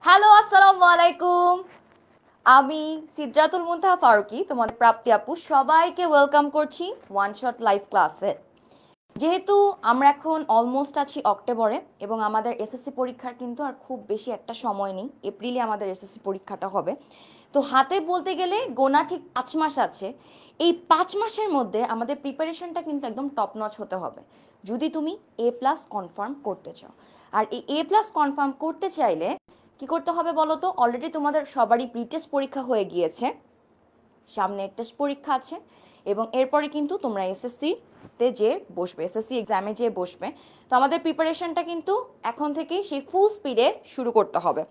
Hello, আসসালামু আলাইকুম। আমি সিদ্রাতুল মুনতাহা ফারুকী, তোমাদের প্রাপ্তি আপু সবাইকে ওয়েলকাম করছি ওয়ান শট লাইভ ক্লাসে। যেহেতু আমরা এখন অলমোস্ট আছি অক্টোবরে এবং আমাদের এসএসসি পরীক্ষার কিন্তু আর খুব বেশি একটা সময় নেই, এপ্রিলে আমাদের এসএসসি পরীক্ষাটা হবে। তো হাতে বলতে গেলে গোনা ঠিক 5 মাস আছে। এই 5 মাসের মধ্যে আমাদের প্রিপারেশনটা কিন্তু একদম টপ নচ হতে হবে যদি তুমি A+ কনফার্ম করতে চাও। আর এই A+ কনফার্ম করতে চাইলে কি করতে হবে বলো তো? অলরেডি তোমাদের সবারই প্রি টেস্ট পরীক্ষা হয়ে গিয়েছে, সামনে টেস্ট পরীক্ষা আছে এবং এরপরে কিন্তু তোমরা এসএসসিতে যে বসবে, এসএসসি এক্সামে যে বসবে। তো আমাদের প্রিপারেশনটা কিন্তু এখন থেকেই সেই ফুল স্পিডে শুরু করতে হবে।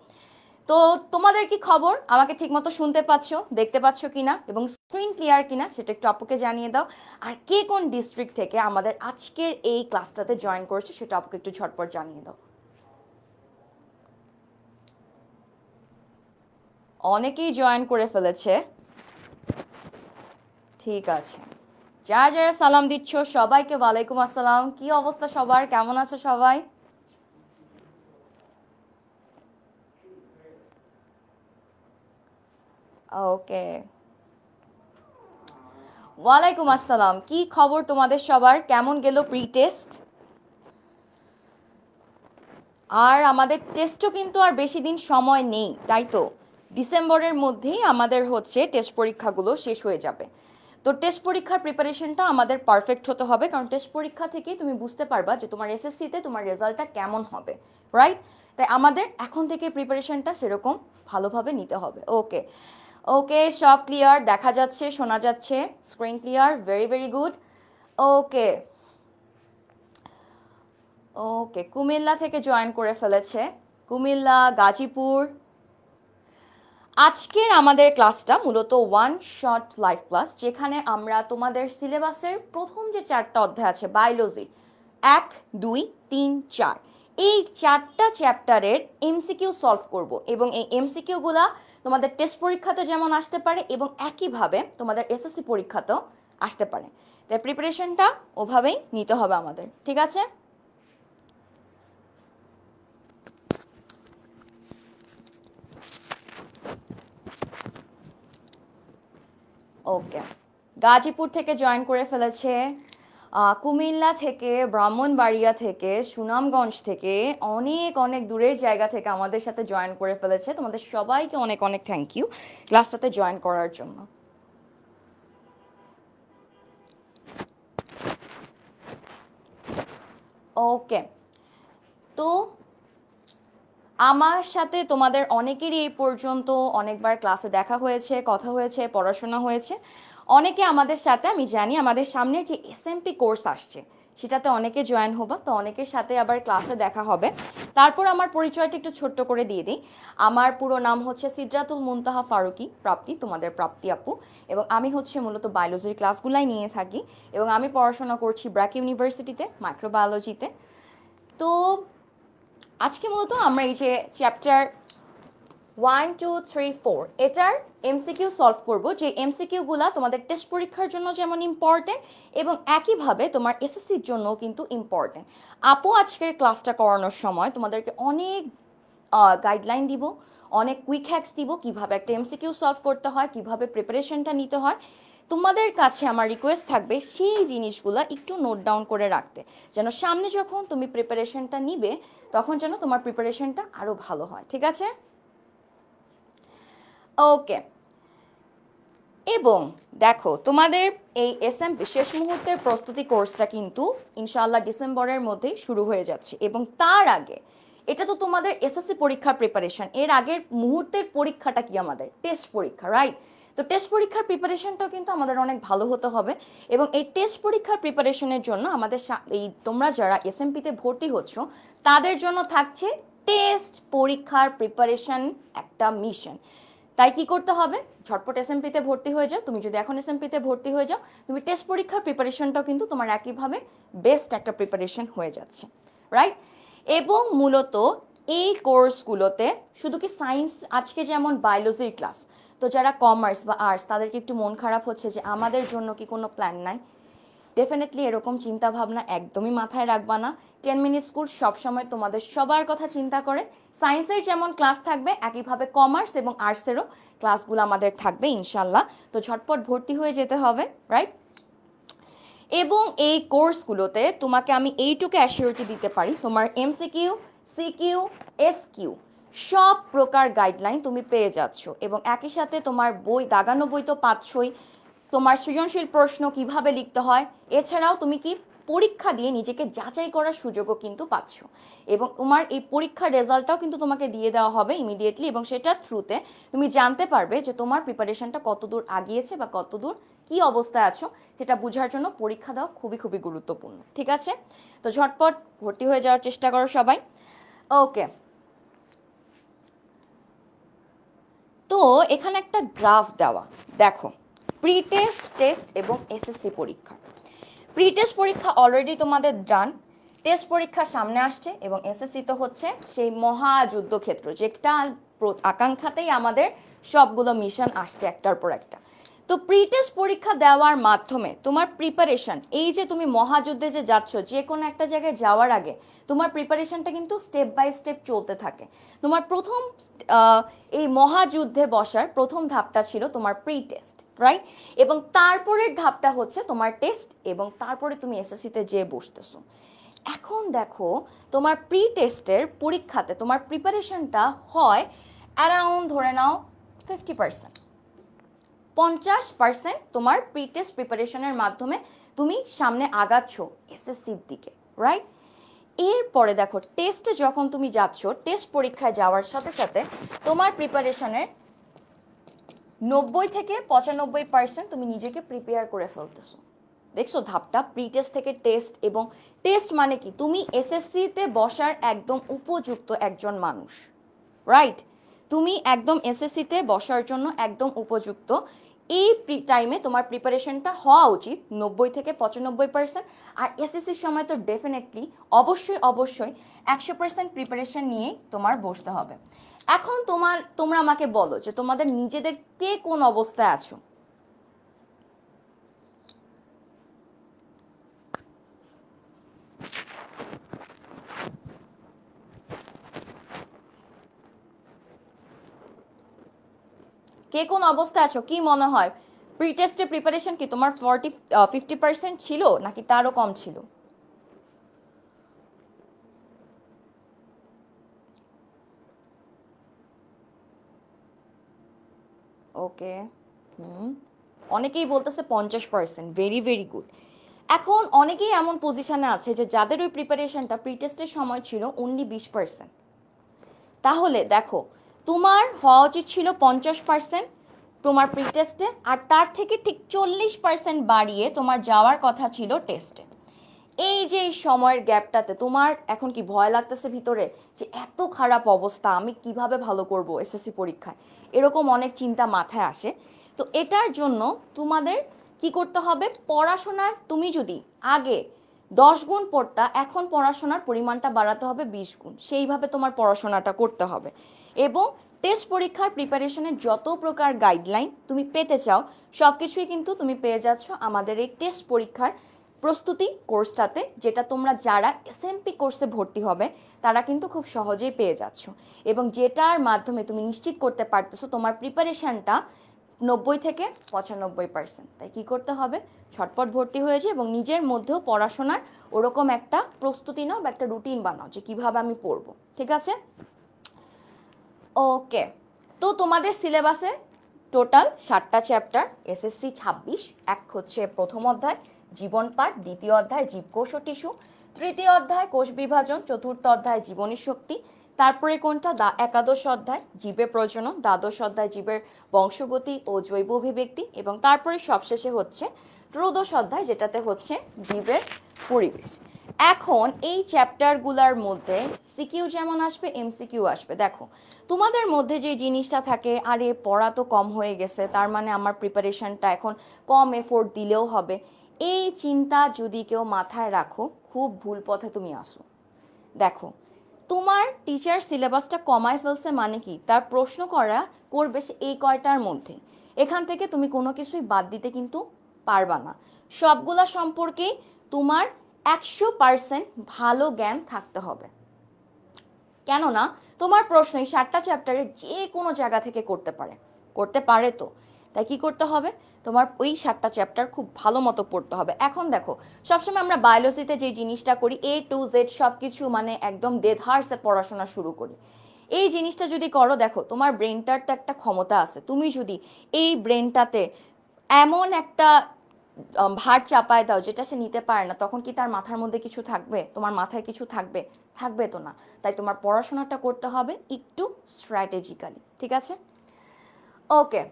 তো তোমাদের কি খবর? আমাকে ঠিকমতো শুনতে পাচ্ছ, দেখতে পাচ্ছ কিনা এবং স্ক্রিন ক্লিয়ার কিনা সেটা একটু আপুকে জানিয়ে দাও। আর কে কোন ডিস্ট্রিক্ট থেকে আমাদের আজকের এই ক্লাসটাতে জয়েন করেছে সেটা আপুকে একটু ঝটপট জানিয়ে দাও। অনেকেই জয়েন করে ফেলেছে, ঠিক আছে। যারা যারা সালাম দিচ্ছ সবাইকে ওয়ালাইকুম আসসালাম। কি অবস্থা সবার, কেমন আছো সবাই? ওকে, ওয়ালাইকুম আসসালাম। কি খবর তোমাদের সবার, কেমন গেল প্রি টেস্ট? আর আমাদের টেস্টও কিন্তু আর বেশি দিন সময় নেই, তাই তো? ডিসেম্বরের মধ্যেই আমাদের হচ্ছে টেস্ট পরীক্ষাগুলো শেষ হয়ে যাবে। তো টেস্ট পরীক্ষার প্রিপারেশনটা আমাদের পারফেক্ট হতে হবে, কারণ টেস্ট পরীক্ষা থেকেই তুমি বুঝতে পারবা যে তোমার এসএসসিতে তোমার রেজাল্টটা কেমন হবে, রাইট? তাই আমাদের এখন থেকে প্রিপারেশনটা সেরকম ভালোভাবে নিতে হবে। ওকে ওকে, সব ক্লিয়ার, দেখা যাচ্ছে, শোনা যাচ্ছে, screen clear, very very good. Okay okay, Comilla থেকে জয়েন করে ফেলেছে, কুমিল্লা, গাজীপুর। আজকের আমাদের ক্লাসটা মূলত ওয়ান শট লাইভ ক্লাস, যেখানে আমরা তোমাদের সিলেবাসের প্রথম যে 4টা অধ্যায় আছে বায়োলজি 1, 2, 3, 4, এই 4টা চ্যাপ্টারের এমসিকিউ সলভ করব এবং এই এমসিকিউগুলা তোমাদের টেস্ট পরীক্ষাতে যেমন আসতে পারে এবং একইভাবে তোমাদের এসএসসি পরীক্ষাতেও আসতে পারে। তাই প্রিপারেশনটা ওভাবেই নিতে হবে আমাদের, ঠিক আছে? ওকে, গাজীপুর থেকে জয়েন করে ফেলেছে, কুমিল্লা থেকে, ব্রাহ্মণবাড়িয়া থেকে, সুনামগঞ্জ থেকে, অনেক অনেক দূরের জায়গা থেকে আমাদের সাথে জয়েন করে ফেলেছে। তোমাদের সবাইকে অনেক অনেক থ্যাংক ইউ ক্লাসটাতে জয়েন করার জন্য। ওকে, তো আমার সাথে তোমাদের অনেকেরই এই পর্যন্ত অনেকবার ক্লাসে দেখা হয়েছে, কথা হয়েছে, পড়াশোনা হয়েছে। অনেকে আমাদের সাথে, আমি জানি আমাদের সামনের যে এসএমপি কোর্স আসছে সেটাতে অনেকে জয়েন হবা, তো অনেকের সাথে আবার ক্লাসে দেখা হবে। তারপর আমার পরিচয়টা একটু ছোট্ট করে দিয়ে দিই। আমার পুরো নাম হচ্ছে সিদ্রাতুল মুনতাহা ফারুকী প্রাপ্তি, তোমাদের প্রাপ্তি আপু। এবং আমি হচ্ছে মূলত বায়োলজির ক্লাসগুলাই নিয়ে থাকি এবং আমি পড়াশোনা করছি ব্র্যাক ইউনিভার্সিটিতে মাইক্রোবায়োলজিতে। তো আজকে মূলত আমরা এই যে চ্যাপ্টার 1, 2, 3, 4 এটার এমসিকিউ সলভ করব, যে এমসিকিউগুলা তোমাদের টেস্ট পরীক্ষার জন্য যেমন ইম্পর্টেন্ট এবং একইভাবে তোমার এসএসসির জন্য কিন্তু ইম্পর্টেন্ট। আপু আজকের ক্লাসটা করানোর সময় তোমাদেরকে অনেক গাইডলাইন দিব, অনেক কুইক হ্যাকস দিব, কিভাবে একটা এমসিকিউ সলভ করতে হয়, কিভাবে প্রিপারেশনটা নিতে হয়। তোমাদের কাছে আমার রিকোয়েস্ট থাকবে সেই জিনিসগুলো একটু নোট ডাউন করে রাখতে, যেন সামনে যখন তুমি প্রিপারেশনটা নিবে তখন যেন তোমার প্রিপারেশনটা আরও ভালো হয়, ঠিক আছে? ওকে, এবং দেখো তোমাদের এই এসএমপি শেষ মুহূর্তের প্রস্তুতি কোর্সটা কিন্তু ইনশাআল্লাহ ডিসেম্বরের মধ্যেই শুরু হয়ে যাচ্ছে এবং তার আগে এটা তো তোমাদের এসএসসি পরীক্ষার প্রিপারেশন, এর আগের মুহূর্তের পরীক্ষাটা কি আমাদের টেস্ট পরীক্ষা, রাইট? তো টেস্ট পরীক্ষার প্রিপারেশনটাও কিন্তু আমাদের অনেক ভালো হতে হবে এবং এই টেস্ট পরীক্ষার প্রিপারেশনের জন্য আমাদের এই তোমরা যারা এসএমপিতে ভর্তি হচ্ছ তাদের জন্য থাকছে টেস্ট পরীক্ষার প্রিপারেশন একটা মিশন। তাই কি করতে হবে? ঝটপট এসএমপিতে ভর্তি হয়ে যাও। তুমি যদি এখন এসএমপিতে ভর্তি হয়ে যাও, তুমি টেস্ট পরীক্ষার প্রিপারেশনটাও কিন্তু তোমার একইভাবে বেস্ট একটা প্রিপারেশন হয়ে যাচ্ছে, রাইট? এবং মূলত এই কোর্সগুলোতে শুধু কি সায়েন্স, আজকে যেমন বায়োলজির ক্লাস, তো যারা কমার্স বা আর্টস তাদেরকে একটু মন খারাপ হচ্ছে যে আমাদের জন্য কি কোনো প্ল্যান নাই? ডেফিনেটলি এরকম চিন্তা ভাবনা একদমই মাথায় রাখবা না। 10 মিনিট স্কুল সবসময় তোমাদের সবার কথা চিন্তা করে। সায়েন্সের যেমন ক্লাস থাকবে একইভাবে কমার্স এবং আর্টসেরও ক্লাসগুলো আমাদের থাকবে ইনশাল্লাহ। তো ঝটপট ভর্তি হয়ে যেতে হবে, রাইট? এবং এই কোর্সগুলোতে তোমাকে আমি এইটুকু অ্যাসিওরিটি দিতে পারি, তোমার এমসিকিউ, সিকিউ, এসকিউ সব প্রকার গাইডলাইন তুমি পেয়ে যাচ্ছ। এবং একই সাথে তোমার বই, দাগানো বই তো পাচ্ছই, তোমার সৃজনশীল প্রশ্ন কিভাবে লিখতে হয়, এছাড়াও তুমি কি পরীক্ষা দিয়ে নিজেকে যাচাই করার সুযোগও কিন্তু পাচ্ছ। এবং তোমার এই পরীক্ষার রেজাল্টটাও কিন্তু তোমাকে দিয়ে দেওয়া হবে ইমিডিয়েটলি, এবং সেটার থ্রুতে তুমি জানতে পারবে যে তোমার প্রিপারেশনটা কতদূর আগিয়েছে বা কতদূর কি অবস্থায় আছো, সেটা বোঝার জন্য পরীক্ষা দেওয়া খুবই খুবই গুরুত্বপূর্ণ। ঠিক আছে, তো ঝটপট ভর্তি হয়ে যাওয়ার চেষ্টা করো সবাই। ওকে, তো এখানে একটা গ্রাফ দেওয়া, দেখো প্রি টেস্ট, টেস্ট এবং এসএসসি পরীক্ষা। প্রি টেস্ট পরীক্ষা অলরেডি তোমাদের ডান, টেস্ট পরীক্ষা সামনে আসছে, এবং এসএসসি তো হচ্ছে সেই মহাযুদ্ধক্ষেত্র, যেটা আকাঙ্ক্ষাতেই আমাদের সবগুলো মিশন আসছে একটার পর একটা। তো প্রি টেস্ট পরীক্ষা দেওয়ার মাধ্যমে তোমার প্রিপারেশন, এই যে তুমি মহাযুদ্ধে যে যাচ্ছ, যে কোনো একটা জায়গায় যাওয়ার আগে তোমার প্রিপারেশনটা কিন্তু স্টেপ বাই স্টেপ চলতে থাকে। তোমার প্রথম এই মহাযুদ্ধে বসার প্রথম ধাপটা ছিল তোমার প্রি টেস্ট, রাইট? এবং তারপরের ধাপটা হচ্ছে তোমার টেস্ট, এবং তারপরে তুমি এসএসসিতে যেয়ে বসতেছো। এখন দেখো তোমার প্রি টেস্টের পরীক্ষাতে তোমার প্রিপারেশনটা হয় অ্যারাউন্ড, ধরে নাও 50%, 50% তোমার প্রি টেস্ট প্রিপারেশনের মাধ্যমে তুমি সামনে আগাচ্ছ এসএসসির দিকে, রাইট? এরপরে দেখো টেস্টে যখন তুমি যাচ্ছ, টেস্ট পরীক্ষায় যাওয়ার সাথে সাথে তোমার প্রিপারেশনের 90 থেকে 95% তুমি নিজেকে প্রিপেয়ার করে ফেলতেছো। দেখছো ধাপটা, প্রি টেস্ট থেকে টেস্ট, এবং টেস্ট মানে কি, তুমি এসএসসিতে বসার একদম উপযুক্ত একজন মানুষ, রাইট? তুমি একদম এসএসসিতে বসার জন্য একদম উপযুক্ত। এই টাইমে তোমার প্রিপারেশনটা হওয়া উচিত 90 থেকে 95%। আর এসএসসির সময় তো ডেফিনেটলি অবশ্যই অবশ্যই 100% প্রিপারেশন নিয়েই তোমার বসতে হবে। এখন তোমরা আমাকে বলো যে তোমাদের নিজেদের কে কোন অবস্থায় আছো। কে কোন অবস্থায় আছো, কি মনে হয়? প্রি টেস্টের প্রিপারেশন কি তোমার 50% ছিল নাকি তারও কম ছিল? ওকে, অনেকেই বলতেছে 50%, ভেরি ভেরি গুড। এখন অনেকেই এমন পজিশনে আছে যে যাদের ওই প্রিপারেশনটা প্রি টেস্টের সময় ছিল অনলি 20%। তাহলে দেখো তোমার হওয়া উচিত ছিল 50% তোমার প্রি টেস্টে, আর তার থেকে ঠিক 40% বাড়িয়ে তোমার যাওয়ার কথা ছিল টেস্টে। এই যে এই সময়ের গ্যাপটাতে তোমার এখন কি ভয় লাগতেছে ভিতরে যে এত খারাপ অবস্থা, আমি কিভাবে ভালো করব এসএসসি পরীক্ষায়, এরকম অনেক চিন্তা মাথায় আসে। তো এটার জন্য তোমাদের কি করতে হবে, পড়াশোনার তুমি যদি আগে 10 গুণ পড়তা, এখন পড়াশোনার পরিমাণটা বাড়াতে হবে 20 গুণ, সেইভাবে তোমার পড়াশোনাটা করতে হবে। এবং টেস্ট পরীক্ষার প্রিপারেশনের যত প্রকার গাইডলাইন তুমি পেতে চাও সব কিছুই কিন্তু তুমি পেয়ে যাচ্ছ আমাদের এই টেস্ট পরীক্ষার প্রস্তুতি কোর্সটাতে, যেটা তোমরা যারা এসএমপি কোর্সে ভর্তি হবে তারা কিন্তু খুব সহজেই পেয়ে যাচ্ছ, এবং যেটার মাধ্যমে তুমি নিশ্চিত করতে পারতেছো তোমার প্রিপারেশনটা 90 থেকে 95%। তাই কি করতে হবে, ছটপট ভর্তি হয়ে যায় এবং নিজের মধ্যেও পড়াশোনার ওরকম একটা প্রস্তুতি নাও বা একটা রুটিন বানাও যে কিভাবে আমি পড়বো। ঠিক আছে, ওকে। তো তোমাদের সিলেবাসে টোটাল 7টা চ্যাপ্টার, এসএসসি 26, এক হচ্ছে প্রথম অধ্যায় জীবন পাঠ, দ্বিতীয় অধ্যায় জীবকোষ ও টিস্যু, তৃতীয় অধ্যায় কোষ বিভাজন, চতুর্থ অধ্যায় জীবনী শক্তি, তারপরে কোনটা একাদশ অধ্যায় জীবের প্রজনন, দ্বাদশ অধ্যায় জীবের বংশগতি ও জৈব অভিব্যক্তি, এবং তারপরে সবশেষে হচ্ছে ত্রয়োদশ অধ্যায় যেটাতে হচ্ছে জীবের পরিবেশ। এখন এই চ্যাপ্টারগুলোর মধ্যে সিকিউ যেমন আসবে এমসিকিউ আসবে। দেখো তোমাদের মধ্যে যে জিনিসটা থাকে, আরে পড়া তো কম হয়ে গেছে, তার মানে আমার প্রিপারেশনটা এখন কম এফোর্ট দিলেও হবে, এই চিন্তা যদি কেউ মাথায় রাখো খুব ভুল পথে তুমি আসো। দেখো তোমার টিচার সিলেবাসটা কমায় ফেলছে মানে কি, তার প্রশ্ন করবে সে এই কয়টার মধ্যে, এখান থেকে তুমি কোনো কিছুই বাদ দিতে কিন্তু পারবা না। সবগুলা সম্পর্কেই তোমার 100% ভালো জ্ঞান থাকতে হবে। কেননা তোমার প্রশ্ন এই 7টা চ্যাপ্টারে যে কোনো জায়গা থেকে করতে পারে তো। তাই কি করতে হবে, তোমার ওই 7টা চ্যাপ্টার খুব ভালো মতো পড়তে হবে। এখন দেখো, সবসময় আমরা বায়োলজিতে যে জিনিসটা করি A to Z সব কিছু মানে একদম দেধারসে পড়াশোনা শুরু করি। এই জিনিসটা যদি করো, দেখো তোমার ব্রেনটার তো একটা ক্ষমতা আছে, তুমি যদি এই ব্রেনটাতে এমন একটা ভার চাপায় দাও যেটা সে নিতে পারে না, তখন কি তার মাথার মধ্যে কিছু থাকবে? তোমার মাথায় কিছু থাকবে? থাকবে তো না। তাই তোমার পড়াশোনাটা করতে হবে একটু স্ট্র্যাটেজিক্যালি, ঠিক আছে? ওকে,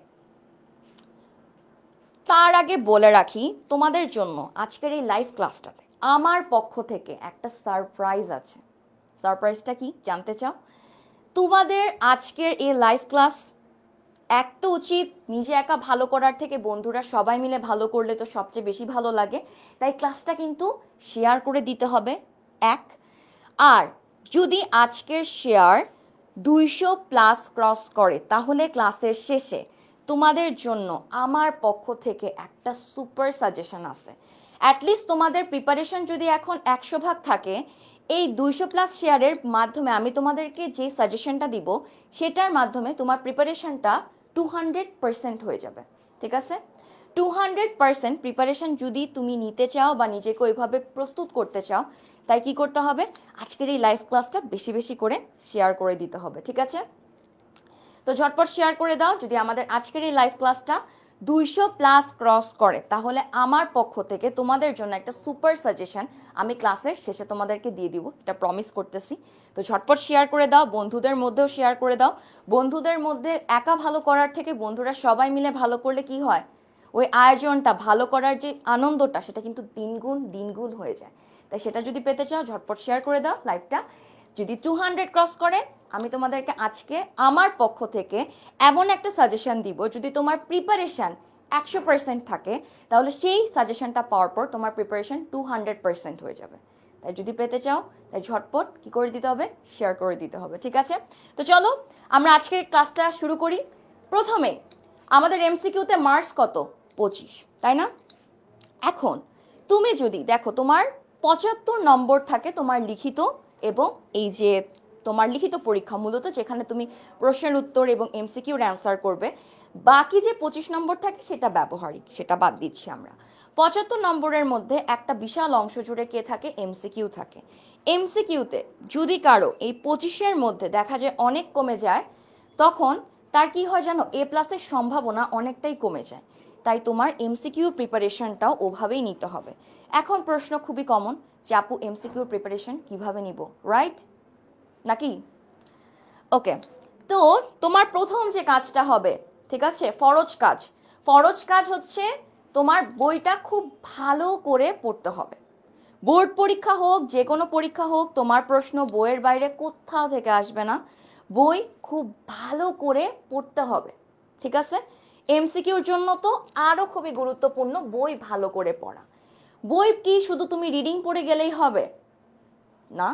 তার আগে বলে রাখি তোমাদের জন্য আজকের এই লাইভ ক্লাসটাতে আমার পক্ষ থেকে একটা সারপ্রাইজ আছে। সারপ্রাইজটা কি জানতে চাও? তোমাদের আজকের এই লাইভ ক্লাস এক তো উচিত নিজে একা ভালো করার থেকে বন্ধুরা সবাই মিলে ভালো করলে তো সবচেয়ে বেশি ভালো লাগে। তাই ক্লাসটা কিন্তু শেয়ার করে দিতে হবে এক। আর যদি আজকের শেয়ার 200+ ক্রস করে তাহলে ক্লাসের শেষে তোমাদের জন্য আমার পক্ষ থেকে একটা সুপার সাজেশন আছে। অ্যাটলিস্ট তোমাদের প্রিপারেশন যদি এখন 100 ভাগ থাকে, এই 200+ শেয়ারের মাধ্যমে আমি তোমাদেরকে যে সাজেশনটা দিব সেটার মাধ্যমে তোমার প্রিপারেশনটা 200% হয়ে যাবে, ঠিক আছে? 200% প্রিপারেশন যদি তুমি নিতে চাও বা নিজেকে ওইভাবে প্রস্তুত করতে চাও, তাই কি করতে হবে, আজকের এই লাইভ ক্লাসটা বেশি বেশি করে শেয়ার করে দিতে হবে, ঠিক আছে? তো ঝটপট শেয়ার করে দাও। যদি আমাদের আজকের এই লাইভ ক্লাসটা 200+ ক্রস করে তাহলে আমার পক্ষ থেকে তোমাদের জন্য একটা সুপার সাজেশন আমি ক্লাসের শেষে তোমাদেরকে দিয়ে দিব, এটা প্রমিস করতেছি। তো ঝটপট শেয়ার করে দাও, বন্ধুদের মধ্যেও শেয়ার করে দাও। বন্ধুদের মধ্যে একা ভালো করার থেকে বন্ধুরা সবাই মিলে ভালো করলে কি হয়, ওই আয়োজনটা ভালো করার যে আনন্দটা সেটা কিন্তু দ্বিগুণ হয়ে যায়। তাই সেটা যদি পেতে চাও ঝটপট শেয়ার করে দাও লাইভটা। যদি 200 ক্রস করে আমি তোমাদেরকে আজকে আমার পক্ষ থেকে এমন একটা সাজেশন দিব, যদি তোমার প্রিপারেশন 100% থাকে তাহলে সেই সাজেশনটা পাওয়ার পর তোমার প্রিপারেশন 200% হয়ে যাবে। তাই যদি পেতে চাও তাই ঝটপট কি করে দিতে হবে, শেয়ার করে দিতে হবে, ঠিক আছে? তো চলো আমরা আজকের ক্লাসটা শুরু করি। প্রথমে আমাদের এমসিকিউতে মার্কস কত? 25, তাই না? এখন তুমি যদি দেখো তোমার 75 নম্বর থাকে তোমার লিখিত এবং এই যে তোমার লিখিত পরীক্ষা মূলত, যেখানে তুমি প্রশ্নের উত্তর এবং এমসিকিউর অ্যান্সার করবে। বাকি যে 25 নম্বর থাকে সেটা ব্যবহারিক, সেটা বাদ দিচ্ছি আমরা। 75 নম্বরের মধ্যে একটা বিশাল অংশ জুড়ে কে থাকে? এমসিকিউ থাকে। এমসিকিউতে যদি কারো এই 25-এর মধ্যে দেখা যায় অনেক কমে যায়, তখন তার কি হয় জানো, A+ সম্ভাবনা অনেকটাই কমে যায়। তাই তোমার এমসিকিউ প্রিপারেশনটাও ওভাবেই নিতে হবে। এখন প্রশ্ন খুবই কমন যে আপু এমসিকিউ প্রিপারেশন কিভাবে নিব, রাইট নাকি? ওকে, তো তোমার প্রথম যে কাজটা হবে, ঠিক আছে, ফরজ কাজ হচ্ছে তোমার বইটা খুব ভালো করে পড়তে হবে। বোর্ড পরীক্ষা হোক, যে কোনো পরীক্ষা হোক, তোমার প্রশ্ন বইয়ের বাইরে কোথাও থেকে আসবে না। বই খুব ভালো করে পড়তে হবে, ঠিক আছে? এমসিকিউর জন্য তো আরও খুবই গুরুত্বপূর্ণ বই ভালো করে পড়া। বই কি শুধু তুমি রিডিং পড়ে গেলেই হবে না,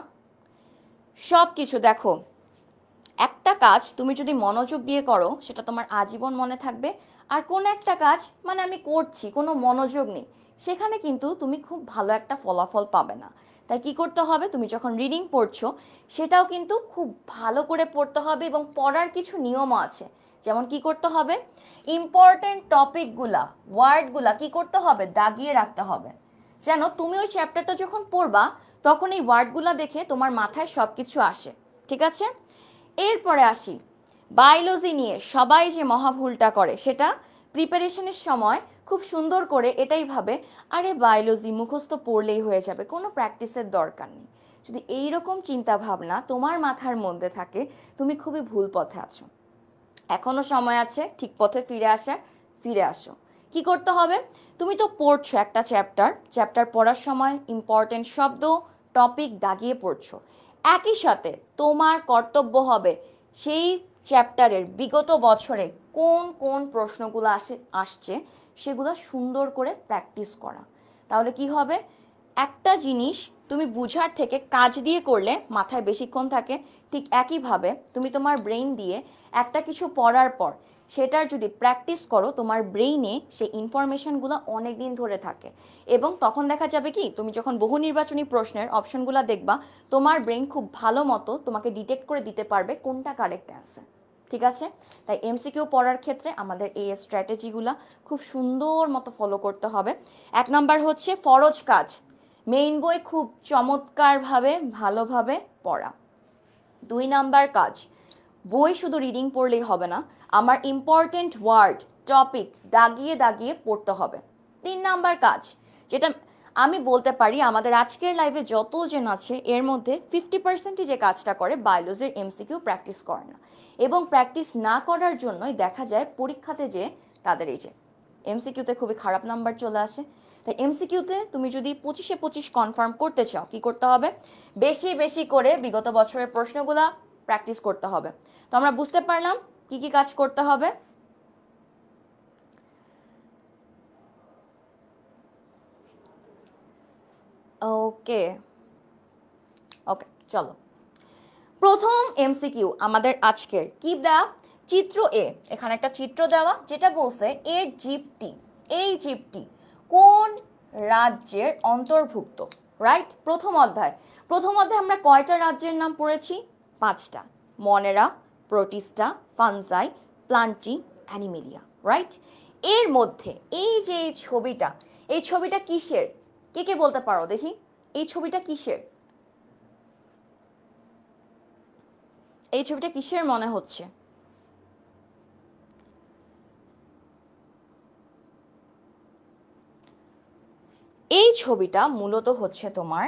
সব কিছু দেখো, একটা কাজ তুমি যদি মনোযোগ দিয়ে করো সেটা তোমার আজীবন মনে থাকবে। আর কোন একটা কাজ মানে আমি করছি কোনো মনোযোগ নেই, সেখানে কিন্তু তুমি খুব ভালো একটা ফলাফল পাবে না। তাই কি করতে হবে, তুমি যখন রিডিং পড়ছো সেটাও কিন্তু খুব ভালো করে পড়তে হবে এবং পড়ার কিছু নিয়মও আছে। যেমন কি করতে হবে, ইম্পর্টেন্ট টপিকগুলা, ওয়ার্ডগুলা কি করতে হবে, দাগিয়ে রাখতে হবে, যেন তুমি ওই চ্যাপ্টারটা যখন পড়বা তখন এই ওয়ার্ডগুলা দেখে তোমার মাথায় সব কিছু আসে, ঠিক আছে? এরপরে আসি বায়োলজি নিয়ে সবাই যে মহাভুলটা করে, সেটা প্রিপারেশনের সময় খুব সুন্দর করে এটাই ভাবে, আরে বায়োলজি মুখস্থ পড়লেই হয়ে যাবে, কোনো প্র্যাকটিসের দরকার নেই। যদি এই রকম চিন্তা ভাবনা তোমার মাথার মধ্যে থাকে, তুমি খুবই ভুল পথে আছো। এখনো সময় আছে ঠিক পথে ফিরে আসো। কি করতে হবে, তুমি তো পড়ছো একটা চ্যাপ্টার পড়ার সময় ইম্পর্টেন্ট শব্দ, টপিক দাগিয়ে পড়ছো। একই সাথে তোমার কর্তব্য হবে সেই চ্যাপ্টারের বিগত বছরে কোন কোন প্রশ্নগুলো আসছে সেগুলো সুন্দর করে প্র্যাকটিস করা। তাহলে কি হবে, একটা জিনিস তুমি বুঝার থেকে কাজ দিয়ে করলে মাথায় বেশিক্ষণ থাকে, ঠিক একইভাবে তুমি তোমার ব্রেইন দিয়ে একটা কিছু পড়ার পর সেটার যদি প্র্যাকটিস করো, তোমার ব্রেইনে সেই ইনফরমেশনগুলো অনেক দিন ধরে থাকে। এবং তখন দেখা যাবে কি, তুমি যখন বহু নির্বাচনী প্রশ্নের অপশনগুলো দেখবা, তোমার ব্রেইন খুব ভালো মতো তোমাকে ডিটেক্ট করে দিতে পারবে কোনটা কারেক্ট অ্যান্সার। ঠিক আছে? তাই এমসিকিউ পড়ার ক্ষেত্রে আমাদের এই স্ট্র্যাটেজিগুলো খুব সুন্দর মতো ফলো করতে হবে। 1 নাম্বার হচ্ছে ফরজ কাজ, মেইন বই খুব চমৎকারভাবে ভালোভাবে পড়া। 2 নাম্বার কাজ, বই শুধু রিডিং পড়লেই হবে না, আমার ইম্পর্টেন্ট ওয়ার্ড টপিক দাগিয়ে দাগিয়ে পড়তে হবে। 3 নাম্বার কাজ, যেটা আমি বলতে পারি আমাদের আজকের লাইভে যতজন আছে এর মধ্যে 50%ই যে কাজটা করে বায়োলজির এমসিকিউ প্র্যাকটিস করে না, এবং প্র্যাকটিস না করার জন্যই দেখা যায় পরীক্ষাতে যে তাদের এই যে এমসিকিউতে খুবই খারাপ নাম্বার চলে আসে। তাই এমসিকিউতে তুমি যদি 25-এ 25 কনফার্ম করতে চাও, কি করতে হবে? বেশি বেশি করে বিগত বছরের প্রশ্নগুলা প্র্যাকটিস করতে হবে। তো আমরা বুঝতে পারলাম কি কি কাজ করতে হবে। ওকে ওকে, চলো প্রথম এমসিকিউ আমাদের আজকের কি দেওয়া? চিত্র এ, এখানে একটা চিত্র দেওয়া যেটা বলছে এর জীবটি, এই জীবটি কোন রাজ্যের অন্তর্ভুক্ত। রাইট? প্রথম অধ্যায় আমরা কয়টা রাজ্যের নাম পড়েছি? 5টা। Monera, Protista, Fungi, Plantae, Animalia. Right? এর মধ্যে এই যে এই ছবিটা কিসের? কে কে বলতে পারো দেখি, এই ছবিটা কিসের? এই ছবিটা কিসের মনে হচ্ছে? এই ছবিটা মূলত হচ্ছে তোমার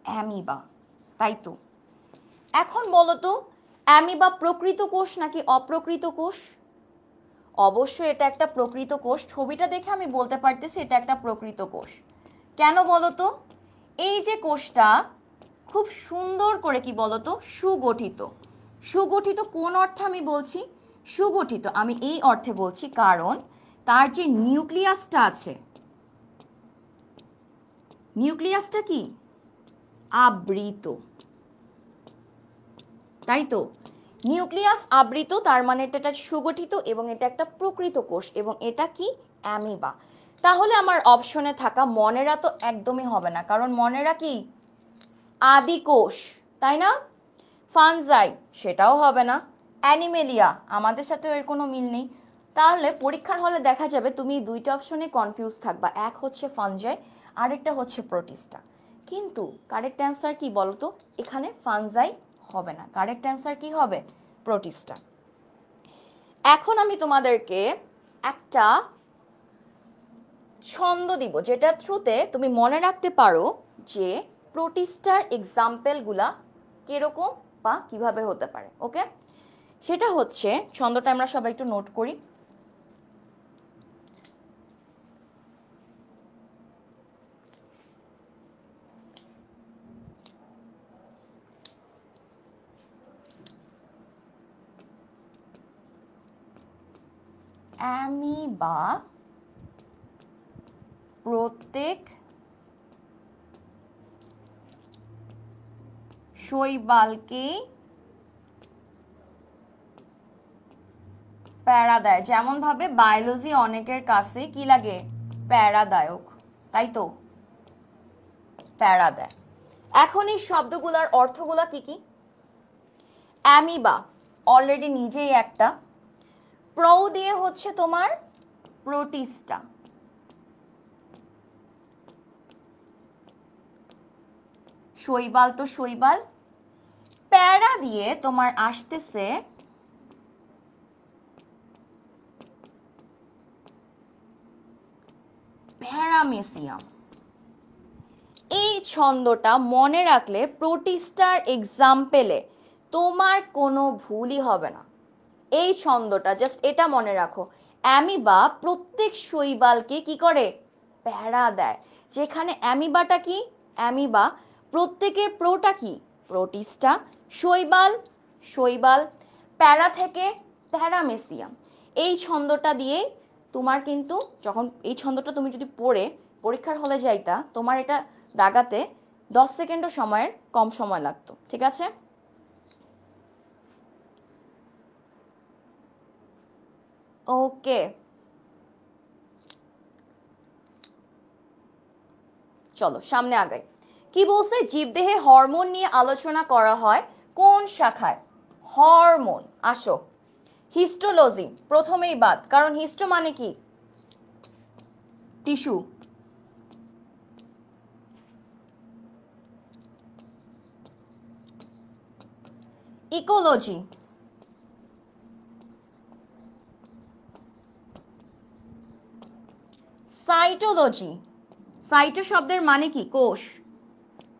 অ্যামিবা, তাই তো? এখন বলো তো, অ্যামিবা প্রকৃত কোষ নাকি অপ্রকৃত কোষ? অবশ্যই এটা একটা প্রকৃত কোষ, ছবিটা দেখে আমি বলতে পারতেছি এটা একটা প্রকৃত কোষ। কেন বলো তো? এই যে কোষটা খুব সুন্দর করে কি বলতো সুগঠিত। সুগঠিত কোন অর্থে আমি বলছি? সুগঠিত আমি এই অর্থে বলছি কারণ তার যে নিউক্লিয়াসটা আছে, নিউক্লিয়াসটা কি আবৃত, তাই তো? নিউক্লিয়াস আবৃত, তার মানে এটা সুগঠিত এবং এটা একটা প্রকৃত কোষ, এবং এটা কি অ্যামিবা। তাহলে আমার অপশনে থাকা মনেরা তো একদমই হবে না, কারণ মনেরা কি আদি কোষ, তাই না? ফানজাই সেটাও হবে না, অ্যানিমেলিয়া আমাদের সাথে এর কোনো মিল নেই। তাহলে পরীক্ষার হলে দেখা যাবে তুমি 2টা অপশনে কনফিউজ থাকবা, এক হচ্ছে ফানজাই, আরেকটা হচ্ছে প্রোটিস্টা। কিন্তু কারেক্ট অ্যান্সার কি বলতো? এখানে ফানজাই হবে না, কারেক্ট অ্যান্সার কি হবে? প্রোটিস্টা। এখন আমি তোমাদেরকে একটা ছন্দ দিব যেটা থ্রুতে তুমি মনে রাখতে পারো যে প্রোটিস্টার এক্সাম্পলগুলা কিরকম বা কিভাবে হতে পারে। ওকে, সেটা হচ্ছে, ছন্দটা আমরা সবাই একটু নোট করি। অ্যামিবা প্রত্যেক শৈবালকেই প্যারা দেয়, যেমন ভাবে বায়োলজি অনেকের কাছে কি লাগে? প্যারাদায়ক, তাই তো? প্যারা দেয়। এখন এই শব্দগুলোর অর্থগুলা কি কি? অ্যামিবা অলরেডি নিজেই একটা, প্রো দিয়ে হচ্ছে তোমার প্রোটিস্টা, শৈবাল তো শৈবাল, প্যারা দিয়ে তোমার আসতেছে প্যারামেসিয়াম। এই ছন্দটা মনে রাখলে প্রোটিস্টার এক্সাম্পলে তোমার কোনো ভুলই হবে না। এই ছন্দটা জাস্ট এটা মনে রাখো, অ্যামিবা প্রত্যেক শৈবালকে কি করে? প্যারা দেয়। যেখানে অ্যামিবাটা কি? অ্যামিবা প্রত্যেকের প্রোটা কি? প্রোটিস্টা, শৈবাল শৈবাল, প্যারা থেকে প্যারামেসিয়াম। এই ছন্দটা দিয়ে তোমার কিন্তু যখন এই ছন্দটা তুমি যদি পড়ে পরীক্ষার হলে যাইতা তোমার এটা দাগাতে 10 সেকেন্ডও সময়ের কম সময় লাগতো, ঠিক আছে? ওকে, চলো সামনে আগাই। কি বলছে? জীবদেহে হরমোন নিয়ে আলোচনা করা হয় কোন শাখায়? হরমোন। আসো, হিস্টোলজি প্রথমেই বাদ, কারণ হিস্টো মানে কি? টিস্যু। Ecology, cytology. সাইটো শব্দের মানে কি? কোষ।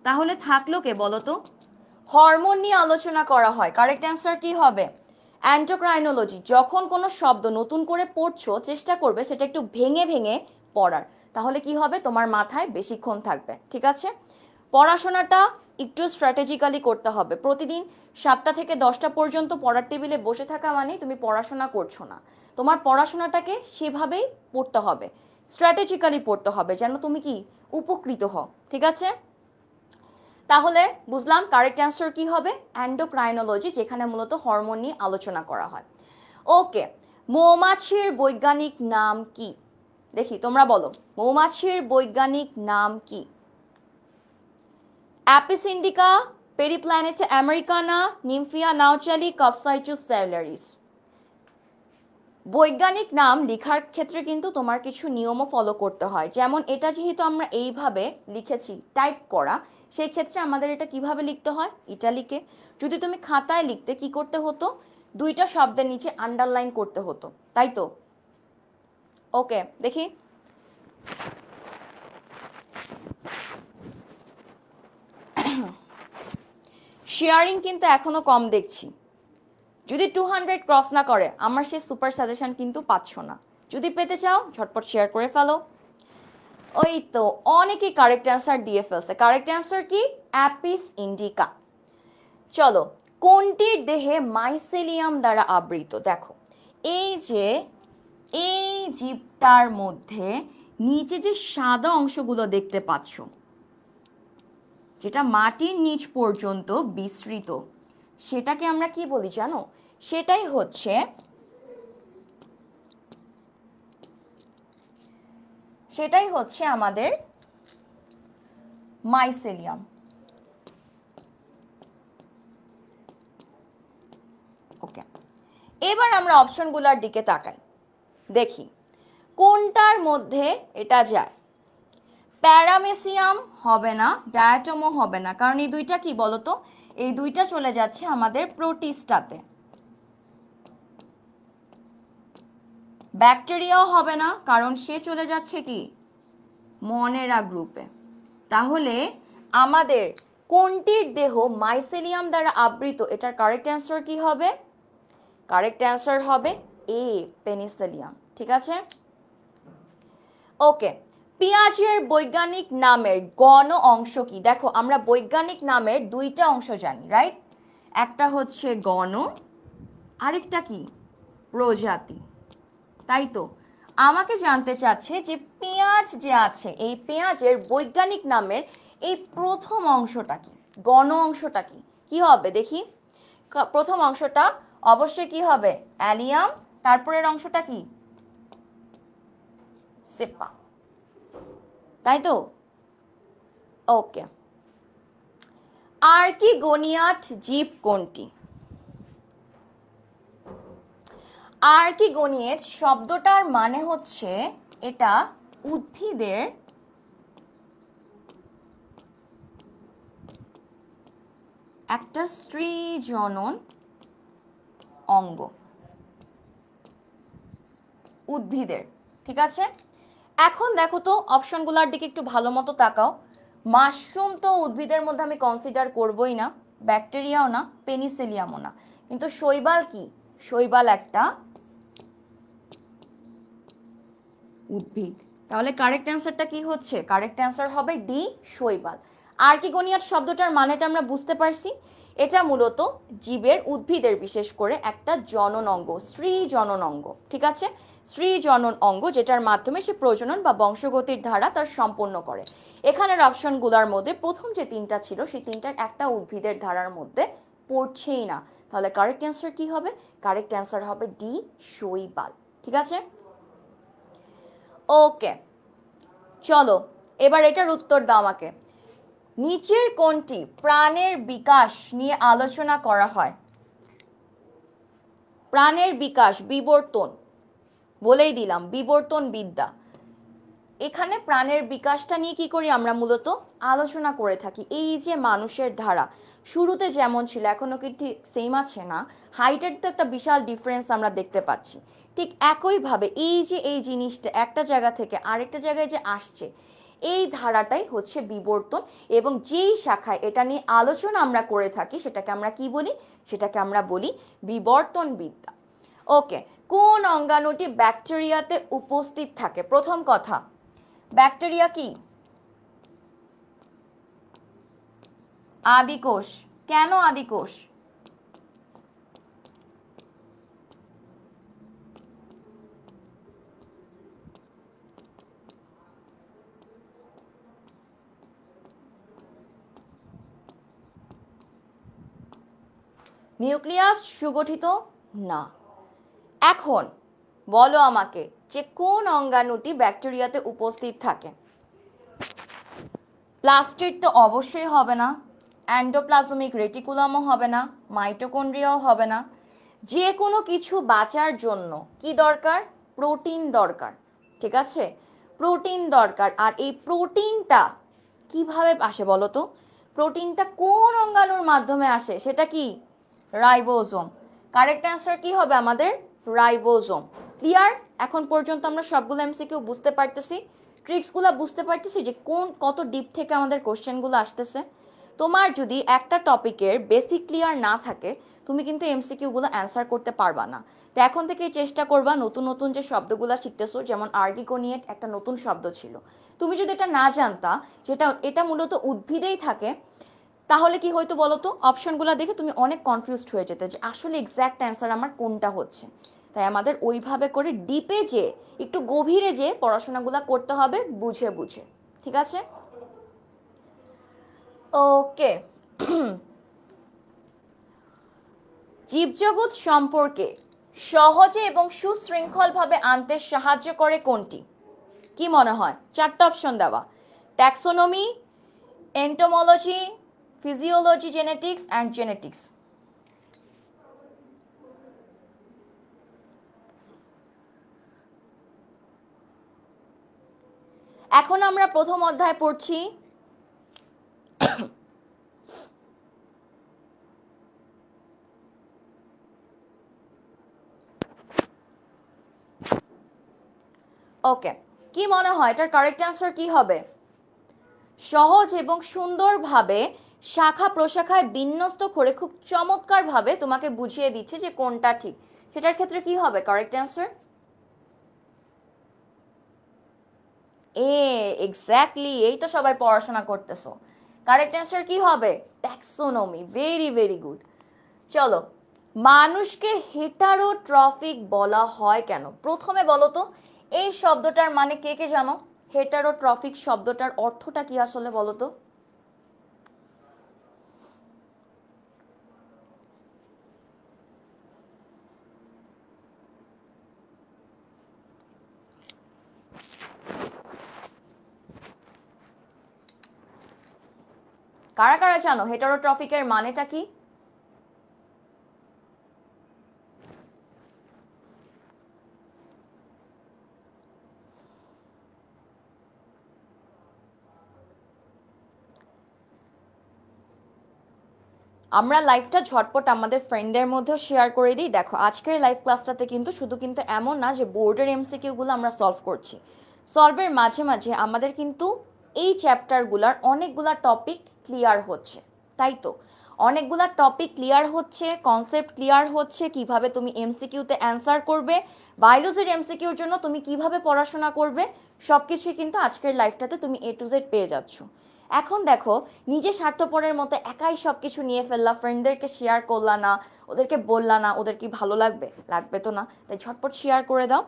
তাহলে থাকলো কে বলো তো? হরমোন নিয়ে আলোচনা করা হয়, কারেক্ট অ্যান্সার কি হবে? অ্যান্ডোক্রাইনোলজি। যখন কোনো শব্দ নতুন করে পড়ছো চেষ্টা করবে সেটা একটু ভেঙে ভেঙে পড়ার, তাহলে কি হবে? তোমার মাথায় বেশিক্ষণ থাকবে, ঠিক আছে? পড়াশোনাটা একটু স্ট্র্যাটেজিক্যালি করতে হবে। প্রতিদিন 7টা থেকে 10টা পর্যন্ত পড়ার টেবিলে বসে থাকা মানে তুমি পড়াশোনা করছো না। তোমার পড়াশোনাটাকে সেভাবেই পড়তে হবে, স্ট্র্যাটেজিক্যালি পড়তে হবে, যেন তুমি কি উপকৃত হও, ঠিক আছে? তাহলে বুঝলাম কারেক্ট অ্যান্সার কি হবে? অ্যান্ডোক্রাইনোলজি, যেখানে মূলত হরমোন নিয়ে আলোচনা করা হয়। ওকে, মৌমাছির বৈজ্ঞানিক নাম কি? দেখি তোমরা বলো, মৌমাছির বৈজ্ঞানিক নাম কি? Apis indica, Periplaneta americana, Nymphaea nouchali, Copsychus saularis. বৈজ্ঞানিক নাম লেখার ক্ষেত্রে কিন্তু তোমার কিছু নিয়মও ফলো করতে হয়। যেমন এটা যেহেতু আমরা এইভাবে লিখেছি টাইপ করা, সেই ক্ষেত্রে আমাদের এটা কিভাবে লিখতে হয়? ইটালিকে। যদি তুমি খাতায় লিখতে কি করতে হতো? 2টা শব্দের নিচে আন্ডারলাইন করতে হতো, তাই তো? ওকে, দেখি শেয়ারিং কিন্তু এখনো কম দেখছি। যদি 200 ক্রস না করে আমার সেই সুপার সাজেশন কিন্তু পাচ্ছ না। যদি পেতে চাও ঝটপট শেয়ার করে ফেলো। ওই তো অনেকেই কারেক্ট অ্যান্সার দিয়ে ফেলছে। কারেক্ট অ্যান্সার কি? Apis indica. চলো, কোনটির দেহে মাইসেলিয়াম দ্বারা আবৃত? দেখো, এই জীবটার মধ্যে নিচে যে সাদা অংশগুলো দেখতে পাচ্ছ, যেটা মাটির নিচ পর্যন্ত বিস্তৃত, সেটাকে আমরা কি বলি জানো? সেটাই হচ্ছে আমাদের মাইসেলিয়াম। ওকে, এবার আমরা অপশনগুলোর দিকে তাকাই, দেখি কোনটার মধ্যে এটা যায়। প্যারামেসিয়াম হবে না, ডায়াটমও হবে না, কারণ এই দুইটা কি বলতো? এই দুইটা চলে যাচ্ছে আমাদের প্রোটিস্টাতে। ব্যাকটেরিয়াও হবে না, কারণ সে চলে যাচ্ছে কি? মনেরা গ্রুপে। তাহলে আমাদের কোনটির দেহ মাইসেলিয়াম দ্বারা আবৃত? এটার কারেক্ট অ্যান্সার কি হবে? কারেক্ট অ্যান্সার হবে এ, পেনিসিলিয়াম, ঠিক আছে? ওকে, পেঁয়াজের বৈজ্ঞানিক নামের গণ অংশ কি? দেখো, আমরা বৈজ্ঞানিক নামের 2টা অংশ জানি, রাইট? একটা হচ্ছে গণ, আরেকটা কি? প্রজাতি, তাই তো? আমাকে জানতে চাচ্ছে যে পেঁয়াজ যে আছে, এই পেঁয়াজের বৈজ্ঞানিক নামের এই প্রথম অংশটা কি? গণ অংশটা কি? কি হবে দেখি? প্রথম অংশটা অবশ্যই কি হবে? অ্যালিয়াম। তারপরের অংশটা কি? সেপা, তাই তো? ওকে, আর্কিগোনিয়াট জীব কোনটি? আর্কিগোনিয়েট শব্দটার মানে হচ্ছে এটা উদ্ভিদের একটা স্ত্রী জনন অঙ্গ, উদ্ভিদের, ঠিক আছে? এখন দেখো তো অপশনগুলোর দিকে একটু ভালো মতো তাকাও। মাশরুম তো উদ্ভিদের মধ্যে আমি কনসিডার করবই না, ব্যাকটেরিয়াও না, পেনিসিলিয়ামও না, কিন্তু শৈবাল কি? শৈবাল একটা উদ্ভিদ। তাহলে কারেক্ট অ্যান্সারটা কি হচ্ছে? কারেক্ট অ্যান্সার হবে ডি, শৈবাল। আর্কিগোনিয়াট শব্দটার মানেটা আমরা বুঝতে পারছি। এটা মূলত জীবের, উদ্ভিদের বিশেষ করে একটা জনন অঙ্গ, স্ত্রী জনন অঙ্গ, ঠিক আছে? স্ত্রী জনন অঙ্গ, যেটার মাধ্যমে সে প্রজনন বা বংশগতির ধারা তার সম্পন্ন করে। এখানের অপশনগুলোর মধ্যে প্রথম যে তিনটা ছিল সেই তিনটার একটা উদ্ভিদের ধারার মধ্যে পড়ছেই না। তাহলে কারেক্ট অ্যান্সার কি হবে? কারেক্ট অ্যান্সার হবে ডি, শৈবাল। ঠিক আছে, ওকে, চলো এবার এটার উত্তর দাও আমাকে। নিচের কোনটি প্রাণের বিকাশ নিয়ে আলোচনা করা হয়? প্রাণের বিকাশ, বিবর্তন, বলেই দিলাম বিবর্তন বিদ্যা। এখানে প্রাণের বিকাশটা নিয়ে কি করি আমরা? মূলত আলোচনা করে থাকি। এই যে মানুষের ধারা শুরুতে যেমন ছিল এখনো কি ঠিক সেম আছে না? হাইটের তো একটা বিশাল ডিফারেন্স আমরা দেখতে পাচ্ছি। ঠিক একইভাবে এই যে এই জিনিসটা একটা জায়গা থেকে আরেকটা জায়গায় যে আসছে, এই ধারাটাই হচ্ছে বিবর্তন। এবং যেই শাখায় এটা নিয়ে আলোচনা আমরা করে থাকি সেটাকে আমরা কি বলি? সেটাকে আমরা বলি বিবর্তন বিদ্যা। ওকে, কোন অঙ্গাণুটি ব্যাকটেরিয়াতে উপস্থিত থাকে? প্রথম কথা, ব্যাকটেরিয়া কি? আদিকোষ। কেন আদিকোষ? নিউক্লিয়াস সুগঠিত না। এখন বলো আমাকে যে কোন অঙ্গাণুটি ব্যাকটেরিয়াতে উপস্থিত থাকে? প্লাস্টিড তো অবশ্যই হবে না, এন্ডোপ্লাজমিক রেটিকুলামও হবে না, মাইটোকন্ড্রিয়াও হবে না। যে কোনো কিছু বাঁচার জন্য কি দরকার? প্রোটিন দরকার, ঠিক আছে? প্রোটিন দরকার। আর এই প্রোটিনটা কিভাবে আসে বলো তো? প্রোটিনটা কোন অঙ্গাণুর মাধ্যমে আসে? সেটা কি? রাইবোজোম। কারেক্ট অ্যান্সার কি হবে আমাদের? রাইবোজোম। ক্লিয়ার? এখন পর্যন্ত আমরা সবগুলো এমসিকিউ বুঝতে পারতেছি, ট্রিক্সগুলো বুঝতে পারতেছি যে কোন কত ডিপ থেকে আমাদের কোশ্চেনগুলো আসতেছে। তোমার যদি একটা টপিকের বেসিক ক্লিয়ার না থাকে তুমি কিন্তু এমসিকিউগুলো অ্যান্সার করতে পারবা না। তো এখন থেকে চেষ্টা করবা নতুন নতুন যে শব্দগুলো শিখতেছো, যেমন আর্টিকোনিয়েট একটা নতুন শব্দ ছিল, তুমি যদি এটা না জানতা যেটা এটা মূলত উদ্ভিদেই থাকে, তাহলে কি হয়তো বলো তো? অপশনগুলো দেখে তুমি অনেক কনফিউজড হয়ে যেতে যে আসলে এক্স্যাক্ট অ্যান্সার আমার কোনটা হচ্ছে। তাই আমাদের ওইভাবে করে ডিপে যে একটু গভীরে যে পড়াশোনাগুলো করতে হবে বুঝে বুঝে। ঠিক আছে, ওকে। জীবজগৎ সম্পর্কে সহজে এবং সুশৃঙ্খলভাবে আনতে সাহায্য করে কোনটি? কি মনে হয়? চারটা অপশন দেওয়া: taxonomy, entomology, physiology, genetics and genetics. এখন আমরা প্রথম অধ্যায় পড়ছি। ওকে, কি মনে হয় এটার কারেক্ট অ্যান্সার কি হবে? সহজ এবং সুন্দরভাবে শাখা প্রশাখায় বিন্যস্ত করে খুব চমৎকারভাবে তোমাকে বুঝিয়ে দিচ্ছে যে কোনটা ঠিক। সেটার ক্ষেত্রে কি হবে কারেক্ট অ্যান্সার? এক্স্যাক্টলি, এই তো সবাই পড়াশোনা করতেছো। কারেক্ট অ্যান্সার কি হবে? ট্যাক্সোনমি। Very very good. চলো, মানুষকে হেটারোট্রফিক বলা হয় কেন? প্রথমে বলো তো এই শব্দটার মানে কে কে জানো? হেটারোট্রফিক শব্দটার অর্থটা কি আসলে বলো তো? কারা কারা জানো হেটারোট্রফিকের মানেটা কি? আমরা লাইভটা ঝটপট আমাদের ফ্রেন্ডদের মধ্যেও শেয়ার করে দিই। দেখো আজকের লাইভ ক্লাসটাতে কিন্তু শুধু কিন্তু এমন না যে বোর্ডের এমসিকিউগুলো আমরা সলভ করছি, সলভের মাঝে মাঝে আমাদের কিন্তু এই চ্যাপ্টারগুলোর অনেকগুলা টপিক ক্লিয়ার হচ্ছে। তাই তো, অনেকগুলা টপিক ক্লিয়ার হচ্ছে, কনসেপ্ট ক্লিয়ার হচ্ছে, কিভাবে তুমি এমসিকিউতে অ্যান্সার করবে, বায়োলজির এমসিকিউর জন্য তুমি কিভাবে পড়াশোনা করবে, সব কিছুই কিন্তু আজকের লাইভটাতে তুমি A to Z পেয়ে যাচ্ছ। এখন দেখো নিজে স্বার্থপরের মতো একাই সব কিছু নিয়ে ফেললা, ফ্রেন্ডদেরকে শেয়ার করলা না, ওদেরকে বললা না, ওদের কি ভালো লাগবে? লাগবে তো না, তাই ঝটপট শেয়ার করে দাও।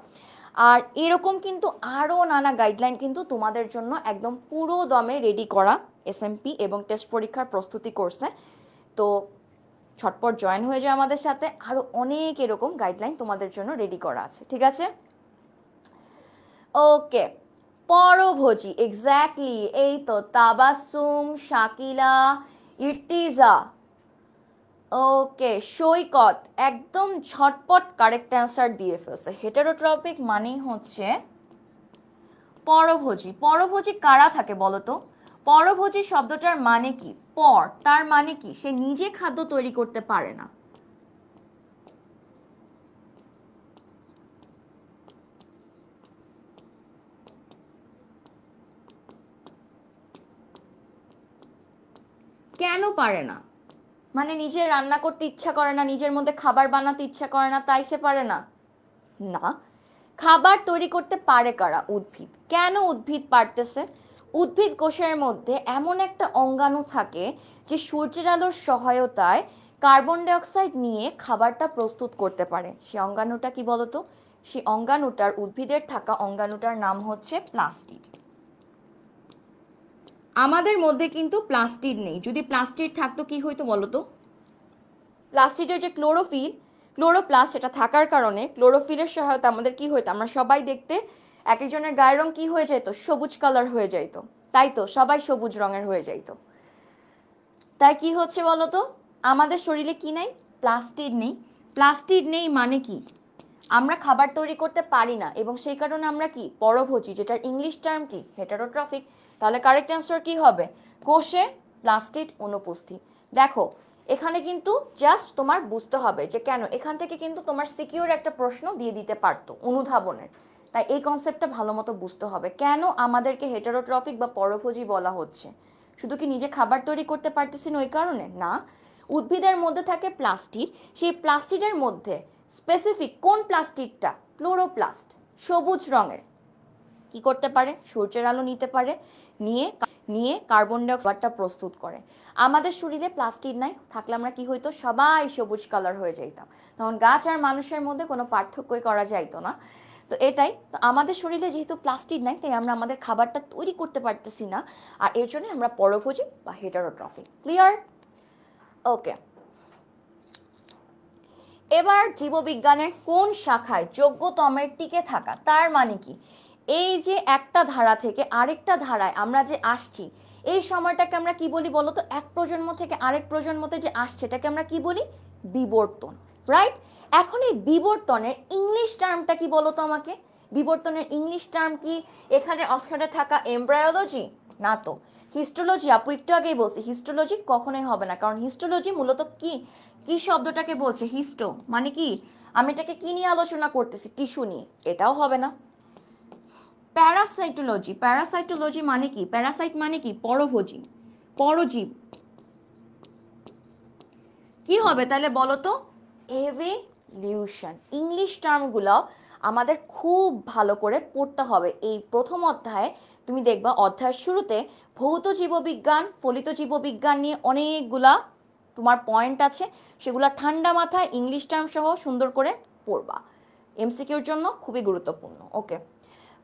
আর এরকম কিন্তু আরও নানা গাইডলাইন কিন্তু তোমাদের জন্য একদম পুরো দমে রেডি করা এসএমপি এবং টেস্ট পরীক্ষার প্রস্তুতি কোর্সে। তো ঝটপট জয়েন হয়ে যায় আমাদের সাথে, আরও অনেক এরকম গাইডলাইন তোমাদের জন্য রেডি করা আছে, ঠিক আছে? ওকে, পরভোজি, এক্স্যাক্টলি, এই তো তাবাসসুম, শাকিলা, ইর্তিজা, ওকে, সৈকত একদম ঝটপট কারেক্ট অ্যান্সার দিয়ে ফেলছে। হেটারোট্রপিক মানেই হচ্ছে পরভোজি। পরভোজি কারা থাকে বলো তো? পরভোজি শব্দটার মানে কি? পর, তার মানে কি? সে নিজে খাদ্য তৈরি করতে পারে না। কেন পারে না? মানে নিজে রান্না করতে ইচ্ছা করে না, নিজের মধ্যে খাবার বানাতে ইচ্ছা করে না, তাই সে পারে না? না, খাবার তৈরি করতে পারে কারা? উদ্ভিদ। কেন উদ্ভিদ পারতেছে? উদ্ভিদ কোষের মধ্যে এমন একটা অঙ্গাণু থাকে যে সূর্যের আলোর সহায়তায় কার্বন ডাই অক্সাইড নিয়ে খাবারটা প্রস্তুত করতে পারে। সেই অঙ্গাণুটা কি বলতো? সেই অঙ্গাণুটার, উদ্ভিদের থাকা অঙ্গাণুটার নাম হচ্ছে প্লাস্টিড। আমাদের মধ্যে কিন্তু প্লাস্টিড নেই। যদি প্লাস্টিড থাকতো কি হইতো বলতো? প্লাস্টিডের যে ক্লোরোফিল, ক্লোরোপ্লাস্ট, এটা থাকার কারণে ক্লোরোফিলের সহায়তা আমাদের কি হইতো? আমরা সবাই দেখতে এক একজনের গায়ের রং কি হয়ে যাইতো? সবুজ কালার হয়ে যাইতো, তাই তো? সবাই সবুজ রঙের হয়ে যাইতো। তাই কি হচ্ছে বলতো? আমাদের শরীরে কি নাই? প্লাস্টিড নেই। প্লাস্টিড নেই মানে কি? আমরা খাবার তৈরি করতে পারি না, এবং সেই কারণে আমরা কি? পরভোজী, যেটার ইংলিশ টার্ম কি? হেটারোট্রফিক। তাহলে কারেক্ট অ্যান্সার কি হবে? কোষে প্লাস্টিড অনুপস্থিত। দেখো এখানে কিন্তু জাস্ট তোমার বুঝতে হবে যে কেন। এখান থেকে কিন্তু তোমার সিকিউর একটা প্রশ্ন দিয়ে দিতে পারতো অনুধাবনের। তাই এই কনসেপ্টটা ভালো মতো বুঝতে হবে, কেন আমাদেরকে হেটারোট্রফিক বা পরভোজী বলা হচ্ছে। শুধু কি নিজে খাবার তৈরি করতে পারতেছি না ওই কারণে? না, উদ্ভিদের মধ্যে থাকে প্লাস্টিড, সেই প্লাস্টিডের মধ্যে স্পেসিফিক কোন প্লাস্টিকটা? ক্লোরোপ্লাস্ট, সবুজ রঙের। কি করতে পারে? সূর্যের আলো নিতে পারে, নিয়ে নিয়ে কার্বন ডাই অক্সাইডটা প্রস্তুত করে। আমাদের শরীরে প্লাস্টিক নাই, থাকলে আমরা কি হইতো? সবাই সবুজ কালার হয়ে যাইতাম, তখন গাছ আর মানুষের মধ্যে কোনো পার্থক্যই করা যাইতো না। তো এটাই তো, আমাদের শরীরে যেহেতু প্লাস্টিক নাই তাই আমরা আমাদের খাবারটা তৈরি করতে পারতেছি না, আর এর জন্য আমরা পরভোজী বা হেটারোট্রফিক। ক্লিয়ার? ওকে, এবার জীববিজ্ঞানের কোন শাখায় যোগ্যতমের টিকে থাকা, তার মানে কি? এই যে একটা ধারা থেকে আরেকটা ধারায় আমরা যে আসছি, এই সময়টাকে আমরা কি বলি বলতো? এক প্রজন্ম থেকে আরেক প্রজন্মতে যে আসছে এটাকে আমরা কি বলি? বিবর্তন, রাইট? এখন এই বিবর্তনের ইংলিশ টার্মটা কি বলতো আমাকে? বিবর্তনের ইংলিশ টার্ম কি? এখানে অপশনে থাকা এমব্রায়োলজি? না তো। হিস্টোলজি? আপু একটু আগেই বলছি হিস্টোলজি কখনোই হবে না, কারণ হিস্টোলজি মূলত কি, কি শব্দটাকে বলছে? হিস্টো মানে কি? আমি এটাকে কি নিয়ে আলোচনা করতেছি? টিস্যু নিয়ে, এটাও হবে না। প্যারাসাইটোলজি, প্যারাসাইটোলজি মানে কি? প্যারাসাইট মানে কি? পরভোজী, পরজীব। কি হবে তাহলে বলো তো? এভলিউশন। ইংলিশ টার্মগুলো আমাদের খুব ভালো করে পড়তে হবে। এই প্রথম অধ্যায়ে তুমি দেখবা অধ্যায়ের শুরুতে ভৌত জীববিজ্ঞান, ফলিত জীববিজ্ঞান নিয়ে অনেকগুলা তোমার পয়েন্ট আছে, সেগুলো ঠান্ডা মাথায় ইংলিশ টার্ম সহ সুন্দর করে পড়বা। এমসিকিউর জন্য খুবই গুরুত্বপূর্ণ। ওকে,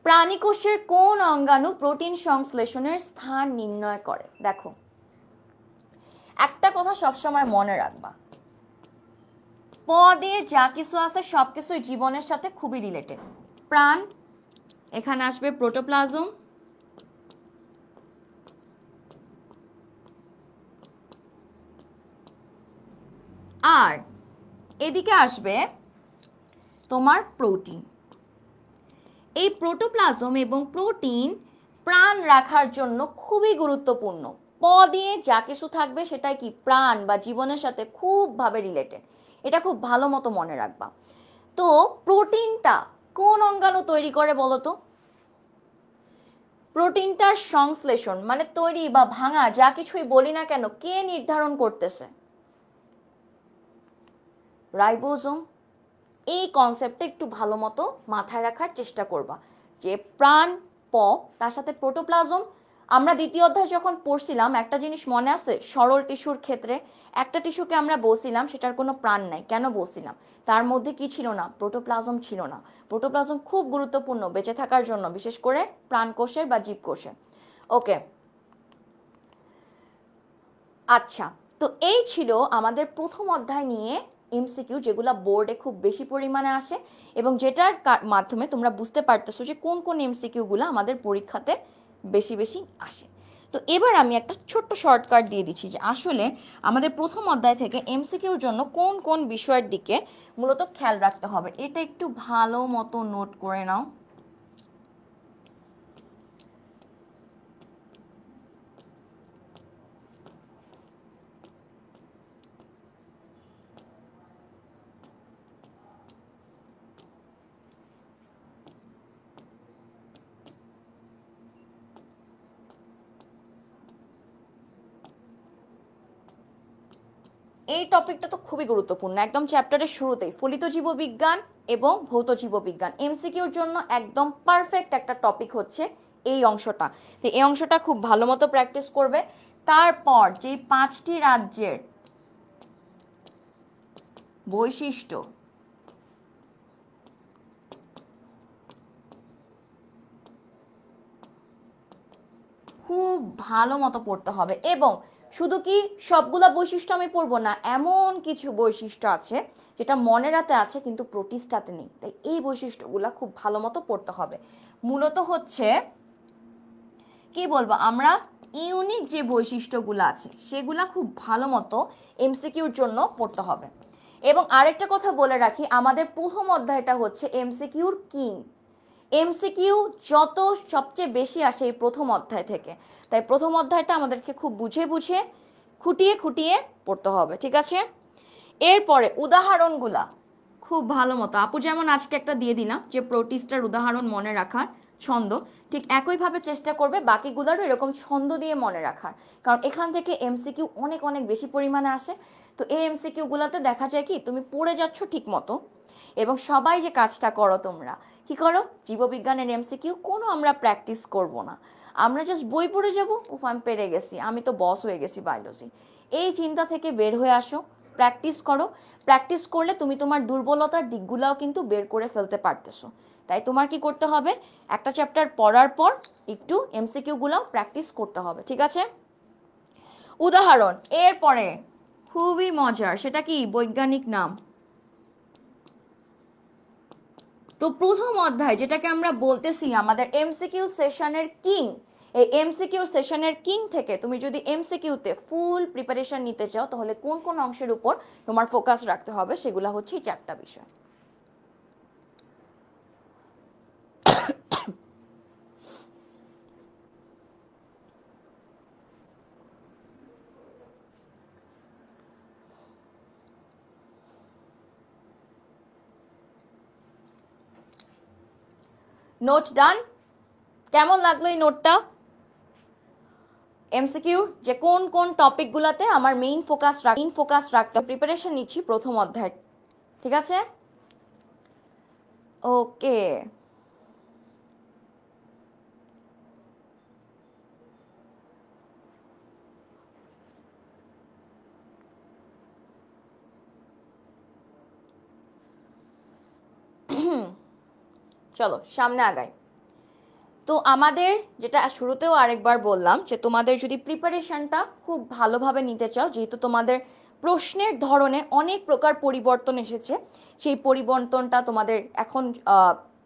প্রাণীকোষের কোন অঙ্গাণু প্রোটিন সংশ্লেষণের স্থান নির্ণয় করে? দেখো একটা কথা সবসময় মনে রাখবা, প দিয়ে যা কিছু আছে সবকিছুই জীবনের সাথে খুবই রিলেটেড। প্রাণ, এখানে আসবে প্রোটোপ্লাজম, আর এদিকে আসবে তোমার প্রোটিন। এই প্রোটোপ্লাজম এবং প্রোটিন প্রাণ রাখার জন্য খুবই গুরুত্বপূর্ণ। প দিয়ে যা কিছু থাকবে সেটাই কি? প্রাণ বা জীবনের সাথে খুবভাবে রিলেটেড। এটা খুব ভালো মতো মনে রাখবা। তো প্রোটিনটা কোন অঙ্গাণু তৈরি করে বলো তো? প্রোটিনটার সংশ্লেষণ মানে তৈরি বা ভাঙা যা কিছুই বলি না কেন, কে নির্ধারণ করতেছে? রাইবোজোম। এই কনসেপ্টটা একটু ভালো মতো মাথায় রাখার চেষ্টা করবা, যে প্রাণ প, তার সাথে প্রোটোপ্লাজম আমরা দ্বিতীয় অধ্যায় যখন পড়ছিলাম একটা জিনিস মনে আছে, সরল টিস্যুর ক্ষেত্রে একটা টিস্যুকে আমরা বলছিলাম সেটার কোনো প্রাণ নাই, কেন বলছিলাম? তার মধ্যে কি ছিল না? প্রোটোপ্লাজম ছিল না। প্রোটোপ্লাজম খুব গুরুত্বপূর্ণ বেঁচে থাকার জন্য, বিশেষ করে প্রাণকোষের বা জীবকোষের। ওকে, আচ্ছা, তো এই ছিল আমাদের প্রথম অধ্যায় নিয়ে এমসিকিউ, যেগুলো বোর্ডে খুব বেশি পরিমাণে আসে এবং যেটার মাধ্যমে তোমরা বুঝতে পারতেছো যে কোন কোন এমসিকিউগুলো আমাদের পরীক্ষাতে বেশি বেশি আসে। তো এবার আমি একটা ছোট্ট শর্টকাট দিয়ে দিচ্ছি যে আসলে আমাদের প্রথম অধ্যায় থেকে এমসিকিউর জন্য কোন কোন বিষয়ের দিকে মূলত খেয়াল রাখতে হবে, এটা একটু ভালো মতো নোট করে নাও। এই টপিকটা তো খুবই গুরুত্বপূর্ণ, একদম চ্যাপ্টারের শুরুতেই ফলিত জীববিজ্ঞান এবং ভৌত জীববিজ্ঞান এমসিকিউর জন্য একদম পারফেক্ট একটা টপিক হচ্ছে এই অংশটা। তো এই অংশটা খুব ভালো মতো প্র্যাকটিস করবে। তারপর যে 5টি রাজ্যের বৈশিষ্ট্য খুব ভালো মতো পড়তে হবে, এবং শুধু কি সবগুলা বৈশিষ্ট্য আমি পড়বো না, এমন কিছু বৈশিষ্ট্য আছে যেটা মনেরাতে আছে কিন্তু প্রোটিস্টাতে নেই, তাই এই বৈশিষ্ট্যগুলা খুব ভালো মতো পড়তে হবে। মূলত হচ্ছে কি বলবো, আমরা ইউনিক যে বৈশিষ্ট্যগুলো আছে সেগুলা খুব ভালো মতো এমসিকিউর জন্য পড়তে হবে। এবং আরেকটা কথা বলে রাখি, আমাদের প্রথম অধ্যায়টা হচ্ছে এমসিকিউর কিং। এমসিকিউ যত সবচেয়ে বেশি আসে এই প্রথম অধ্যায় থেকে, তাই প্রথম অধ্যায়টা আমাদেরকে খুব বুঝে বুঝে খুঁটিয়ে খুঁটিয়ে পড়তে হবে, ঠিক আছে? এরপরে উদাহরণগুলা খুব ভালো মতো, আপু যেমন আজকে একটা দিয়ে দিলাম যে প্রোটিস্টার উদাহরণ মনে রাখার ছন্দ, ঠিক একইভাবে চেষ্টা করবে বাকিগুলোরও এরকম ছন্দ দিয়ে মনে রাখার, কারণ এখান থেকে এমসিকিউ অনেক অনেক বেশি পরিমাণে আসে। তো এই এমসিকিউগুলোতে দেখা যায় কি তুমি পড়ে যাচ্ছ ঠিক মতো, এবং সবাই যে কাজটা করো তোমরা কি করো, জীববিজ্ঞানের এমসিকিউ কোনো আমরা প্র্যাকটিস করব না, আমরা জাস্ট বই পড়ে যাবো, উফ আমি পেরে গেছি, আমি তো বস হয়ে গেছি বায়োলজি। এই চিন্তা থেকে বের হয়ে আসো, প্র্যাকটিস করো। প্র্যাকটিস করলে তুমি তোমার দুর্বলতার দিকগুলোও কিন্তু বের করে ফেলতে পারতেছো। তাই তোমার কি করতে হবে, একটা চ্যাপ্টার পড়ার পর একটু এমসিকিউগুলোও প্র্যাকটিস করতে হবে, ঠিক আছে? উদাহরণ এরপরে খুবই মজার, সেটা কি বৈজ্ঞানিক নাম। তো প্রথম অধ্যায় যেটাকে আমরা বলতেছি আমাদের এমসিকিউ সেশনের কিং, এই এমসিকিউ সেশনের কিং থেকে তুমি যদি এমসিকিউতে ফুল প্রিপারেশন নিতে চাও তাহলে কোন কোন অংশের উপর তোমার ফোকাস রাখতে হবে সেগুলো হচ্ছে এই 4টা বিষয়। নোট ডান? কেমন লাগলো এই নোটটা? এমসিকিউ যে কোন কোন টপিকগুলোতে আমার মেইন ফোকাস রাখতে প্রিপারেশন নিচ্ছি প্রথম অধ্যায়, ঠিক আছে? ওকে, চলো সামনে আগাই। তো আমাদের যেটা শুরুতেও আরেকবার বললাম যে তোমাদের যদি প্রিপারেশনটা খুব ভালোভাবে নিতে চাও, যেহেতু তোমাদের প্রশ্নের ধরনে অনেক প্রকার পরিবর্তন এসেছে, সেই পরিবর্তনটা তোমাদের এখন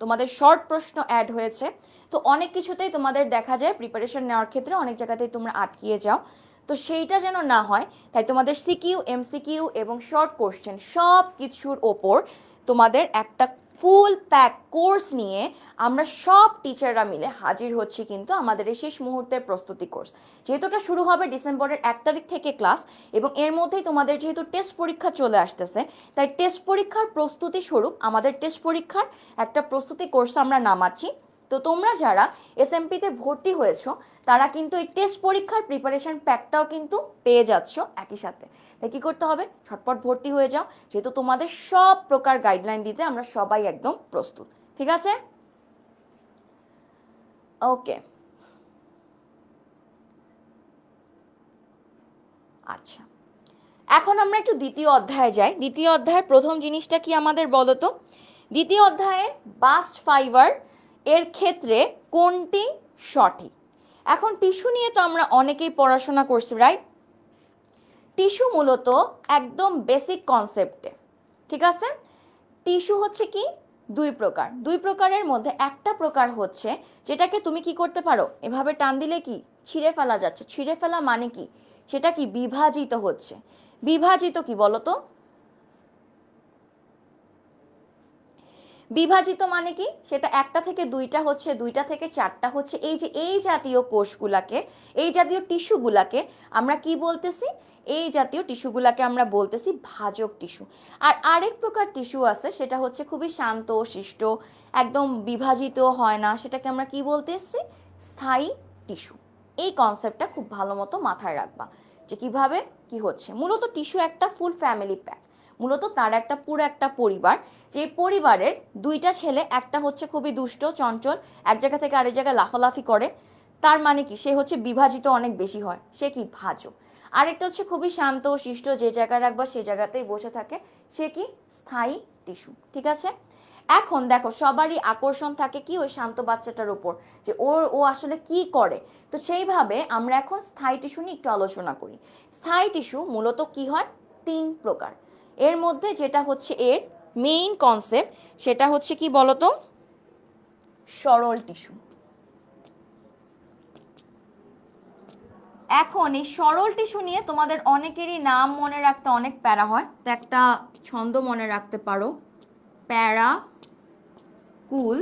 তোমাদের শর্ট প্রশ্ন অ্যাড হয়েছে, তো অনেক কিছুতেই তোমাদের দেখা যায় প্রিপারেশন নেওয়ার ক্ষেত্রে অনেক জায়গাতেই তোমরা আটকিয়ে যাও। তো সেইটা যেন না হয়, তাই তোমাদের সিকিউ এমসিকিউ এবং শর্ট কোশ্চেন সব কিছুর ওপর তোমাদের একটা ফুল প্যাক কোর্স নিয়ে আমরা সব টিচাররা মিলে হাজির হচ্ছি কিন্তু আমাদের এই শেষ মুহূর্তের প্রস্তুতি কোর্স। যেহেতু এটা শুরু হবে ডিসেম্বরের 1 তারিখ থেকে ক্লাস, এবং এর মধ্যেই তোমাদের যেহেতু টেস্ট পরীক্ষা চলে আসতেছে, তাই টেস্ট পরীক্ষার প্রস্তুতি স্বরূপ আমাদের টেস্ট পরীক্ষার একটা প্রস্তুতি কোর্স আমরা নামাচ্ছি। তো তোমরা যারা এসএমপিতে ভর্তি হয়েছো তারা কিন্তু এই টেস্ট পরীক্ষার প্রিপারেশন প্যাকটাও কিন্তু পেয়ে যাচ্ছ একই সাথে। তাই কি করতে হবে, ঝটপট ভর্তি হয়ে যাও, যেহেতু তোমাদের সব প্রকার গাইডলাইন দিতে আমরা সবাই একদম প্রস্তুত, ঠিক আছে? ওকে, আচ্ছা, এখন আমরা একটু দ্বিতীয় অধ্যায়ে যাই। দ্বিতীয় অধ্যায়ের প্রথম জিনিসটা কি আমাদের বলো তো? দ্বিতীয় অধ্যায়ে বাস্ট ফাইবার এর ক্ষেত্রে কোনটি সঠিক? এখন টিস্যু নিয়ে তো আমরা অনেকেই পড়াশোনা করছি, রাইট? টিস্যু মূলত একদম বেসিক কনসেপ্টে, ঠিক আছে? টিস্যু হচ্ছে কি দুই প্রকার, দুই প্রকারের মধ্যে একটা প্রকার হচ্ছে যেটাকে তুমি কি করতে পারো, এভাবে টান দিলে কি ছিঁড়ে ফেলা যাচ্ছে। ছিঁড়ে ফেলা মানে কি? সেটা কি বিভাজিত হচ্ছে। বিভাজিত কি বলো তো? বিভাজিত মানে কি? সেটা একটা থেকে দুইটা হচ্ছে, দুইটা থেকে চারটা হচ্ছে। এই যে এই জাতীয় কোষগুলাকে, এই জাতীয় টিস্যুগুলাকে আমরা কি বলতেছি? এই জাতীয় টিস্যুগুলাকে আমরা বলতেছি ভাজক টিস্যু। আর আরেক প্রকার টিস্যু আছে, সেটা হচ্ছে খুবই শান্ত শিষ্ট, একদম বিভাজিত হয় না, সেটাকে আমরা কি বলতেছি? স্থায়ী টিস্যু। এই কনসেপ্টটা খুব ভালো মতো মাথায় রাখবা যে কিভাবে কি হচ্ছে। মূলত টিস্যু একটা ফুল ফ্যামিলি প্যাক, মূলত তার একটা পুরো একটা পরিবার, যে পরিবারের দুইটা ছেলে, একটা হচ্ছে খুবই দুষ্ট চঞ্চল, এক জায়গা থেকে আরেক জায়গায় লাফালাফি করে, তার মানে কি সে হচ্ছে বিভাজিত অনেক বেশি হয়, সে কি ভাজক। আরেকটা হচ্ছে খুবই শান্ত শিষ্ট, যে জায়গায় রাখবা সে জায়গাতেই বসে থাকে, সে কি স্থায়ী টিস্যু, ঠিক আছে? এখন দেখো সবারই আকর্ষণ থাকে কি ওই শান্ত বাচ্চাটার উপর, যে ও আসলে কি করে। তো সেইভাবে আমরা এখন স্থায়ী টিস্যু নিয়ে একটু আলোচনা করি। স্থায়ী টিস্যু মূলত কি হয়? তিন প্রকার। এর মধ্যে যেটা হচ্ছে এর মেইন কনসেপ্ট, সেটা হচ্ছে কি বলতো? সরল টিস্যু। এখন এই সরল টিস্যু নিয়ে তোমাদের অনেকেরই নাম মনে রাখতে অনেক প্যারা হয়, তো একটা ছন্দ মনে রাখতে পারো, প্যারা কুল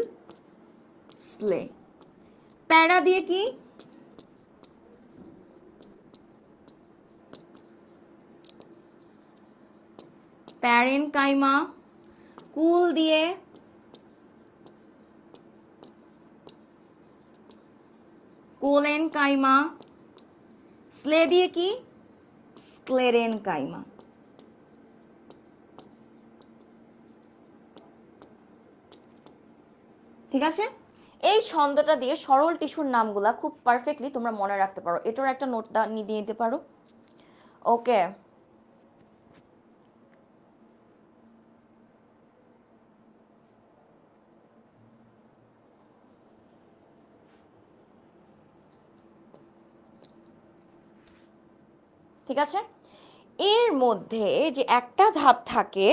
স্লে। প্যারা দিয়ে কি? প্যারেনকাইমা। কুল দিয়ে কোলেনকাইমা। স্লে দিয়ে কি? স্ক্লেরেনকাইমা। ঠিক আছে? এই ছন্দটা দিয়ে সরল টিস্যুর নামগুলা খুব পারফেক্টলি তোমরা মনে রাখতে পারো। এটার একটা নোটটা নিয়ে নিতে পারো। ওকে, ঠিক আছে? এর মধ্যে যে একটা ধাপ থাকে,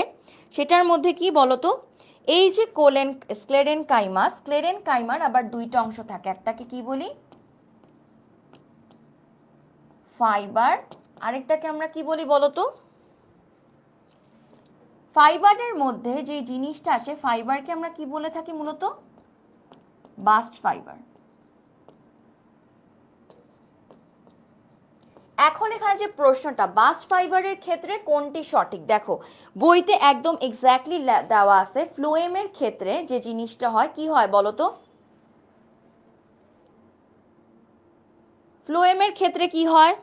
সেটার মধ্যে কি বলতো? এই যে স্ক্লেরেনকাইমা, স্ক্লেরেনকাইমার আবার দুইটা অংশ থাকে, একটাকে কি বলি? ফাইবার, আরেকটাকে আমরা কি বলি বলতো? ফাইবারের মধ্যে যে জিনিসটা আসে, ফাইবারকে আমরা কি বলে থাকি মূলত? Bast fibre. এখন এখানে যে প্রশ্নটা, বাস্ট ফাইবারের ক্ষেত্রে কোনটি সঠিক, দেখো বইতে একদম এক্স্যাক্টলি দেওয়া আছে। ফ্লোয়েমের ক্ষেত্রে যে জিনিসটা হয় কি হয় বলতো? ফ্লোয়েমের ক্ষেত্রে কি হয়?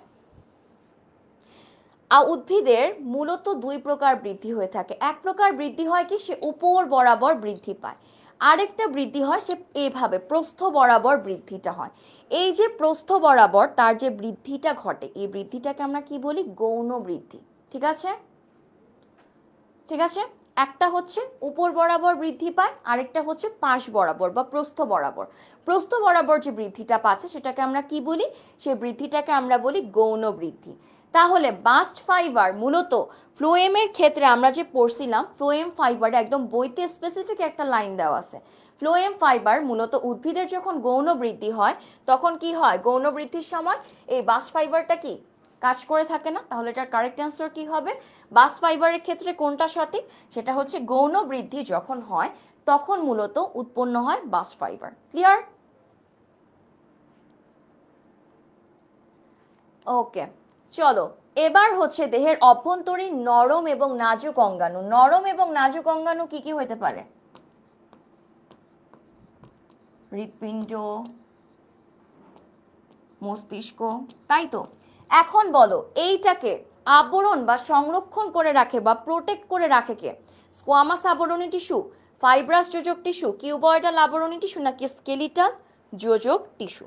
উদ্ভিদের মূলত দুই প্রকার বৃদ্ধি হয়ে থাকে। এক প্রকার বৃদ্ধি হয় কি, সে উপর বরাবর বৃদ্ধি পায়। আরেকটা বৃদ্ধি হয় সে এইভাবে প্রস্থ বরাবর বৃদ্ধিটা হয়। এই যে প্রস্থ বরাবর তার যে বৃদ্ধিটা ঘটে, এই বৃদ্ধিটাকে আমরা কি বলি? গৌণ বৃদ্ধি। ঠিক আছে? ঠিক আছে? একটা হচ্ছে উপর বরাবর বৃদ্ধি পায়, আরেকটা হচ্ছে পাশ বরাবর বা প্রস্থ বরাবর। প্রস্থ বরাবর যে বৃদ্ধিটা পাচ্ছে সেটাকে আমরা কি বলি? সেই বৃদ্ধিটাকে আমরা বলি গৌণ বৃদ্ধি। তাহলে বাস্ট ফাইবার মূলত ফ্লোয়েমের ক্ষেত্রে আমরা যে পড়ছিলাম, ফ্লোয়েম ফাইবার একদম বইতে স্পেসিফিক একটা লাইন দেওয়া আছে। ফ্লোয়েম ফাইবার মূলত উদ্ভিদের যখন গৌণ বৃদ্ধি হয়, তখন কি হয়? গৌণ বৃদ্ধির সময় এই বাস্ট ফাইবারটা কি কাজ করে থাকে না? তাহলে এটার কারেক্ট অ্যান্সার কি হবে? বাস্ট ফাইবারের ক্ষেত্রে কোনটা সঠিক? সেটা হচ্ছে গৌণ বৃদ্ধি যখন হয় তখন মূলত উৎপন্ন হয় বাস্ট ফাইবার। ক্লিয়ার? ওকে, চলো এবার হচ্ছে দেহের অভ্যন্তরীণ নরম এবং নাজুক অঙ্গাণু। নরম এবং নাজুক অঙ্গাণু কি কি হতে পারে? হৃৎপিণ্ড, মস্তিষ্ক, তাই তো? এখন বলো এইটাকে আবরণ বা সংরক্ষণ করে রাখে বা প্রোটেক্ট করে রাখে কে? স্কোয়ামাস আবরণী টিস্যু, ফাইব্রাস যোজক টিস্যু, কিউবয়েডাল আবরণী টিস্যু, নাকি স্কেলিটাল যোজক টিস্যু?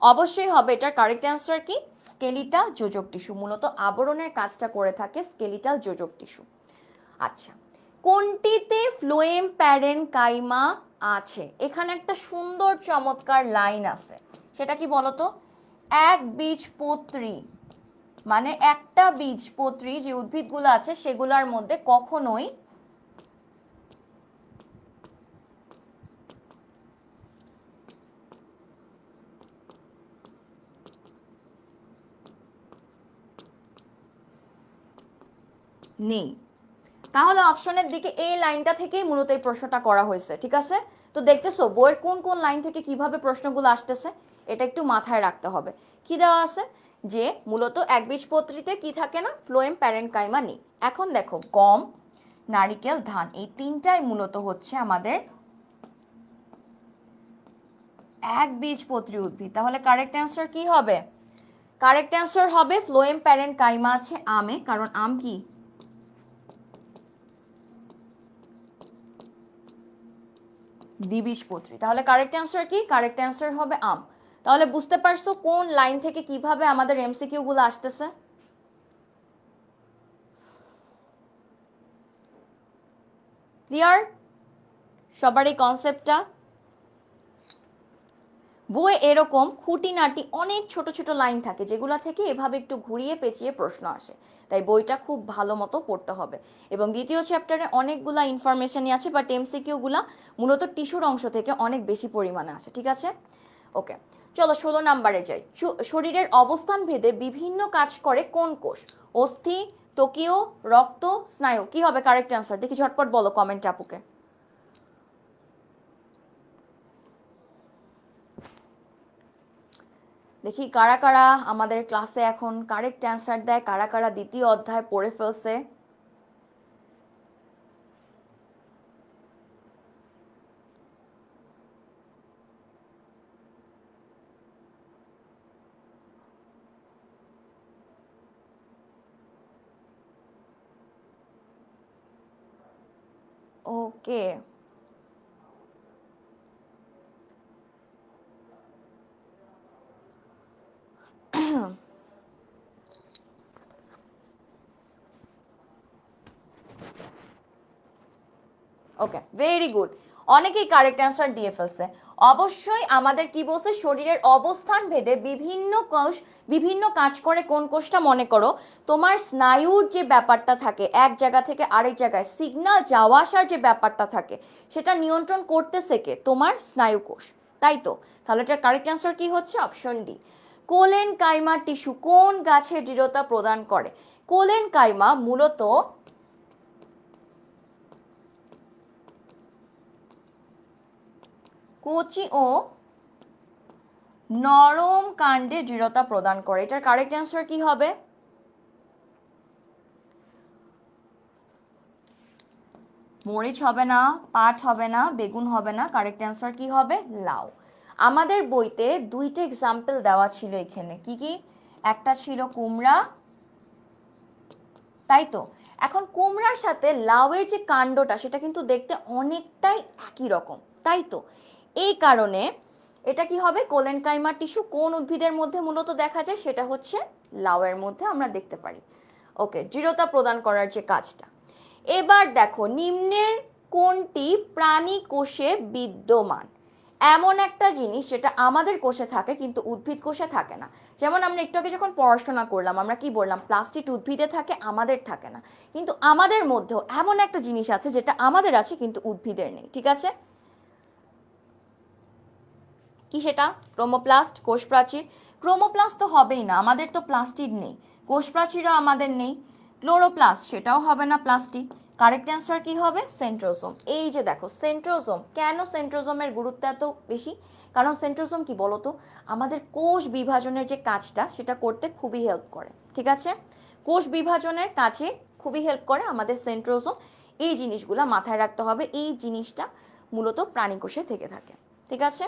অবশ্যই হবে। এটার কারেক্ট অ্যান্সার কি? স্কেলিটাল যোজক টিস্যু। মূলত আবরণের কাজটা করে থাকে স্কেলিটাল যোজক টিস্যু। আচ্ছা, কোনটিতে ফ্লোয়েম প্যারেনকাইমা আছে? এখানে একটা সুন্দর চমৎকার লাইন আছে, সেটা কি বলতো? একবীজপত্রী মানে একটা বীজপত্রী যে উদ্ভিদগুলো আছে সেগুলোর মধ্যে কখনোই নেই। তাহলে অপশনের দিকে এই লাইনটা থেকেই মূলত এই প্রশ্নটা করা হয়েছে, ঠিক আছে? তো দেখতেছো বইয়ের কোন কোন লাইন থেকে কিভাবে প্রশ্নগুলো আসতেছে, এটা একটু মাথায় রাখতে হবে। কি দেওয়া আছে যে মূলত একবীজপত্রীতে কি থাকে না, ফ্লোয়েম প্যারেনকাইমা নেই। এখন দেখো গম, নারিকেল, ধান, এই তিনটাই মূলত হচ্ছে আমাদের একবীজপত্রী উদ্ভিদ। তাহলে কারেক্ট অ্যান্সার কি হবে? কারেক্ট অ্যান্সার হবে ফ্লোয়েম প্যারেনকাইমা আছে আমে, কারণ আম কি দ্বিবীজপত্রী। তাহলে কারেক্ট অ্যান্সার কি? কারেক্ট অ্যান্সার হবে আম। তাহলে বুঝতে পারছো কোন লাইন থেকে কিভাবে আমাদের এমসিকিউ গুলো আসতেছে? ক্লিয়ার সবার এই কনসেপ্টটা? বইয়ে এরকম খুঁটিনাটি অনেক ছোট ছোট লাইন থাকে যেগুলো থেকে এভাবে একটু ঘুরিয়ে পেঁচিয়ে প্রশ্ন আসে, তাই বইটা খুব ভালো মতো পড়তে হবে। এবং দ্বিতীয় চ্যাপ্টারে অনেকগুলা ইনফরমেশনই আছে, বাট এমসিকিউ গুলা মূলত টিস্যুর অংশ থেকে অনেক বেশি পরিমাণে আসে, ঠিক আছে? ওকে, চলো 16 নাম্বারে যাই। শরীরের অবস্থান ভেদে বিভিন্ন কাজ করে কোন কোষ? অস্থি, ত্বকীয়, রক্ত, স্নায়ু। কি হবে কারেক্ট অ্যান্সার? দেখি ঝটপট বলো কমেন্ট আপুকে। দেখি কারা কারা আমাদের ক্লাসে এখন কারেক্ট অ্যান্সার দেয়, কারা কারা দ্বিতীয় অধ্যায় পড়ে ফেলছে। ওকে, ওকে, ভেরি গুড। অনেকেই কারেক্ট অ্যান্সার দিয়ে ফেলছে। অবশ্যই আমাদের কি বলছে, শরীরের অবস্থান ভেদে বিভিন্ন কোষ বিভিন্ন কাজ করে কোন কোষটা? মনে করো তোমার স্নায়ুর যে ব্যাপারটা থাকে, এক জায়গা থেকে আরেক জায়গায় সিগন্যাল যাওয়া আসার যে ব্যাপারটা থাকে, সেটা নিয়ন্ত্রণ করতেছে কে? তোমার স্নায়ু কোষ, তাই তো? তাহলে এটার কারেক্ট অ্যান্সার কি হচ্ছে? Option D. Collenchyma tissue কোন গাছে দৃঢ়তা প্রদান করে? কোলেন কাইমা মূলত কচি ও নরম কাণ্ডে দৃঢ়তা প্রদান করে। এটার কারেক্ট অ্যান্সার কি হবে? মরিচ হবে না, পাট হবে না, বেগুন হবে না, কারেক্ট অ্যান্সার কি হবে? লাউ। আমাদের বইতে দুইটা এক্সাম্পল দেওয়া ছিল এখানে, কি কি? একটা ছিল কুমড়া, তাই তো? এখন কুমড়ার সাথে লাউয়ের যে কাণ্ডটা সেটা কিন্তু দেখতে অনেকটাই একই রকম, তাই তো? এই কারণে এটা কি হবে? কোলেনকাইমা টিস্যু কোন উদ্ভিদের মধ্যে মূলত দেখা যায়? সেটা হচ্ছে লাউয়ের মধ্যে আমরা দেখতে পারি। ওকে, দৃঢ়তা প্রদান করার যে কাজটা। এবার দেখো নিম্নের কোনটি প্রাণী কোষে বিদ্যমান? এমন একটা জিনিস যেটা আমাদের কোষে থাকে কিন্তু উদ্ভিদ কোষে থাকে না। যেমন আমরা একটু আগে যখন পড়াশোনা করলাম আমরা কি বললাম? প্লাস্টিড উদ্ভিদে থাকে, আমাদের থাকে না। কিন্তু আমাদের মধ্যেও এমন একটা জিনিস আছে যেটা আমাদের আছে কিন্তু উদ্ভিদের নেই, ঠিক আছে? কি সেটা? ক্রোমোপ্লাস্ট, কোষ প্রাচীর। ক্রোমোপ্লাস্ট তো হবেই না, আমাদের তো প্লাস্টিড নেই। কোষ প্রাচীরও আমাদের নেই। ক্লোরোপ্লাস্ট, সেটাও হবে না প্লাস্টিক। কারেক্ট অ্যান্সার কি হবে? সেন্ট্রোজোম। এই যে দেখো সেন্ট্রোজোম, কেন সেন্ট্রোজোমের গুরুত্ব এত বেশি? কারণ সেন্ট্রোজোম কি বলতো, আমাদের কোষ বিভাজনের যে কাজটা সেটা করতে খুবই হেল্প করে, ঠিক আছে? কোষ বিভাজনের কাজে খুবই হেল্প করে আমাদের সেন্ট্রোজোম। এই জিনিসগুলো মাথায় রাখতে হবে, এই জিনিসটা মূলত প্রাণী কোষে থেকে থাকে, ঠিক আছে?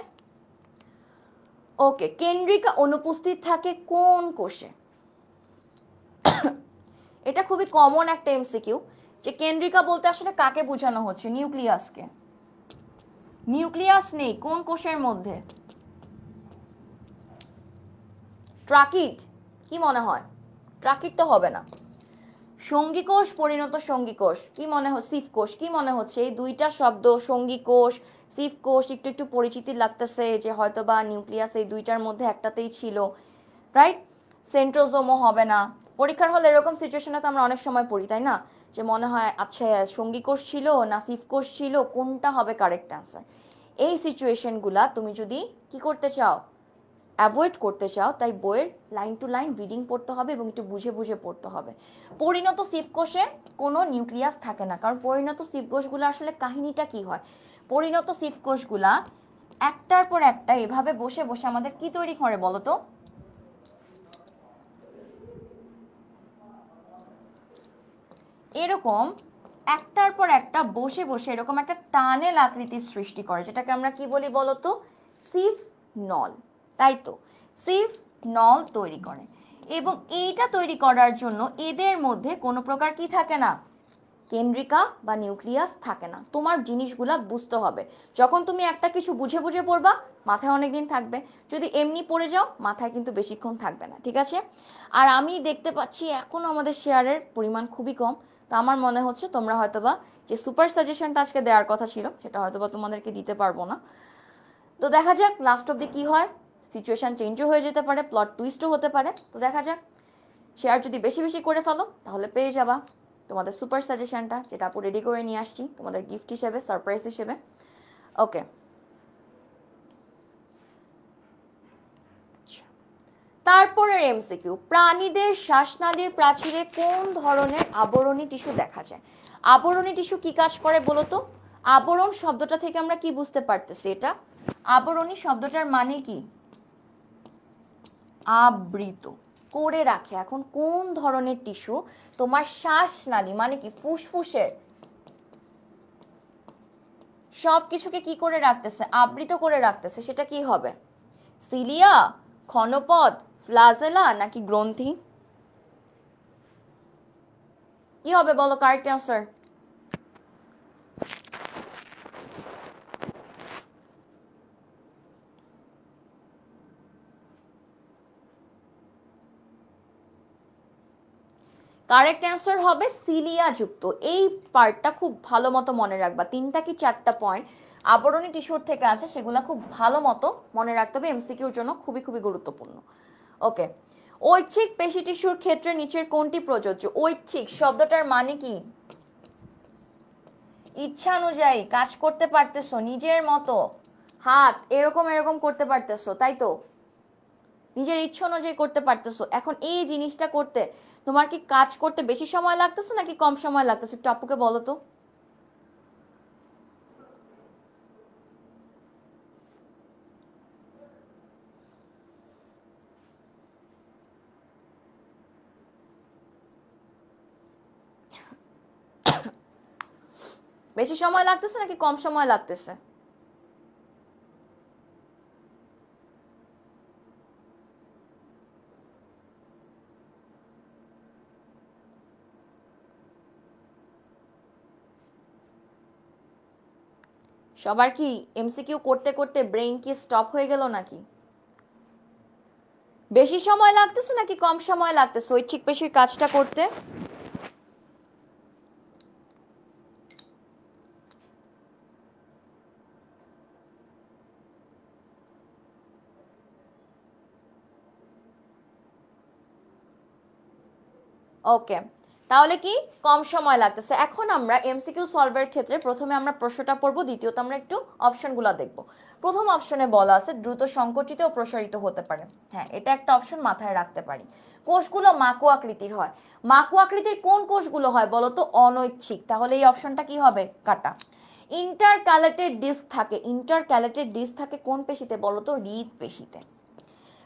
ওকে, কেন্দ্রিকা অনুপস্থিত থাকে কোন কোষে? এটা খুবই কমন একটা এমসিকিউ, যে কেন্দ্রিকা বলতে আসলে কাকে বোঝানো হচ্ছে? নিউক্লিয়াসকে। নিউক্লিয়াস নেই কোন কোষের মধ্যে? ট্রাকিড, কি মনে হয়? ট্রাকিড তো হবে না। সঙ্গী কোষ, পরিণত সঙ্গী কোষ, কি মনে হচ্ছে? সিফ কোষ, কি মনে হচ্ছে? এই দুইটা শব্দ সঙ্গী কোষ, সিফ কোষ একটু একটু পরিচিতি লাগতেছে যে হয়তো বা নিউক্লিয়াস এই দুইটার মধ্যে একটাতেই ছিল, রাইট? সেন্ট্রোজোমও হবে না। পরীক্ষার হলে এরকম সিচুয়েশনে তো আমরা অনেক সময় পড়ি, তাই না? যে মনে হয় আচ্ছা সঙ্গী কোষ ছিল না সিফ কোষ ছিল, কোনটা হবে কারেক্ট অ্যান্সার। এই সিচুয়েশনগুলা তুমি যদি কি করতে চাও, অ্যাভয়েড করতে চাও, তাই বইয়ের লাইন টু লাইন রিডিং পড়তে হবে এবং একটু বুঝে বুঝে পড়তে হবে। পরিণত সিফ কোষে কোনো নিউক্লিয়াস থাকে না, কারণ পরিণত সিফ কোষগুলো আসলে কাহিনীটা কি হয়, পরিণত সিফ কোষগুলা একটার পর একটা এভাবে বসে বসে আমাদের কি তৈরি করে বলো তো? এরকম একটার পর একটা বসে বসে এরকম একটা টানেল আকৃতির সৃষ্টি করে, যেটাকে আমরা কি বলি বলতো? সিফ নল, তাই তো? সিফ নল তৈরি করে, এবং এইটা তৈরি করার জন্য এদের মধ্যে কোনো প্রকার কি থাকে না, কেন্দ্রিকা বা নিউক্লিয়াস থাকে না। তোমার জিনিসগুলা বুঝতে হবে। যখন তুমি একটা কিছু বুঝে বুঝে পড়বা মাথায় অনেকদিন থাকবে, যদি এমনি পড়ে যাও মাথায় কিন্তু বেশিক্ষণ থাকবে না, ঠিক আছে? আর আমি দেখতে পাচ্ছি এখনো আমাদের শেয়ারের পরিমাণ খুবই কম, তো আমার মনে হচ্ছে তোমরা হয়তোবা যে সুপার সাজেশনটা আজকে দেওয়ার কথা ছিল সেটা হয়তোবা তোমাদেরকে দিতে পারবো না। তো দেখা যাক লাস্ট অব্দি কি হয়, সিচুয়েশন চেঞ্জও হয়ে যেতে পারে, প্লট টুইস্টও হতে পারে। তো দেখা যাক, শেয়ার যদি বেশি বেশি করে ফেলো তাহলে পেয়ে যাবা তোমাদের সুপার সাজেশনটা, যেটা আপু রেডি করে নিয়ে আসছি তোমাদের গিফট হিসেবে, সারপ্রাইজ হিসেবে। ওকে, তারপরের এমসিকিউ, প্রাণীদের শ্বাসনালীর প্রাচীরে কোন ধরনের আবরণী টিস্যু দেখা যায়? আবরণী টিস্যু কি কাজ করে বলো তো? আবরণ শব্দটা থেকে আমরা কি বুঝতে পারতেছি? এটা আবরণী শব্দটার মানে কি? আবৃত করে রাখে। এখন কোন ধরনের টিস্যু তোমার শ্বাসনালী মানে কি ফুসফুসের সব কিছুকে কি করে রাখতেছে? আবৃত করে রাখতেছে। সেটা কি হবে? সিলিয়া, ক্ষণপদ, ফ্লাজেলা নাকি গ্রন্থি? কি হবে বলো কারেক্ট অ্যান্সার? কারেক্ট অ্যান্সার হবে সিলিয়া যুক্ত। এই পার্টটা খুব ভালো মতো মনে রাখবা, 3টা কি 4টা পয়েন্ট আবরণী টিস্যুর থেকে আছে, সেগুলো খুব ভালো মতো মনে রাখতে হবে, এমসিকিউর জন্য খুবই খুবই গুরুত্বপূর্ণ। ওকে, ঐচ্ছিক পেশি টিস্যুর ক্ষেত্রে নিচের কোনটি প্রযোজ্য? ঐচ্ছিক শব্দটার মানে কি? ইচ্ছা অনুযায়ী কাজ করতে পারতেছো, নিজের মতো হাত এরকম এরকম করতে পারতেছো, তাই তো? নিজের ইচ্ছা অনুযায়ী করতে পারতেছো। এখন এই জিনিসটা করতে তোমার কি কাজ করতে বেশি সময় লাগতেছে নাকি কম সময় লাগতেছে? একটু আপুকে বলো তো। বেশি সময় লাগতেছে নাকি কম সময় লাগতেছে? সবার কি এমসিকিউ করতে করতে ব্রেইন কি স্টপ হয়ে গেল নাকি? বেশি সময় লাগতেছে নাকি কম সময় লাগতেছে ঐচ্ছিক পেশির কাজটা করতে? ওকে, তাহলে কি কম সময় লাগতেছে। এখন আমরা এমসিকিউ সলভের ক্ষেত্রে প্রথমে আমরা প্রশ্নটা পড়বো, দ্বিতীয়ত আমরা একটু অপশনগুলো দেখব। প্রথম অপশনে বলা আছে দ্রুত সংকুচিত ও প্রসারিত হতে পারে। হ্যাঁ, এটা একটা অপশন মাথায় রাখতে পারি। কোষগুলো মাকু আকৃতির হয়। মাকু আকৃতির কোন কোষগুলো হয় বলো তো? অনৈচ্ছিক। তাহলে এই অপশনটা কি হবে? কাটা। ইন্টারক্যালেটেড ডিস্ক থাকে। ইন্টারক্যালেটেড ডিস্ক থাকে কোন পেশিতে বলো তো? হৃদ পেশিতে।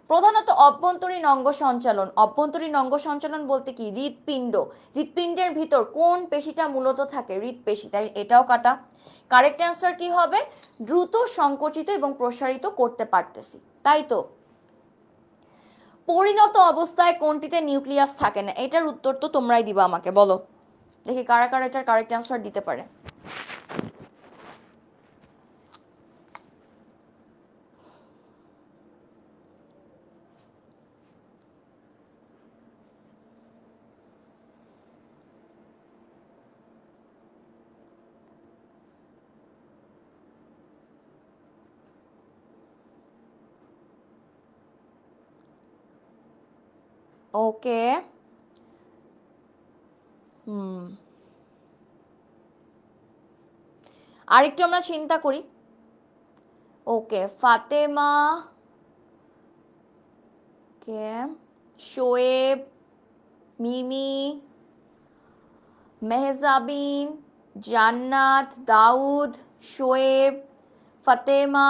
প্রধানত অভ্যন্তরীণ অঙ্গ সঞ্চালন। অভ্যন্তরীণ অঙ্গ সঞ্চালন বলতে কি? হৃৎপিণ্ড। হৃৎপিণ্ডের ভিতর কোন পেশিটা মূলত থাকে? হৃৎপেশি। তাই এটাও কাটা। কারেক্ট অ্যান্সার কি হবে? দ্রুত সংকুচিত এবং প্রসারিত করতে পারতেছি, তাই তো? পরিণত অবস্থায় কোনটিতে নিউক্লিয়াস থাকে না? এটার উত্তর তো তোমরাই দিবা আমাকে, বলো দেখি কারা কারা এটার কারেক্ট অ্যান্সার দিতে পারে। ওকে, আরেকটু আমরা চিন্তা করি। ওকে, ফাতেমা, কে, শোয়েব, মিমি, মেহজাবিন, জান্নাত, দাউদ, শোয়েব, ফাতেমা,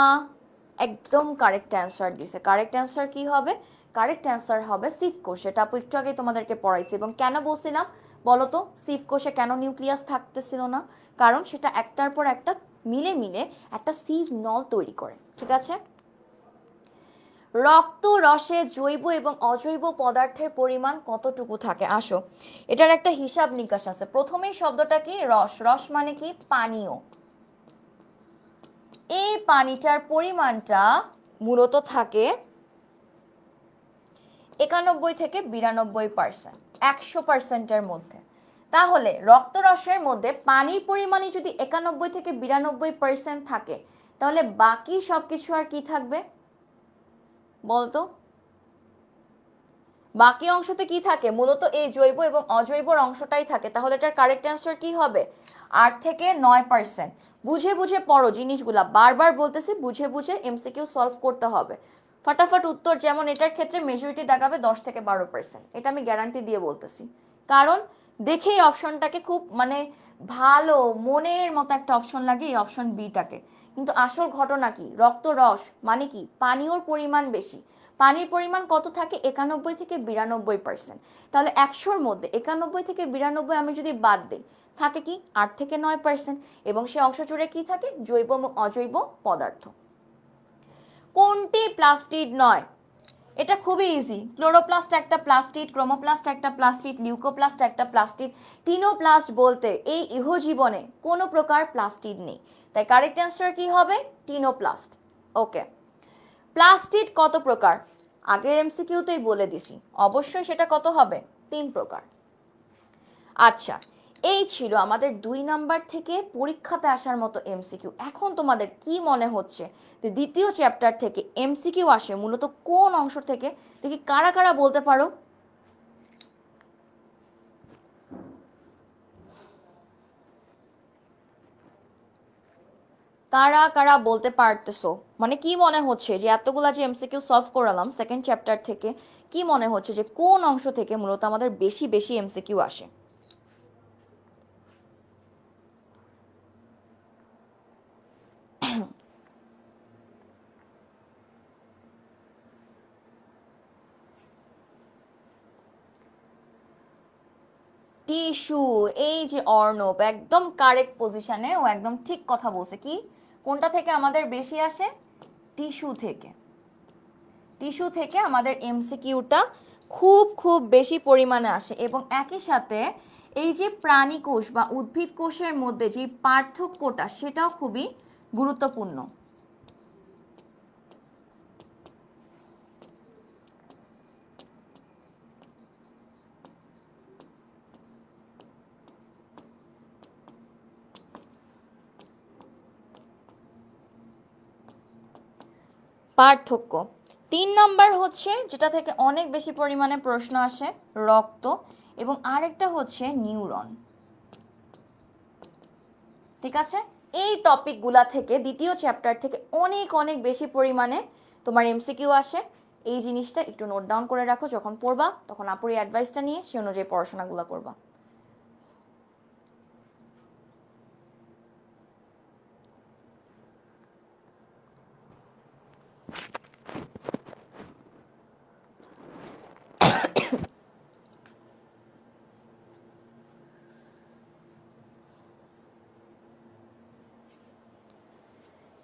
একদম কারেক্ট অ্যান্সার দিছে। কারেক্ট অ্যান্সার কি হবে? কারেক্ট অ্যান্সার হবে সিফ কোষ। সেটা আপু একটু আগে তোমাদেরকে পড়াইছি। এবং কেন বলছিলাম বলো তো, সিফ কোষে কেন নিউক্লিয়াস থাকতেছিল না? কারণ সেটা একটার পর একটা মিলে মিলে একটা সিভ নল তৈরি করে। ঠিক আছে, রক্ত রসে জৈব এবং অজৈব পদার্থের পরিমাণ কতটুকু থাকে? আসো, এটার একটা হিসাব নিকাশ আছে। প্রথমেই শব্দটা কি? রস। রস মানে কি? পানীয়। এই পানিটার পরিমাণটা মূলত থাকে 91 থেকে 92%, 100%-এর মধ্যে। তাহলে রক্তরসের মধ্যে পানির পরিমাণই যদি 91 থেকে 92% থাকে, তাহলে বাকি সবকিছু আর কি থাকবে বলতো? বাকি অংশতে কি থাকে? মূলত এই জৈব এবং অজৈব অংশটাই থাকে। তাহলে এটার কারেক্ট অ্যান্সার কি হবে? 8 থেকে 9%। বুঝে বুঝে পড়ো জিনিসগুলা, বারবার বলতেছি বুঝে বুঝে এমসিকিউ সলভ করতে হবে। ফটাফট উত্তর, যেমন এটার ক্ষেত্রে মেজরিটি দেখাবে 10 থেকে 12%, এটা আমি গ্যারান্টি দিয়ে বলতেছি। কারণ দেখেই অপশনটাকে খুব মানে ভালো মনের মতো একটা অপশন লাগে এই অপশন বিটাকে, কিন্তু আসল ঘটনা কি? রক্ত রস মানে কি? পানীয়র পরিমাণ বেশি। পানির পরিমাণ কত থাকে? 91 থেকে 92%। তাহলে 100-র মধ্যে 91 থেকে 92 আমি যদি বাদ দিই, থাকে কি? 8 থেকে 9%। এবং সে অংশ জুড়ে কি থাকে? জৈব এবং অজৈব পদার্থ। কোনটি প্লাস্টিড নয়? এটা খুবই ইজি। ক্লোরোপ্লাস্ট একটা প্লাস্টিড, ক্রোমোপ্লাস্ট একটা প্লাস্টিড, লিউকোপ্লাস্ট একটা প্লাস্টিড। টিনোপ্লাস্ট বলতে এই ইহজীবনে কোনো প্রকার প্লাস্টিড নেই। তাই কারেক্ট অ্যান্সার কি হবে? টিনোপ্লাস্ট। ওকে, প্লাস্টিড কত প্রকার? আগের এমসিকিউতেই বলে দিছি, অবশ্যই সেটা কত হবে? 3 প্রকার। আচ্ছা, এই ছিল আমাদের 2 নাম্বার থেকে পরীক্ষাতে আসার মতো এমসিকিউ। এখন তোমাদের কি মনে হচ্ছে যে দ্বিতীয় চ্যাপ্টার থেকে এমসিকিউ আসে মূলত কোন অংশ থেকে? দেখি কারা কারা বলতে পারো। কারা কারা বলতে পারতেছো? মানে কি মনে হচ্ছে যে এতগুলা যে এমসিকিউ সলভ করালাম সেকেন্ড চ্যাপ্টার থেকে, কি মনে হচ্ছে যে কোন অংশ থেকে মূলত আমাদের বেশি বেশি এমসিকিউ আসে? টিস্যু। এই যে অর্ণব একদম কারেক্ট পজিশনে, ও একদম ঠিক কথা বলছে। কি কোনটা থেকে আমাদের বেশি আসে? টিস্যু থেকে। টিস্যু থেকে আমাদের এমসিকিউটা খুব খুব বেশি পরিমাণে আসে। এবং একই সাথে এই যে প্রাণী কোষ বা উদ্ভিদ কোষের মধ্যে যে পার্থক্যটা, সেটাও খুবই গুরুত্বপূর্ণ। পার্থক্য 3 নাম্বার হচ্ছে যেটা থেকে অনেক বেশি পরিমাণে প্রশ্ন আসে, রক্ত। এবং আরেকটা হচ্ছে নিউরন। ঠিক আছে, এই টপিকগুলা থেকে দ্বিতীয় চ্যাপ্টার থেকে অনেক অনেক বেশি পরিমাণে তোমার এমসিকিউ আসে। এই জিনিসটা একটু নোট ডাউন করে রাখো, যখন পড়বা তখন আপুর অ্যাডভাইসটা নিয়ে সে অনুযায়ী পড়াশোনাগুলো করবা।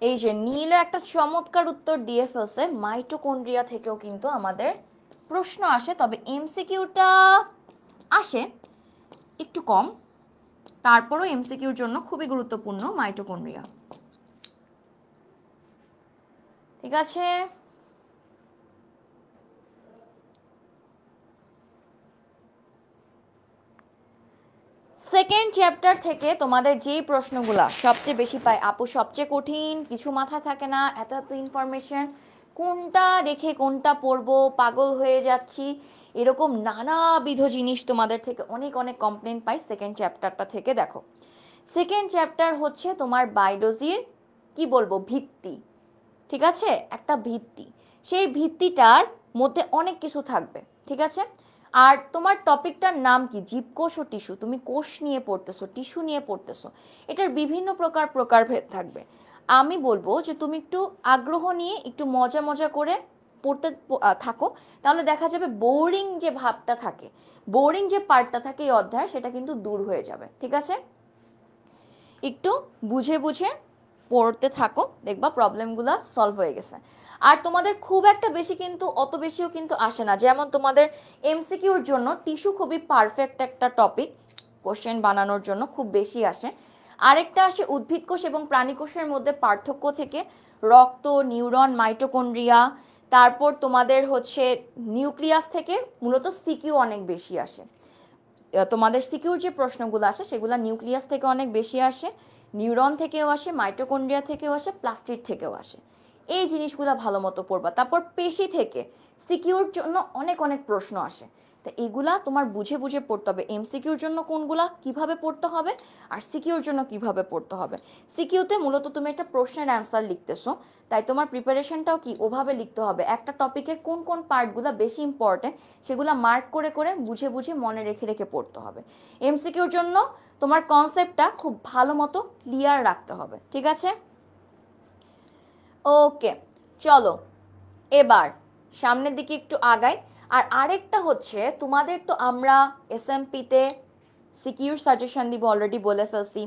এই যে নীল একটা চমৎকার উত্তর দিয়ে ফেলছে। মাইটোকন্ড্রিয়া থেকেও কিন্তু আমাদের প্রশ্ন আসে, তবে এমসিকিউটা আসে একটু কম। তারপরও এমসিকিউর জন্য খুবই গুরুত্বপূর্ণ মাইটোকন্ড্রিয়া। ঠিক আছে, সেকেন্ড চ্যাপ্টার থেকে তোমাদের যেই প্রশ্নগুলা সবচেয়ে বেশি পায় আপু, সবচেয়ে কঠিন, কিছু মাথায় থাকে না, এত এত ইনফরমেশন, কোনটা রেখে কোনটা পড়বো, পাগল হয়ে যাচ্ছি, এরকম নানাবিধ জিনিস তোমাদের থেকে অনেক অনেক কমপ্লেন পাই সেকেন্ড চ্যাপ্টারটা থেকে। দেখো সেকেন্ড চ্যাপ্টার হচ্ছে তোমার বায়োলজির কি বলবো ভিত্তি, ঠিক আছে, একটা ভিত্তি। সেই ভিত্তিটার মধ্যে অনেক কিছু থাকবে, ঠিক আছে। আর তোমার টপিকটার নাম কি, জীবকোষ ও টিস্যু, তুমি কোষ নিয়ে পড়তেছো, টিস্যু নিয়ে পড়তেছো, এটার বিভিন্ন প্রকারভেদ থাকবে। আমি বলবো যে তুমি একটু আগ্রহ নিয়ে একটু মজা মজা করে পড়তে থাকো, তাহলে দেখা যাবে বোরিং যে ভাবটা থাকে, বোরিং যে পার্টটা থাকে এই অধ্যায়, সেটা কিন্তু দূর হয়ে যাবে, ঠিক আছে। একটু বুঝে বুঝে পড়তে থাকো, দেখবা প্রবলেমগুলো সলভ হয়ে গেছে। আর তোমাদের খুব একটা বেশি কিন্তু অত বেশিও কিন্তু আসে না, যেমন তোমাদের এমসিকিউর জন্য টিস্যু খুবই পারফেক্ট একটা টপিক, কোশ্চেন বানানোর জন্য খুব বেশি আসে। আরেকটা আসে উদ্ভিদ কোষ এবং প্রাণী কোষের মধ্যে পার্থক্য থেকে, রক্ত, নিউরন, মাইটোকন্ড্রিয়া, তারপর তোমাদের হচ্ছে নিউক্লিয়াস থেকে মূলত সিকিউ অনেক বেশি আসে। তোমাদের সিকিউর যে প্রশ্নগুলো আসে সেগুলো নিউক্লিয়াস থেকে অনেক বেশি আসে, নিউরন থেকেও আসে, মাইটোকন্ড্রিয়া থেকেও আসে, প্লাস্টিড থেকেও আসে। এই জিনিসগুলো ভালো মতো পড়বা। তারপর পেশি থেকে সিকিউর জন্য অনেক অনেক প্রশ্ন আসে, তো এগুলা তোমার বুঝে বুঝে পড়তে হবে। এমসিকিউর জন্য কোনগুলা কিভাবে পড়তে হবে আর সিকিউর জন্য কিভাবে পড়তে হবে। সিকিউতে মূলত তুমি একটা প্রশ্নের অ্যান্সার লিখতেছো, তাই তোমার প্রিপারেশনটাও কি ওভাবে লিখতে হবে, একটা টপিকের কোন কোন পার্টগুলো বেশি ইম্পর্টেন্ট সেগুলো মার্ক করে করে বুঝে বুঝে মনে রেখে রেখে পড়তে হবে। এমসিকিউর জন্য তোমার কনসেপ্টটা খুব ভালো মতো ক্লিয়ার রাখতে হবে, ঠিক আছে। ওকে, চলো এবার সামনের দিকে একটু আগাই। আর আরেকটা হচ্ছে তোমাদের তো আমরা এসএমপিতে সিকিউর সাজেশন দিব অলরেডি বলে ফেলছি,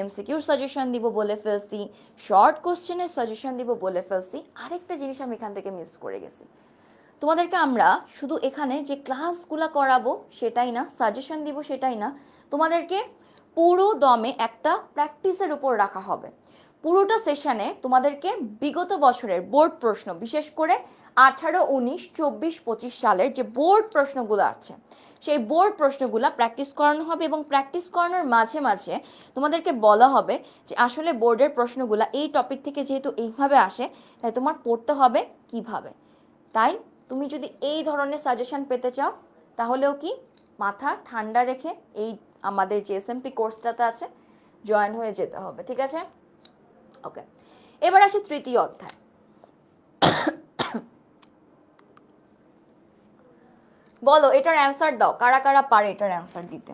এমসিকিউর সাজেশন দিব বলে ফেলছি, শর্ট কোশ্চেনের সাজেশন দিব বলে ফেলছি। আরেকটা জিনিস আমি এখান থেকে মিস করে গেছি, তোমাদেরকে আমরা শুধু এখানে যে ক্লাসগুলো করাবো সেটাই না, সাজেশন দিব সেটাই না, তোমাদেরকে পুরো দমে একটা প্র্যাকটিসের উপর রাখা হবে। পুরোটা সেশনে তোমাদেরকে বিগত বছরের বোর্ড প্রশ্ন, বিশেষ করে 18, 19, 24, 25 সালের যে বোর্ড প্রশ্নগুলো আছে সেই বোর্ড প্রশ্নগুলো প্র্যাকটিস করানো হবে, এবং প্র্যাকটিস করানোর মাঝে মাঝে তোমাদেরকে বলা হবে যে আসলে বোর্ডের প্রশ্নগুলো এই টপিক থেকে যেহেতু এইভাবে আসে তাই তোমার পড়তে হবে কিভাবে। তাই তুমি যদি এই ধরনের সাজেশন পেতে চাও তাহলেও কি মাথা ঠান্ডা রেখে এই আমাদের যে এসএমপি কোর্সটাতে আছে জয়েন হয়ে যেতে হবে, ঠিক আছে। ওকে, এবার আসি তৃতীয় অধ্যায়। বলো এটার অ্যান্সার দাও, কারা কারা পারে এটার অ্যান্সার দিতে।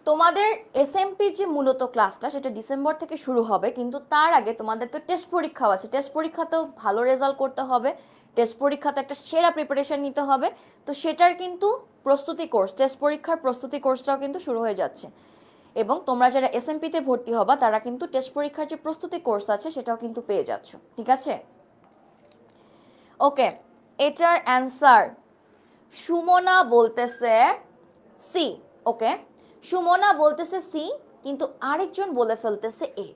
তোমাদের এসএমপির যে মূলত ক্লাসটা সেটা ডিসেম্বর থেকে শুরু হবে, কিন্তু তার আগে তোমাদের তো টেস্ট পরীক্ষাও আছে, টেস্ট পরীক্ষাতেও ভালো রেজাল্ট করতে হবে, টেস্ট পরীক্ষাতে একটা সেরা প্রিপারেশন নিতে হবে। তো সেটার কিন্তু প্রস্তুতি কোর্স, টেস্ট পরীক্ষার প্রস্তুতি কোর্সটাও কিন্তু শুরু হয়ে যাচ্ছে, এবং তোমরা যারা এসএমপিতে ভর্তি হবা তারা কিন্তু টেস্ট পরীক্ষার যে প্রস্তুতি কোর্স আছে সেটাও কিন্তু পেয়ে যাচ্ছ, ঠিক আছে। ওকে, এটার অ্যান্সার সুমনা বলতেছে সি। ওকে, সুমনা বলতেছে সি, কিন্তু আরেকজন বলে ফেলতেছে এ।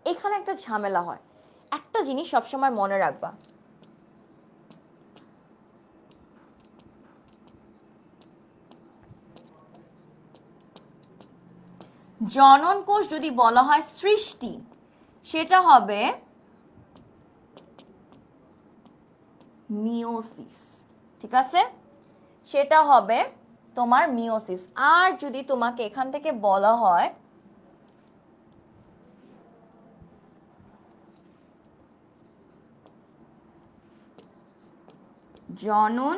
এখানে একটা ঝামেলা হয়, একটা জিনিস সবসময় মনে রাখবা, জনন কোষ যদি বলা হয় সৃষ্টি সেটা হবে মিওসিস, ঠিক আছে, সেটা হবে তোমার মিওসিস। আর যদি তোমাকে এখান থেকে বলা হয় জনন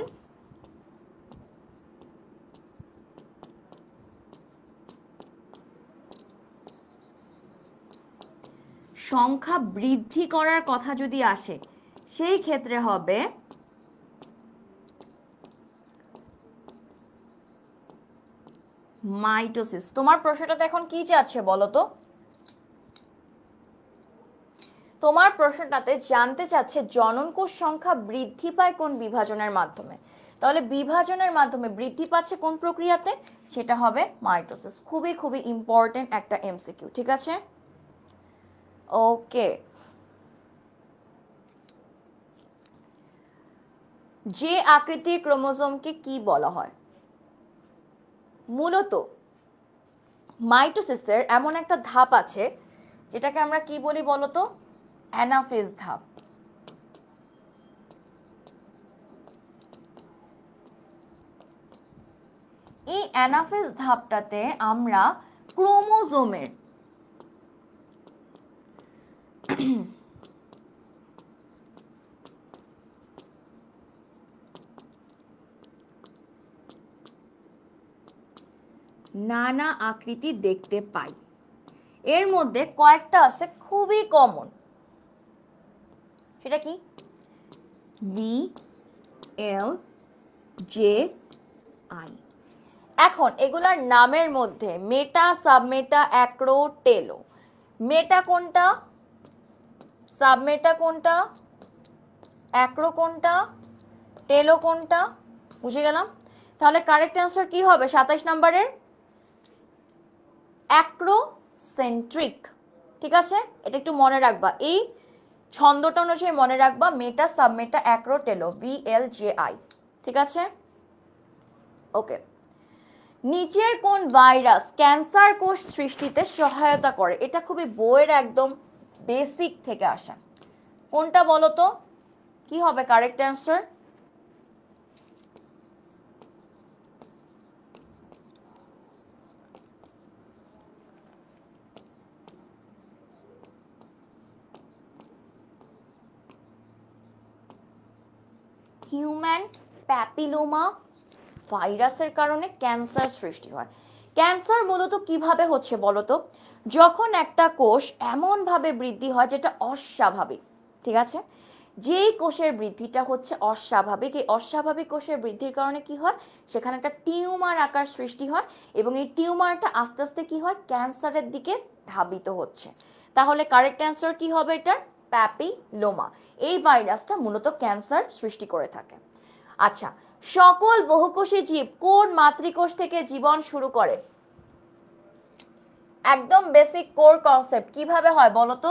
সংখ্যা বৃদ্ধি করার কথা যদি আসে সেই ক্ষেত্রে হবে মাইটোসিস। তোমার প্রশ্নটাতে এখন কি চাচ্ছে বলো তো, তোমার প্রশ্নটাতে জানতে চাচ্ছে জনন কোষ সংখ্যা বৃদ্ধি পায় কোন বিভাজনের মাধ্যমে। তাহলে বিভাজনের মাধ্যমে বৃদ্ধি পাচ্ছে কোন প্রক্রিয়াতে, সেটা হবে মাইটোসিস। খুবই খুবই ইম্পর্টেন্ট একটা এমসিকিউ, ঠিক আছে? ওকে, যে আকৃতির ক্রোমোজোমকে কি বলা হয়? মূলত মাইটোসিসের এমন একটা ধাপ আছে যেটাকে আমরা কি বলি বলতো? অ্যানাফেজ ধাপ। এই অ্যানাফেজ ধাপটাতে আমরা ক্রোমোজোমের নানা আকৃতি দেখতে পাই। এর মধ্যে কয়েকটা আছে খুবই কমন, সেটা কি? V, L, J, I. এখন এগুলার নামের মধ্যে মেটা, সাবমেটা, অ্যাক্রো, টেলো। মেটা কোনটা, সাবমেটা কোনটা, অ্যাক্রো কোনটা, টেলো কোনটা? বুঝে গেলাম। তাহলে কারেক্ট অ্যান্সার কি হবে 27 নম্বরের? অ্যাক্রোসেন্ট্রিক। ঠিক আছে, এটা একটু মনে রাখবা, এই ছন্দটা অনুযায়ী মনে রাখবা, মেটা, সাবমেটা, অ্যাক্রো, টেলো, VLJI। ঠিক আছে, ওকে। নিচের কোন ভাইরাস ক্যান্সার কোষ সৃষ্টিতে সহায়তা করে? এটা খুবই বইয়ের একদম বেসিক থেকে আসা। কোনটা বলো তো, কি হবে কারেক্ট অ্যান্সার? হিউম্যান প্যাপিলোমা ভাইরাসের কারণে ক্যান্সার সৃষ্টি হয়। ক্যান্সার মূলত কিভাবে হচ্ছে বলতো? যখন একটা কোষ এমনভাবে বৃদ্ধি হয় যেটা অস্বাভাবিক, ঠিক আছে? যেই কোষের বৃদ্ধিটা হচ্ছে অস্বাভাবিক, এই অস্বাভাবিক কোষের বৃদ্ধির কারণে কি হয়, সেখানে একটা টিউমার আকার সৃষ্টি হয় এবং এই টিউমারটা আস্তে আস্তে কি হয়, ক্যান্সারের দিকে ধাবিত হচ্ছে। তাহলে কারেক্ট অ্যান্সার কি হবে এটার? প্যাপিলোমা। এই ভাইরাসটা মূলত ক্যান্সার সৃষ্টি করে থাকে। আচ্ছা, সকল বহুকোষী জীব কোন মাতৃকোষ থেকে জীবন শুরু করে? একদম বেসিক কোর কনসেপ্ট, কিভাবে হয় বলতো?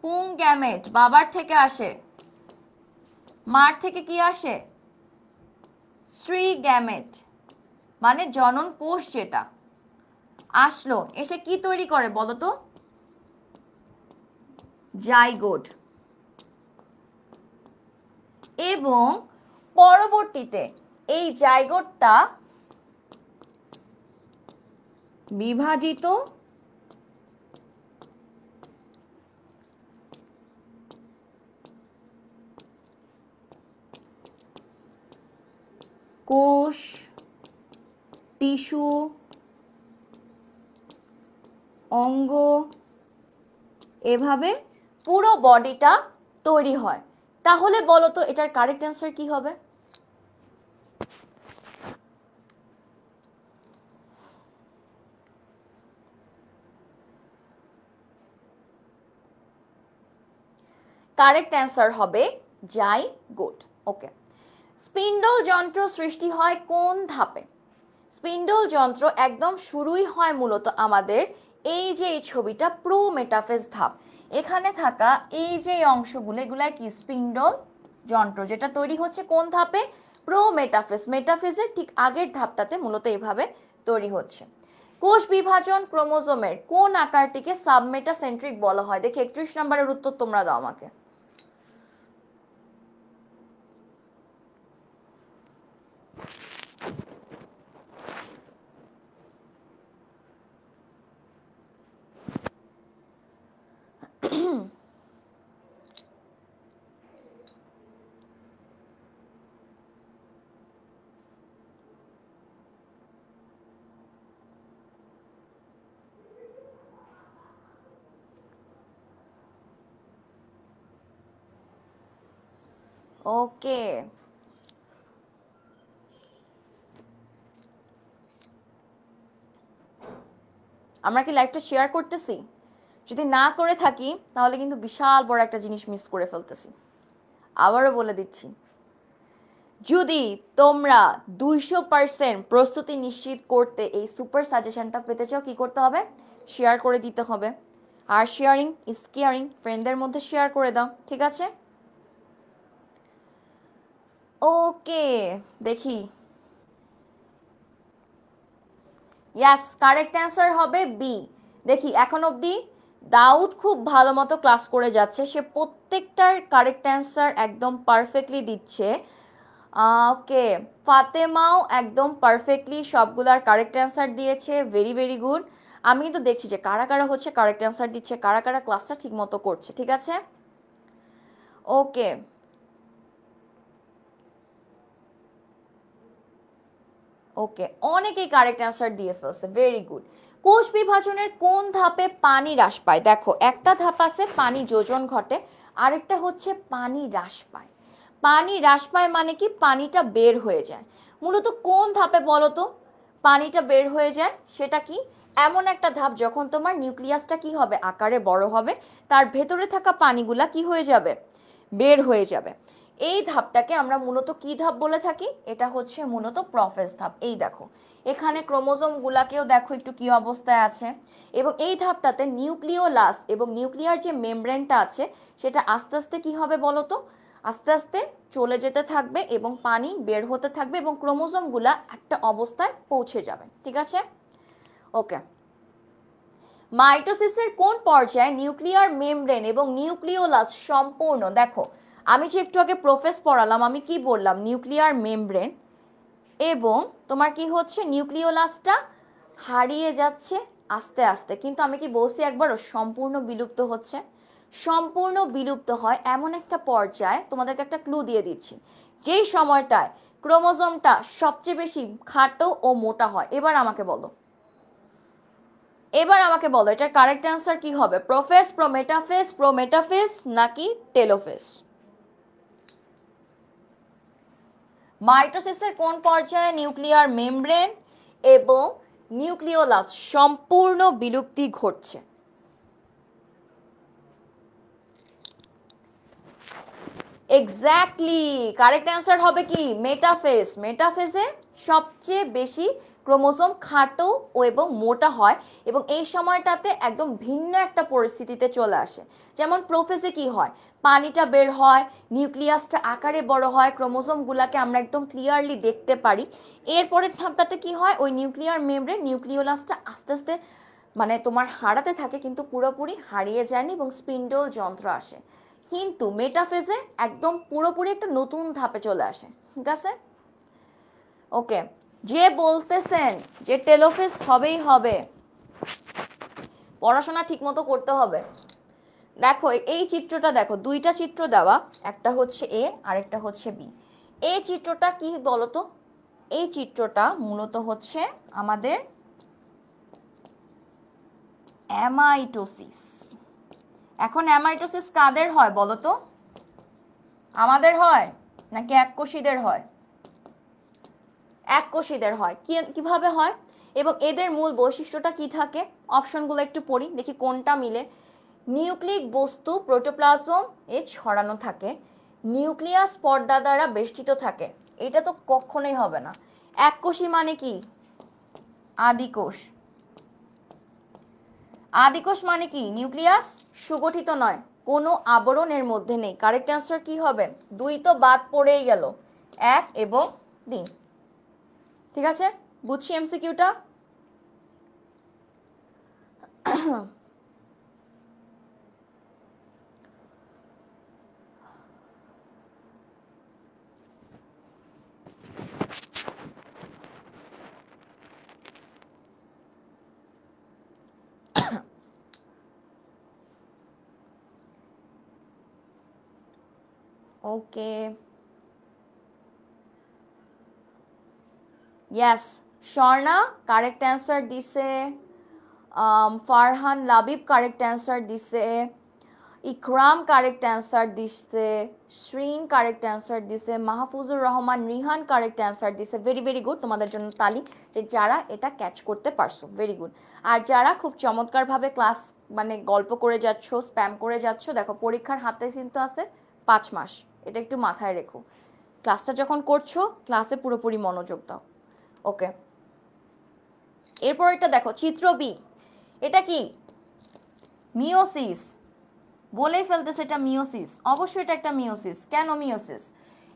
পুং গ্যামেট বাবার থেকে আসে, মার থেকে কি আসে? স্ত্রী গ্যামেট, মানে জনন কোষ যেটা আসলো, এসে কি তৈরি করে বলতো? জাইগোট। এবং পরবর্তীতে এই জাইগোটটা বিভাজিত কোষ, টিস্যু, অঙ্গ, এভাবে পুরো বডিটা তৈরি হয়। তাহলে বলো তো এটার কারেক্ট অ্যান্সার কি হবে? কারেক্ট অ্যান্সার হবে জাইগোট। ওকে। স্পিন্ডল যন্ত্র সৃষ্টি হয় কোন ধাপে? স্পিন্ডল যন্ত্র একদম শুরুই হয় মূলত আমাদের এই যে এই ছবিটা, প্রোমেটাফেজ ধাপ। এখানে থাকা এই যে অংশগুলো, এগুলাই কি স্পিন্ডল যন্ত্র, যেটা তৈরি হচ্ছে কোন ধাপে? প্রোমেটাফেজ। মেটাফেজের ঠিক আগের ধাপটাতে মূলত এইভাবে তৈরি হচ্ছে। কোষ বিভাজন ক্রোমোজোমের কোন আকারটিকে সাবমেটাসেন্ট্রিক বলা হয়? দেখি 31 নম্বরের উত্তর তোমরা দাও আমাকে। ওকে, আমরা কি লাইভটা শেয়ার করতেছি? যদি না করে থাকি তাহলে কিন্তু বিশাল বড় একটা জিনিস মিস করে ফেলতেছি। আবারও বলে দিচ্ছি, যদি তোমরা 200% প্রস্তুতি নিশ্চিত করতে এই সুপার সাজেশনটা পেতে চাও, কি করতে হবে? শেয়ার করে দিতে হবে। আর শেয়ারিং ইজ কেয়ারিং, ফ্রেন্ডদের মধ্যে শেয়ার করে দাও, ঠিক আছে? ওকে, দেখি। ইয়াস, কারেক্ট অ্যান্সার হবে বি। দেখি এখন অবধি দাউদ খুব ভালো মতো ক্লাস করে যাচ্ছে, সে প্রত্যেকটার কারেক্ট অ্যান্সার একদম পারফেক্টলি দিচ্ছে। ওকে, ফাতেমাও একদম পারফেক্টলি সবগুলার কারেক্ট অ্যান্সার দিয়েছে, ভেরি ভেরি গুড। আমি কিন্তু দেখছি যে কারা কারা হচ্ছে কারেক্ট অ্যান্সার দিচ্ছে, কারা কারা ক্লাসটা ঠিক মতো করছে, ঠিক আছে? ওকে, ওকে, অনেকেই কারেক্ট অ্যান্সার দিয়ে ফেলছে, ভেরি গুড। কোষ বিভাজনের কোন ধাপে পানি হ্রাস পায়? দেখো, একটা ধাপ আছে পানি যোজন ঘটে, আরেকটা হচ্ছে পানি হ্রাস পায়। পানি হ্রাস পায় মানে কি? পানিটা বের হয়ে যায়। মূলত কোন ধাপে বলো তো পানিটা বের হয়ে যায়? সেটা কি? এমন একটা ধাপ যখন তোমার নিউক্লিয়াসটা কি হবে? আকারে বড় হবে, তার ভেতরে থাকা পানিগুলা কি হয়ে যাবে? বের হয়ে যাবে। এই ধাপটাকে আমরা মূলত কি ধাপ বলে থাকি? এটা হচ্ছে মূলত প্রফেজ ধাপ। এই দেখো, এখানে ক্রোমোজোম গুলাকেও দেখো একটু কি অবস্থায় আছে, এবং এই ধাপটাতে নিউক্লিওলাস এবং নিউক্লিয়ার যে মেমব্রেনটা আছে সেটা আস্তে আস্তে কি হবে বলো তো? আস্তে আস্তে চলে যেতে থাকবে এবং পানি বের হতে থাকবে এবং ক্রোমোজোম গুলা একটা অবস্থায় পৌঁছে যাবে, ঠিক আছে? ওকে, মাইটোসিসের কোন পর্যায়ে নিউক্লিয়ার মেমব্রেন এবং নিউক্লিওলাস সম্পূর্ণ? দেখো, আমি যে একটু আগে প্রোফেস পড়ালাম, আমি কি বললাম? নিউক্লিয়ার মেমব্রেন এবং তোমার কি হচ্ছে? নিউক্লিওলাসটা হারিয়ে যাচ্ছে আস্তে আস্তে, কিন্তু আমি কি বলছি একবারও সম্পূর্ণ বিলুপ্ত হচ্ছে? সম্পূর্ণ বিলুপ্ত হয় এমন একটা পর্যায়ে, তোমাদেরকে একটা ক্লু দিয়ে দিচ্ছি, যেই সময়টায় ক্রোমোজোমটা সবচেয়ে বেশি খাটো ও মোটা হয়। এবার আমাকে বলো, এটার কারেক্ট অ্যান্সার কি হবে? প্রোফেস, প্রোমেটাফেস, প্রোমেটাফেস নাকি টেলোফেস? মাইটোসিসের কোন পর্যায়ে নিউক্লিয়ার মেমব্রেন এবং নিউক্লিওলাস সম্পূর্ণ বিলুপ্তি ঘটছে? এক্স্যাক্টলি, কারেক্ট অ্যান্সার হবে কি? মেটাফেজ। মেটাফেজে সবচেয়ে বেশি ক্রোমোজোম খাটো ও এবং মোটা হয় এবং এই সময়টাতে একদম ভিন্ন একটা পরিস্থিতিতে চলে আসে। যেমন প্রোফেজে কি হয়? পানিটা বের হয়, নিউক্লিয়াসটা আকারে বড় হয়, ক্রোমোজোমগুলোকে আমরা একদম ক্লিয়ারলি দেখতে পারি। এরপরের ধাপটাতে কি হয়? ওই নিউক্লিয়ার মেমব্রেন, নিউক্লিওলাসটা আস্তে আস্তে মানে তোমার হারাতে থাকে, কিন্তু পুরোপুরি হারিয়ে যায়নি এবং স্পিন্ডল যন্ত্র আসে। কিন্তু মেটাফেজে একদম পুরোপুরি একটা নতুন ধাপে চলে আসে, ঠিক আছে? ওকে, যে বলতেছেন যে টেলোফেজ হবেই হবে, পড়াশোনা ঠিকমতো করতে হবে। দেখো এই চিত্রটা দেখো, দুইটা চিত্র দেওয়া, একটা হচ্ছে এ আর একটা হচ্ছে বি। এই চিত্রটা কি বলতো? এই চিত্রটা মূলত হচ্ছে আমাদের অ্যামাইটোসিস। এখন অ্যামাইটোসিস কাদের হয় বলতো? আমাদের হয় নাকি এককোষীদের হয়? এককোষীদের হয়। কিভাবে হয় এবং এদের মূল বৈশিষ্ট্যটা কি থাকে? অপশনগুলো একটু পড়ি, দেখি কোনটা মিলে। নিউক্লিক বস্তু প্রোটোপ্লাজম এ ছড়ানো থাকে, নিউক্লিয়াস পর্দা দ্বারা বেষ্টিত থাকে। এটা তো কখনোই হবে না। এককোষী মানে কি? আদিকোষ। আদিকোষ মানে কি? নিউক্লিয়াস সুগঠিত নয়, কোনো আবরণের মধ্যে নেই। কারেক্ট অ্যান্সার কি হবে? দুই তো বাদ পড়েই গেল, 1 এবং 3, ঠিক আছে? বুঝছি এমসিকিউটা? ওকে, ইয়েস, স্বর্ণা কারেক্ট অ্যান্সার দিছে, ফারহান লাবিব কারেক্ট অ্যান্সার দিছে, ইকরাম কারেক্ট অ্যান্সার দিছে, শ্রিন কারেক্ট অ্যান্সার দিছে, মাহফুজুর রহমান রিহান কারেক্ট অ্যান্সার দিছে। ভেরি ভেরি গুড, তোমাদের জন্য তালি যে যারা এটা ক্যাচ করতে পারছো, ভেরি গুড। আর যারা খুব চমৎকারভাবে ক্লাস মানে গল্প করে যাচ্ছ, স্প্যাম করে যাচ্ছ, দেখো পরীক্ষার হাতে কিন্তু আছে 5 মাস, এটা একটু মাথায় রেখো। ক্লাসটা যখন করছো ক্লাসে পুরোপুরি মনোযোগ দাও। ওকে, এরপর এটা দেখো চিত্র বি, এটা কি মিওসিস, বলেই ফেলতেছে এটা মিওসিস, অবশ্যই এটা একটা মিওসিস। কেন মিওসিস?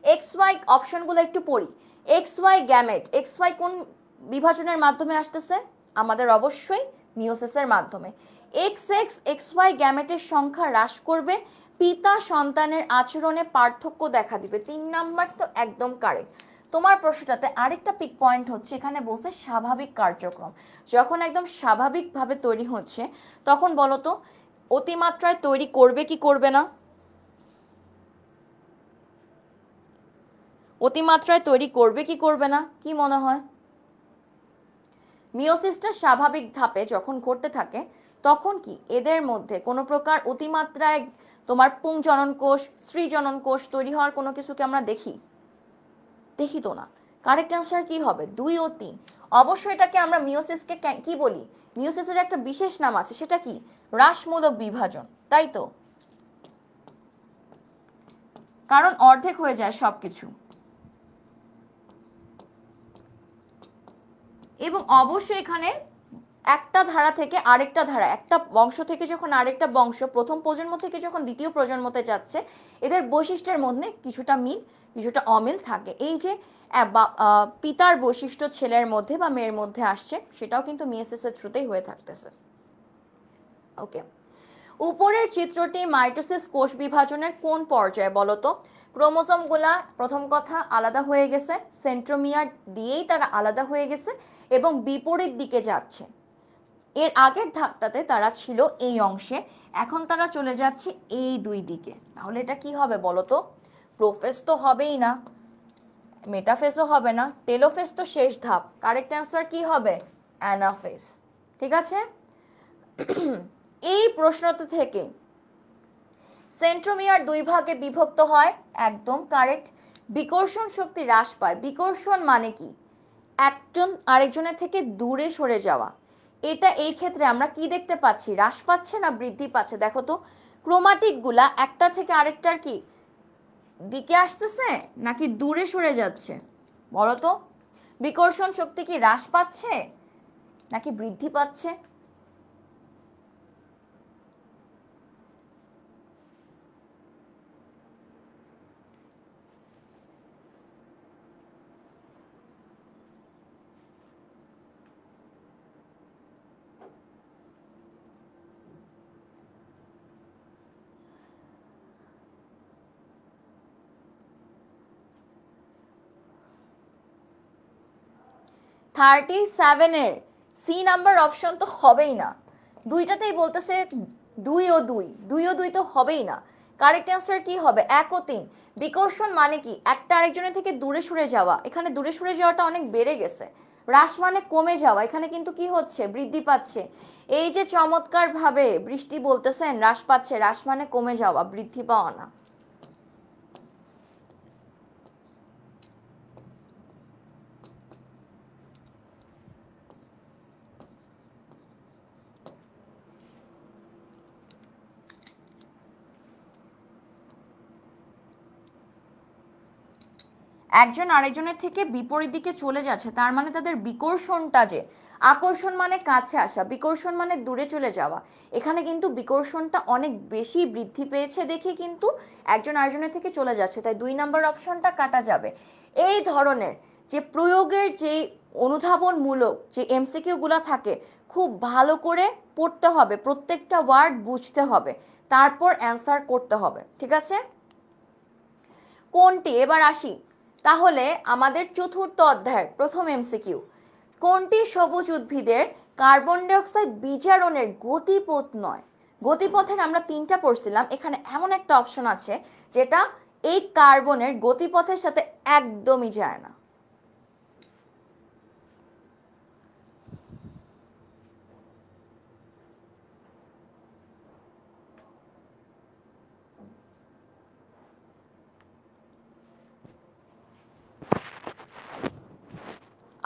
এক্স ওয়াই অপশনগুলো একটু পড়ি। X Y gamete, X Y কোন বিভাজনের মাধ্যমে আসতেছে? আমাদের অবশ্যই মিওসিসের মাধ্যমে। এক্স এক্স এক্স ওয়াই গ্যামেটের সংখ্যা হ্রাস করবে, পিতা সন্তানের আচরণে পার্থক্য দেখা দিবে। 3 নাম্বার তো একদম কারেক্ট। তোমার প্রশ্নটাতে আরেকটা পিক পয়েন্ট হচ্ছে, এখানে বলছে স্বাভাবিক কার্যক্রম। যখন একদম স্বাভাবিকভাবে তৈরি হচ্ছে তখন বলো তো অতিমাত্রায় তৈরি করবে কি করবে না? অতিমাত্রায় তৈরি করবে কি করবে না, কি মনে হয়? মিওসিসটা স্বাভাবিক ধাপে যখন ঘটতে থাকে তখন কি এদের মধ্যে কোনো প্রকার অতিমাত্রায় তোমার পুংজনন কোষ, স্ত্রীজনন কোষ তৈরি হওয়ার কোনো কিছুকে আমরা দেখি? দেখি তো না। কারেক্ট অ্যান্সার কি হবে? 2 ও 3। অবশ্যই এটাকে আমরা মিওসিসকে কি বলি? মিওসিসের একটা বিশেষ নাম আছে, সেটা কি? হ্রাসমূলক বিভাজন, তাই তো? কারণ অর্ধেক হয়ে যায় সবকিছু। এবং অবশ্যই এখানে একটা ধারা থেকে আরেকটা ধারা, একটা বংশ থেকে যখন আরেকটা বংশ, প্রথম প্রজন্ম থেকে যখন দ্বিতীয় প্রজন্মতে যাচ্ছে, এদের বৈশিষ্ট্যের মধ্যে কিছুটা মিল কিছুটা অমিল থাকে। এই যে পিতার বৈশিষ্ট্য ছেলের মধ্যে বা মেয়ের মধ্যে আসছে, সেটাও কিন্তু মিওসিসের থ্রুতেই হয়ে থাকতেছে। ওকে, উপরের চিত্রটি মাইটোসিস কোষ বিভাজনের কোন পর্যায়ে বলো তো? ক্রোমোসোমগুলা প্রথম কথা আলাদা হয়ে গেছে, সেন্ট্রোমিয়ার দিয়েই তারা আলাদা হয়ে গেছে এবং বিপরীত দিকে যাচ্ছে। এর আগের ধাপটাতে তারা ছিল এই অংশে, এখন তারা চলে যাচ্ছে এই 2 দিকে। তাহলে এটা কি হবে বলো তো? প্রোফেজ তো হবেই না, মেটাফেজও হবে না, টেলোফেজ তো শেষ ধাপ। কারেক্ট অ্যান্সার কি হবে? অ্যানাফেজ। ঠিক আছে? এই প্রশ্নটা থেকে সেন্ট্রোমিয়ার 2 ভাগে বিভক্ত হয়, একদম কারেক্ট। বিকর্ষণ শক্তি হ্রাস পায়। বিকর্ষণ মানে কি? একজন আরেকজনের থেকে দূরে সরে যাওয়া। এটা এই ক্ষেত্রে আমরা কি দেখতে পাচ্ছি? হ্রাস পাচ্ছে না বৃদ্ধি পাচ্ছে? দেখো তো, ক্রোমাটিক গুলা একটা থেকে আরেকটার কি দিকে আসতেছে নাকি দূরে সরে যাচ্ছে বলো তো? বিকর্ষণ শক্তি কি হ্রাস পাচ্ছে নাকি বৃদ্ধি পাচ্ছে? থার্টি সেভেনের সি নাম্বার অপশন তো হবেই না, দুইটাতেই বলতেছে 2 ও 2, 2 ও 2 তো হবেই না। কারেক্ট অ্যান্সার কি হবে? 1 ও 3। বিকর্ষণ মানে কি? একটা আরেকজনের থেকে দূরে সরে যাওয়া, এখানে দূরে সরে যাওয়াটা অনেক বেড়ে গেছে। হ্রাস মানে কমে যাওয়া, এখানে কিন্তু কি হচ্ছে? বৃদ্ধি পাচ্ছে। এই যে চমৎকার ভাবে বৃষ্টি বলতেছেন হ্রাস পাচ্ছে, হ্রাস মানে কমে যাওয়া, বৃদ্ধি পাওয়া না। একজন আরেকজনের থেকে বিপরীত দিকে চলে যাচ্ছে, তার মানে তাদের বিকর্ষণটা যে, আকর্ষণ মানে কাছে আসা, বিকর্ষণ মানে দূরে চলে যাওয়া, এখানে কিন্তু বিকর্ষণটা অনেক বেশি বৃদ্ধি পেয়েছে দেখে কিন্তু একজন আরেকজনের থেকে চলে যাচ্ছে, তাই 2 নাম্বার অপশনটা কাটা যাবে। এই ধরনের যে প্রয়োগের যে অনুধাবনমূলক যে এমসিকিউ গুলা থাকে, খুব ভালো করে পড়তে হবে, প্রত্যেকটা ওয়ার্ড বুঝতে হবে, তারপর অ্যান্সার করতে হবে। ঠিক আছে? কোনটি, এবার আসি তাহলে আমাদের চতুর্থ অধ্যায়ের প্রথম এমসিকিউ, কোনটি সবুজ উদ্ভিদের কার্বন ডাই অক্সাইড বিজারণের গতিপথ নয়? গতিপথের আমরা 3টা পড়ছিলাম, এখানে এমন একটা অপশন আছে যেটা এই কার্বনের গতিপথের সাথে একদমই যায় না।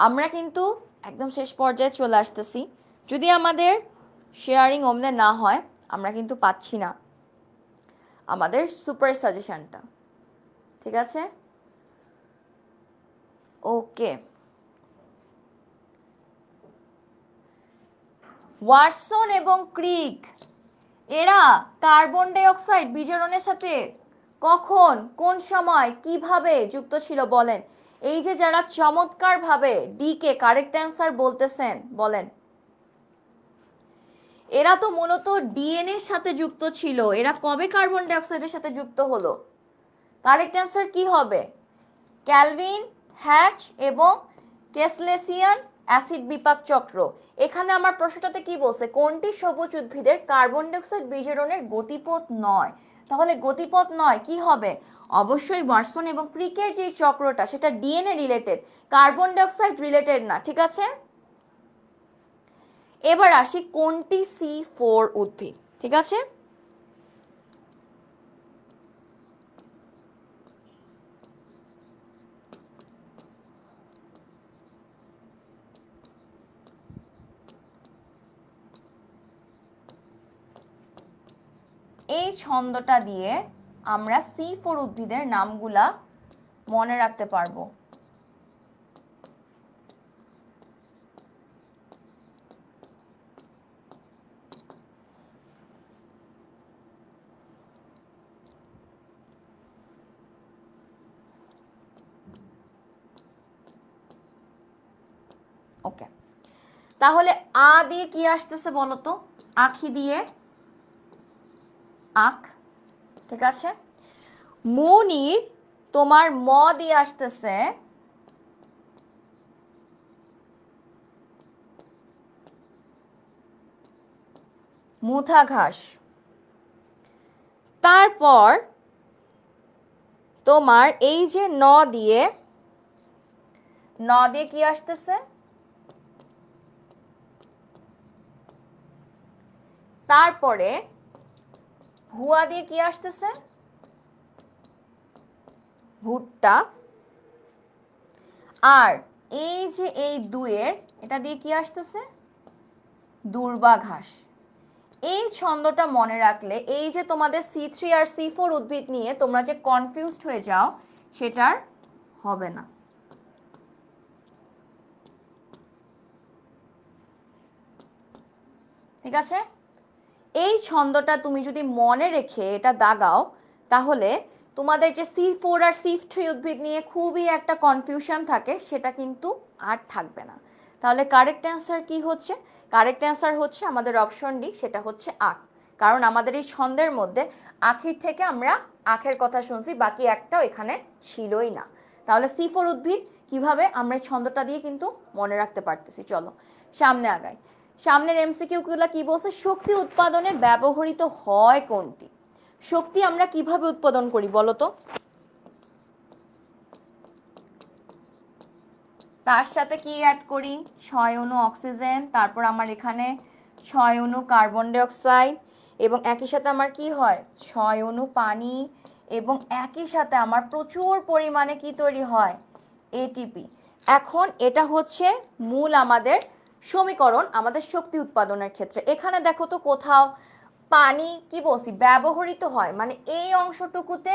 আমরা কিন্তু একদম শেষ পর্যায়ে চলে আসতেছি, যদি আমাদের শেয়ারিং ওমনে না হয় আমরা কিন্তু পাচ্ছি না আমাদের সুপার সাজেশনটা। ঠিক আছে, ওকে। ওয়াটসন এবং ক্রিক এরা কার্বন ডাই অক্সাইড বিজারণের সাথে কখন, কোন সময়, কিভাবে যুক্ত ছিল বলেন। এই যে যারা চমৎকার ভাবে ডি কে কারেক্ট অ্যান্সার বলতেছেন, বলেন। এরা তো মূলত ডিএনএ এর সাথে যুক্ত ছিল, এরা কবে কার্বন ডাই অক্সাইডের সাথে যুক্ত হলো? কারেক্ট অ্যান্সার কি হবে? ক্যালভিন, হ্যাচ এবং কেসলেসিয়ান অ্যাসিড বিপাক চক্র। এখানে আমার প্রশ্নটাতে কি বলছে, কোনটি সবুজ উদ্ভিদের কার্বন ডাই অক্সাইড বিজারণের গতিপথ নয়? তাহলে গতিপথ নয় কি হবে? অবশ্যই ওয়াটসন এবং ক্রিকের যে চক্রটা সেটা DNA related, carbon die oxide related না, ঠিক আছে। এবার আসি কোনটি C4 উদ্ভিদ, ঠিক আছে। এই ছন্দটা দিয়ে আমরা C4 উদ্ভিদের নামগুলা মনে রাখতে পারবো। ওকে, তাহলে আ দিয়ে কি আসতেছে বলো তো? আখি দিয়ে আখ, ঠিক আছে। মুনির তোমার ম দিয়ে আসতেছে মুথা ঘাস। তারপর তোমার এই যে ন দিয়ে কি আসতেছে? তারপরে ভুয়া দিয়ে কি আসতেছে? ভুট্টা। আর এই যে এই দুয়ের এটা দিয়ে কি আসতেছে? দূর্বা ঘাস। এই ছন্দটা মনে রাখলে এই যে তোমাদের C3 আর C4 উদ্ভিদ নিয়ে তোমরা যে কনফিউজড হয়ে যাও সেটার হবে না। ঠিক আছে, এই ছন্দটা তুমি যদি মনে রেখে এটা দাগাও তাহলে তোমাদের যে C4 আর C3 উদ্ভিদ নিয়ে খুবই একটা কনফিউশন থাকে সেটা কিন্তু আর থাকবে না। তাহলে কারেক্ট অ্যান্সার কি হচ্ছে? কারেক্ট অ্যান্সার হচ্ছে আমাদের অপশন ডি, সেটা হচ্ছে আখ। কারণ আমাদের এই ছন্দের মধ্যে আখির থেকে আমরা আখের কথা শুনছি, বাকি একটাও এখানে ছিলই না। তাহলে C4 উদ্ভিদ কিভাবে আমরা এই ছন্দটা দিয়ে কিন্তু মনে রাখতে পারতেছি। চলো সামনে আগাই। সামনের এমসিকিউ গুলো কি বলছে? শক্তি উৎপাদনে ব্যবহৃত হয় কোনটি? শক্তি আমরা কিভাবে উৎপাদন করি বলো তো? তার সাথে কি অ্যাড করি? 6 অণু অক্সিজেন, তারপর আমার এখানে 6 অণু কার্বন ডাই অক্সাইড, এবং একই সাথে আমার কি হয় 6 অণু পানি, এবং একই সাথে আমার প্রচুর পরিমাণে কি তৈরি হয়? এটিপি। এখন এটা হচ্ছে মূল আমাদের সমীকরণ আমাদের শক্তি উৎপাদনের ক্ষেত্রে। এখানে দেখো তো কোথাও পানি কি বলছি ব্যবহৃত হয়, মানে এই অংশটুকুতে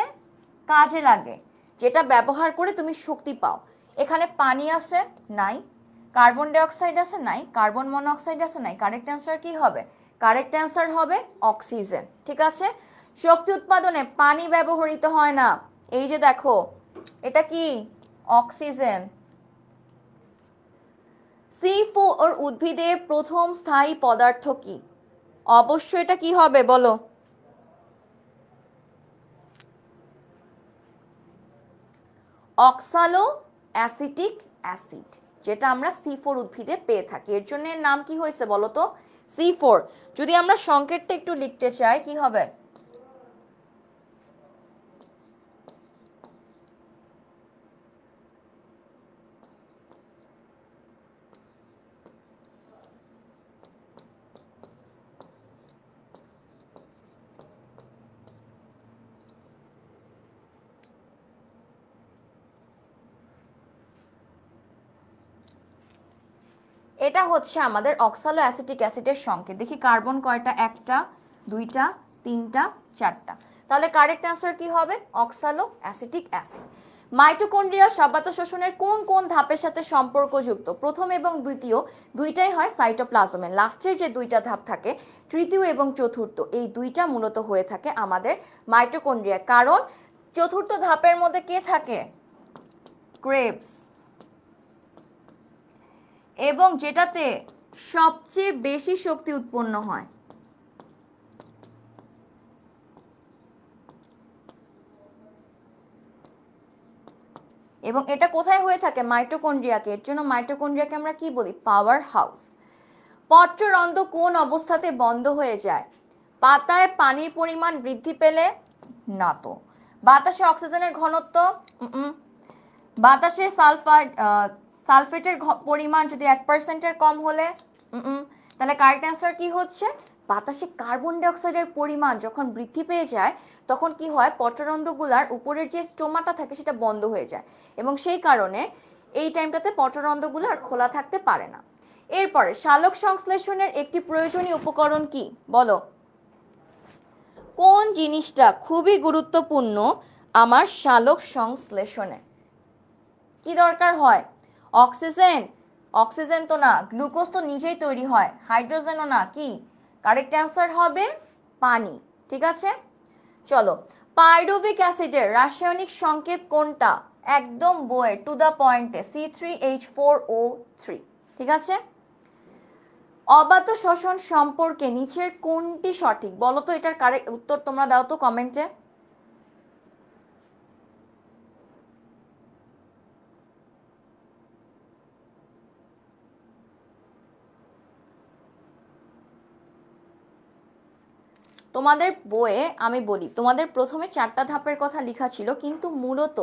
কাজে লাগে, যেটা ব্যবহার করে তুমি শক্তি পাও। এখানে পানি আছে নাই, কার্বন ডাই অক্সাইড আছে নাই, কার্বন মনোক্সাইড আছে নাই। কারেক্ট অ্যান্সার কি হবে? কারেক্ট অ্যান্সার হবে অক্সিজেন। ঠিক আছে, শক্তি উৎপাদনে পানি ব্যবহৃত হয় না। এই যে দেখো এটা কি অক্সিজেন। C4 উদ্ভিদের প্রথম স্থায়ী পদার্থ কি? অবশ্যই এটা কি হবে বলো? অক্সালো অ্যাসিটিক অ্যাসিড, যেটা আমরা C4 উদ্ভিদে পেয়ে থাকি। এর জন্য নাম কি হয়েছে বলো তো? C4। যদি আমরা সংকেতটা একটু লিখতে চাই কি হবে? এটা হচ্ছে আমাদের অক্সালো অ্যাসিটিক অ্যাসিডের সংকেত। দেখি কার্বন কয়টা? একটা, দুইটা, তিনটা, চারটা। তাহলে কারেক্ট অ্যান্সার কি হবে? অক্সালো অ্যাসিটিক অ্যাসিড। মাইটোকন্ড্রিয়া স্বাভাবিক শ্বসনের কোন কোন ধাপের সাথে সম্পর্কযুক্ত? প্রথম এবং দ্বিতীয় দুইটাই হয় সাইটোপ্লাজমে, লাস্টের যে দুইটা ধাপ থাকে তৃতীয় এবং চতুর্থ, এই দুইটা মূলত হয়ে থাকে আমাদের মাইটোকন্ড্রিয়া। কারণ চতুর্থ ধাপের মধ্যে কে থাকে? ক্রেবস, এবং যেটাতে সবচেয়ে বেশি শক্তি উৎপন্ন হয়। এবং এটা কোথায় হয়ে থাকে? মাইটোকন্ড্রিয়াকে। এর জন্য মাইটোকন্ড্রিয়াকে আমরা কি বলি? Power house. পত্ররন্ধ্র কোন অবস্থাতে বন্ধ হয়ে যায়? পাতায় পানির পরিমাণ বৃদ্ধি পেলে? না তো। বাতাসে অক্সিজেনের ঘনত্ব? বাতাসে সালফেটের পরিমাণ যদি 1%-এর কম হলে? তাহলে কারেক্ট অ্যান্সার কি হচ্ছে? বাতাসে কার্বন ডাই অক্সাইডের পরিমাণ যখন বৃদ্ধি পেয়ে যায় তখন কি হয়? পত্ররন্ধ্রগুলার উপরের যে স্টোমাটা থাকে সেটা বন্ধ হয়ে যায়, এবং সেই কারণে এই টাইমটাতে পত্ররন্ধ্রগুলো আর খোলা থাকতে পারে না। এরপরে সালোক সংশ্লেষণের একটি প্রয়োজনীয় উপকরণ কি? বলো। কোন জিনিসটা খুবই গুরুত্বপূর্ণ আমার সালোক সংশ্লেষণে? কি দরকার হয়? অক্সিজেন? অক্সিজেন তো না, গ্লুকোজ তো নিজেই তৈরি হয়, হাইড্রোজেনও না। কি? কারেক্ট অ্যান্সার হবে পানি। ঠিক আছে, চলো। পাইরুভিক অ্যাসিডের রাসায়নিক সংকেত কোনটা? একদম বইয়ের টু দা পয়েন্টে, C3H4O3। ঠিক আছে। অবাত শ্বসন সম্পর্কে নিচের কোনটি সঠিক? বলো তো, এটার কারেক্ট উত্তর তোমরা দাও তো কমেন্টে। তোমাদের বইয়ে আমি বলি, তোমাদের প্রথমে 4টা ধাপের কথা লেখা ছিল, কিন্তু মূলত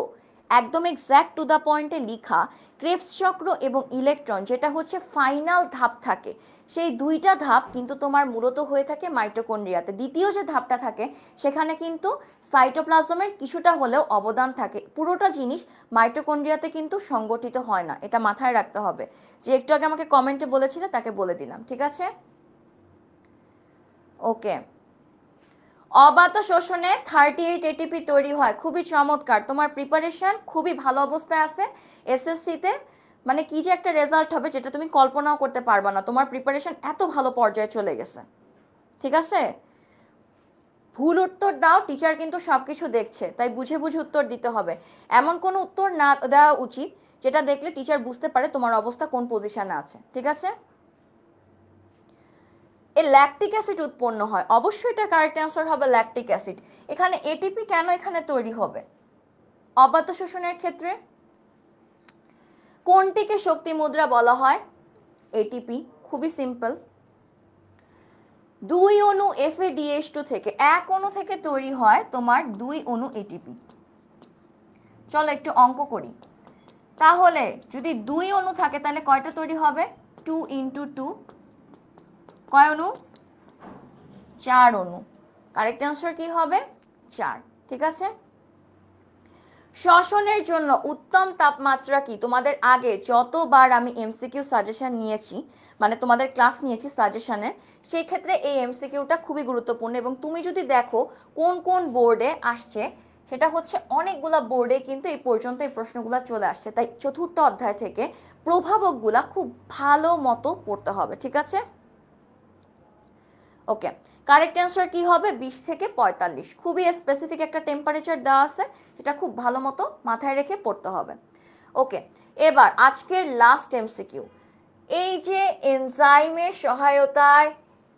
একদম এক্স্যাক্ট টু দা পয়েন্টে লেখা ক্রেবস চক্র এবং ইলেকট্রন, যেটা হচ্ছে ফাইনাল ধাপ থাকে, সেই দুইটা ধাপ কিন্তু তোমার মূলত হয়ে থাকে মাইটোকন্ড্রিয়াতে। দ্বিতীয় যে ধাপটা থাকে সেখানে কিন্তু সাইটোপ্লাজমের কিছুটা হলেও অবদান থাকে। পুরোটা জিনিস মাইটোকন্ড্রিয়াতে কিন্তু সংগঠিত হয় না, এটা মাথায় রাখতে হবে। যে একটু আগে আমাকে কমেন্টে বলেছিলে তাকে বলে দিলাম। ঠিক আছে, ওকে। অবাত শোষণে 38 এটিপি তৈরি হয়। খুবই চমৎকার, তোমার প্রিপারেশন খুবই ভালো অবস্থায় আছে। এসএসসিতে মানে কি যে একটা রেজাল্ট হবে যেটা তুমি কল্পনাও করতে পারবা না, তোমার প্রিপারেশন এত ভালো পর্যায়ে চলে গেছে। ঠিক আছে, ভুল উত্তর দাও, টিচার কিন্তু সবকিছু দেখছে, তাই বুঝে বুঝে উত্তর দিতে হবে। এমন কোনো উত্তর না দেওয়া উচিত যেটা দেখলে টিচার বুঝতে পারে তোমার অবস্থা কোন পজিশনে আছে। ঠিক আছে, এই ল্যাকটিক অ্যাসিড উৎপন্ন হয়, অবশ্যই এটা কারেক্ট অ্যান্সার হবে ল্যাকটিক অ্যাসিড। এখানে এটিপি কেন এখানে তৈরি হবে অবাত শোষণের ক্ষেত্রে? কোনটিকে শক্তি মুদ্রা বলা হয়? এটিপি। খুবই সিম্পল, 2 অণু FADH2 থেকে, এক অণু থেকে তৈরি হয় তোমার 2 অণু এটিপি। চলো একটু অঙ্ক করি। তাহলে যদি 2 অণু থাকে তাহলে কয়টা তৈরি হবে? 2 × 2, কয় অণু? 4 অণু। কারেক্ট অ্যান্সার কি হবে? 4। ঠিক আছে, শ্বসনের জন্য উত্তম তাপমাত্রা কি? তোমাদের আগে যতবার আমি এমসিকিউ সাজেশন নিয়েছি, মানে তোমাদের ক্লাস নিয়েছি সাজেশনের, সেই ক্ষেত্রে এই এমসিকিউটা খুবই গুরুত্বপূর্ণ। এবং তুমি যদি দেখো কোন কোন বোর্ডে আসছে, সেটা হচ্ছে অনেকগুলা বোর্ডে কিন্তু এই পর্যন্ত এই প্রশ্নগুলো চলে আসছে। তাই চতুর্থ অধ্যায় থেকে প্রভাবকগুলা খুব ভালো মতো পড়তে হবে। ঠিক আছে, ওকে। কারেক্ট অ্যান্সার কি হবে? 20 থেকে 45। খুবই স্পেসিফিক একটা টেম্পারেচার দেওয়া আছে, সেটা খুব ভালো মতো মাথায় রেখে পড়তে হবে। ওকে, এবার আজকের লাস্ট এমসিকিউ। এই যে এনজাইমের সহায়তায়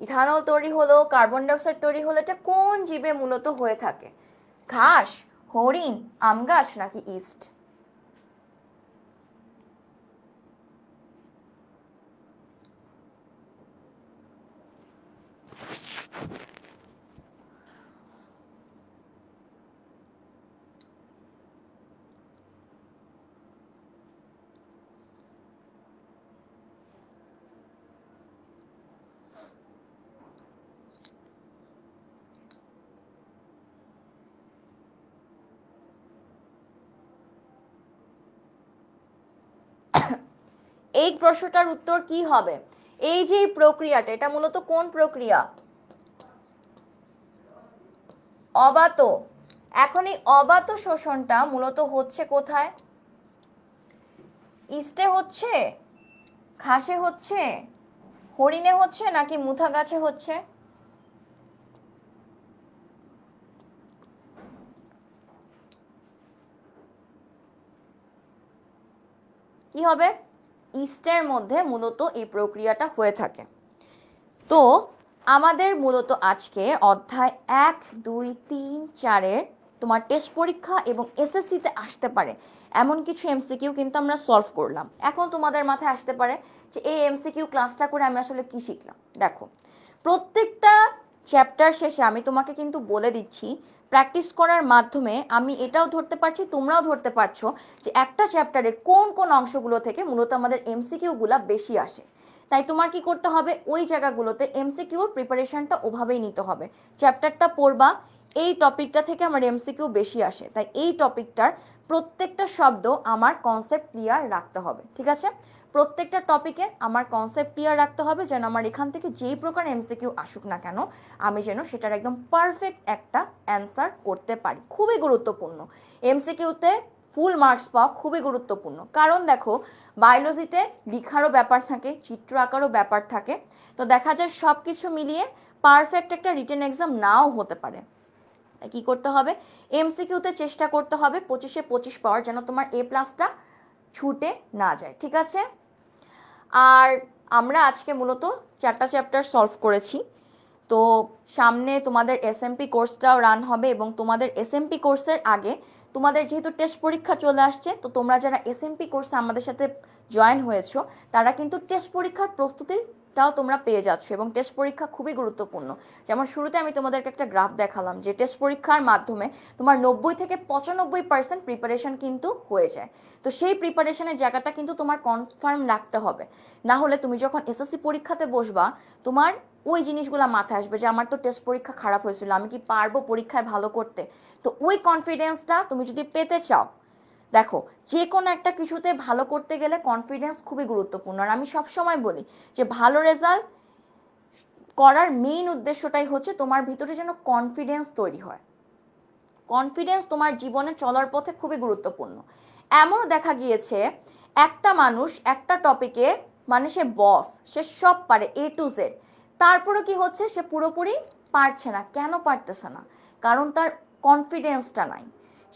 ইথানল তৈরি হলো, কার্বন ডাইঅক্সাইড তৈরি হলো, এটা কোন জীবে মূলত হয়ে থাকে? ঘাস, হরিণ, আম গাছ নাকি ইস্ট? এই প্রশ্নটার উত্তর কি হবে? এই যে প্রক্রিয়াটা, এটা মূলত কোন প্রক্রিয়া? অবাত। এখন এই অবাত শোষণটা মূলত হচ্ছে কোথায়? ইস্টে হচ্ছে, ঘাসে হচ্ছে, হরিণে হচ্ছে, নাকি মুথা গাছে হচ্ছে? কি হবে? ইস্টের মধ্যে মূলত এই প্রক্রিয়াটা হয়ে থাকে। তো আমাদের মূলত আজকে অধ্যায় 1, 2, 3, 4-এর তোমার টেস্ট পরীক্ষা এবং এসএসসিতে আসতে পারে এমন কিছু এমসিকিউ কিন্তু আমরা সলভ করলাম। এখন তোমাদের মাথায় আসতে পারে যে এই এমসিকিউ ক্লাসটা করে আমি আসলে কি শিখলাম। দেখো, প্রত্যেকটা চ্যাপ্টার শেষে আমি তোমাকে কিন্তু বলে দিচ্ছি, প্র্যাকটিস করার মাধ্যমে আমি এটাও ধরতে পারছি, তোমরাও ধরতে পারছো যে একটা চ্যাপ্টারের কোন কোন অংশগুলো থেকে মূলত আমাদের এমসিকিউগুলো বেশি আসে। তাই তোমার কি করতে হবে, ওই জায়গাগুলোতে এমসিকিউর প্রিপারেশনটা ওভাবেই নিতে হবে। চ্যাপ্টারটা পড়বা, এই টপিকটা থেকে আমার এমসিকিউ বেশি আসে, তাই এই টপিকটার প্রত্যেকটা শব্দ আমার কনসেপ্ট ক্লিয়ার রাখতে হবে। ঠিক আছে? প্রত্যেকটা টপিকের আমার কনসেপ্ট ক্লিয়ার রাখতে হবে, যেন আমার এখান থেকে যেই প্রকার এমসিকিউ আসুক না কেন আমি যেন সেটার একদম পারফেক্ট একটা অ্যান্সার করতে পারি। খুবই গুরুত্বপূর্ণ এমসিকিউতে ফুল মার্কস পাওয়া, খুবই গুরুত্বপূর্ণ। কারণ দেখো, বায়োলজিতে লিখারও ব্যাপার থাকে, চিত্র আঁকারও ব্যাপার থাকে। তো দেখা যায় সব কিছু মিলিয়ে পারফেক্ট একটা রিটেন এক্সাম নাও হতে পারে। কি করতে হবে, এমসিকিউতে চেষ্টা করতে হবে 25-এ 25 পাওয়ার, যেন তোমার A+টা ছুটে না যায়। ঠিক আছে? আর আমরা আজকে মূলত 4টা চ্যাপ্টার সলভ করেছি। তো সামনে তোমাদের এসএমপি কোর্সটাও রান হবে, এবং তোমাদের এসএমপি কোর্সের আগে তোমাদের যেহেতু টেস্ট পরীক্ষা চলে আসছে, তো তোমরা যারা এসএমপি কোর্সে আমাদের সাথে জয়েন হয়েছো তারা কিন্তু টেস্ট পরীক্ষার প্রস্তুতিটাও তোমরা পেয়ে যাচ্ছ, এবং টেস্ট পরীক্ষা খুবই গুরুত্বপূর্ণ। যেমন শুরুতে আমি তোমাদেরকে একটা গ্রাফ দেখালাম যে টেস্ট পরীক্ষার মাধ্যমে তোমার 90 থেকে 95% প্রিপারেশন কিন্তু হয়ে যায়। তো সেই প্রিপারেশনের জায়গাটা কিন্তু তোমার কনফার্ম রাখতে হবে, না হলে তুমি যখন এসএসসি পরীক্ষাতে বসবা তোমার ওই জিনিসগুলো মাথায় আসবে যে আমার তো টেস্ট পরীক্ষা খারাপ হয়েছিল, আমি কি পারবো পরীক্ষায় ভালো করতে। তো ওই কনফিডেন্সটা তুমি যদি পেতে চাও, দেখো যে কোনো একটা কিছুতে ভালো করতে গেলে কনফিডেন্স খুবই গুরুত্বপূর্ণ। আর আমি সবসময় বলি যে ভালো রেজাল্ট করার মেইন উদ্দেশ্যটাই হচ্ছে তোমার ভিতরে যেন কনফিডেন্স তৈরি হয়। কনফিডেন্স তোমার জীবনে চলার পথে খুবই গুরুত্বপূর্ণ। এমনও দেখা গিয়েছে একটা মানুষ একটা টপিকে, মানে সে বস, সে সব পারে A to Z, তারপরও কি হচ্ছে, সে পুরোপুরি পারছে না। কেন পারতেছে না? কারণ তার কনফিডেন্সটা নাই।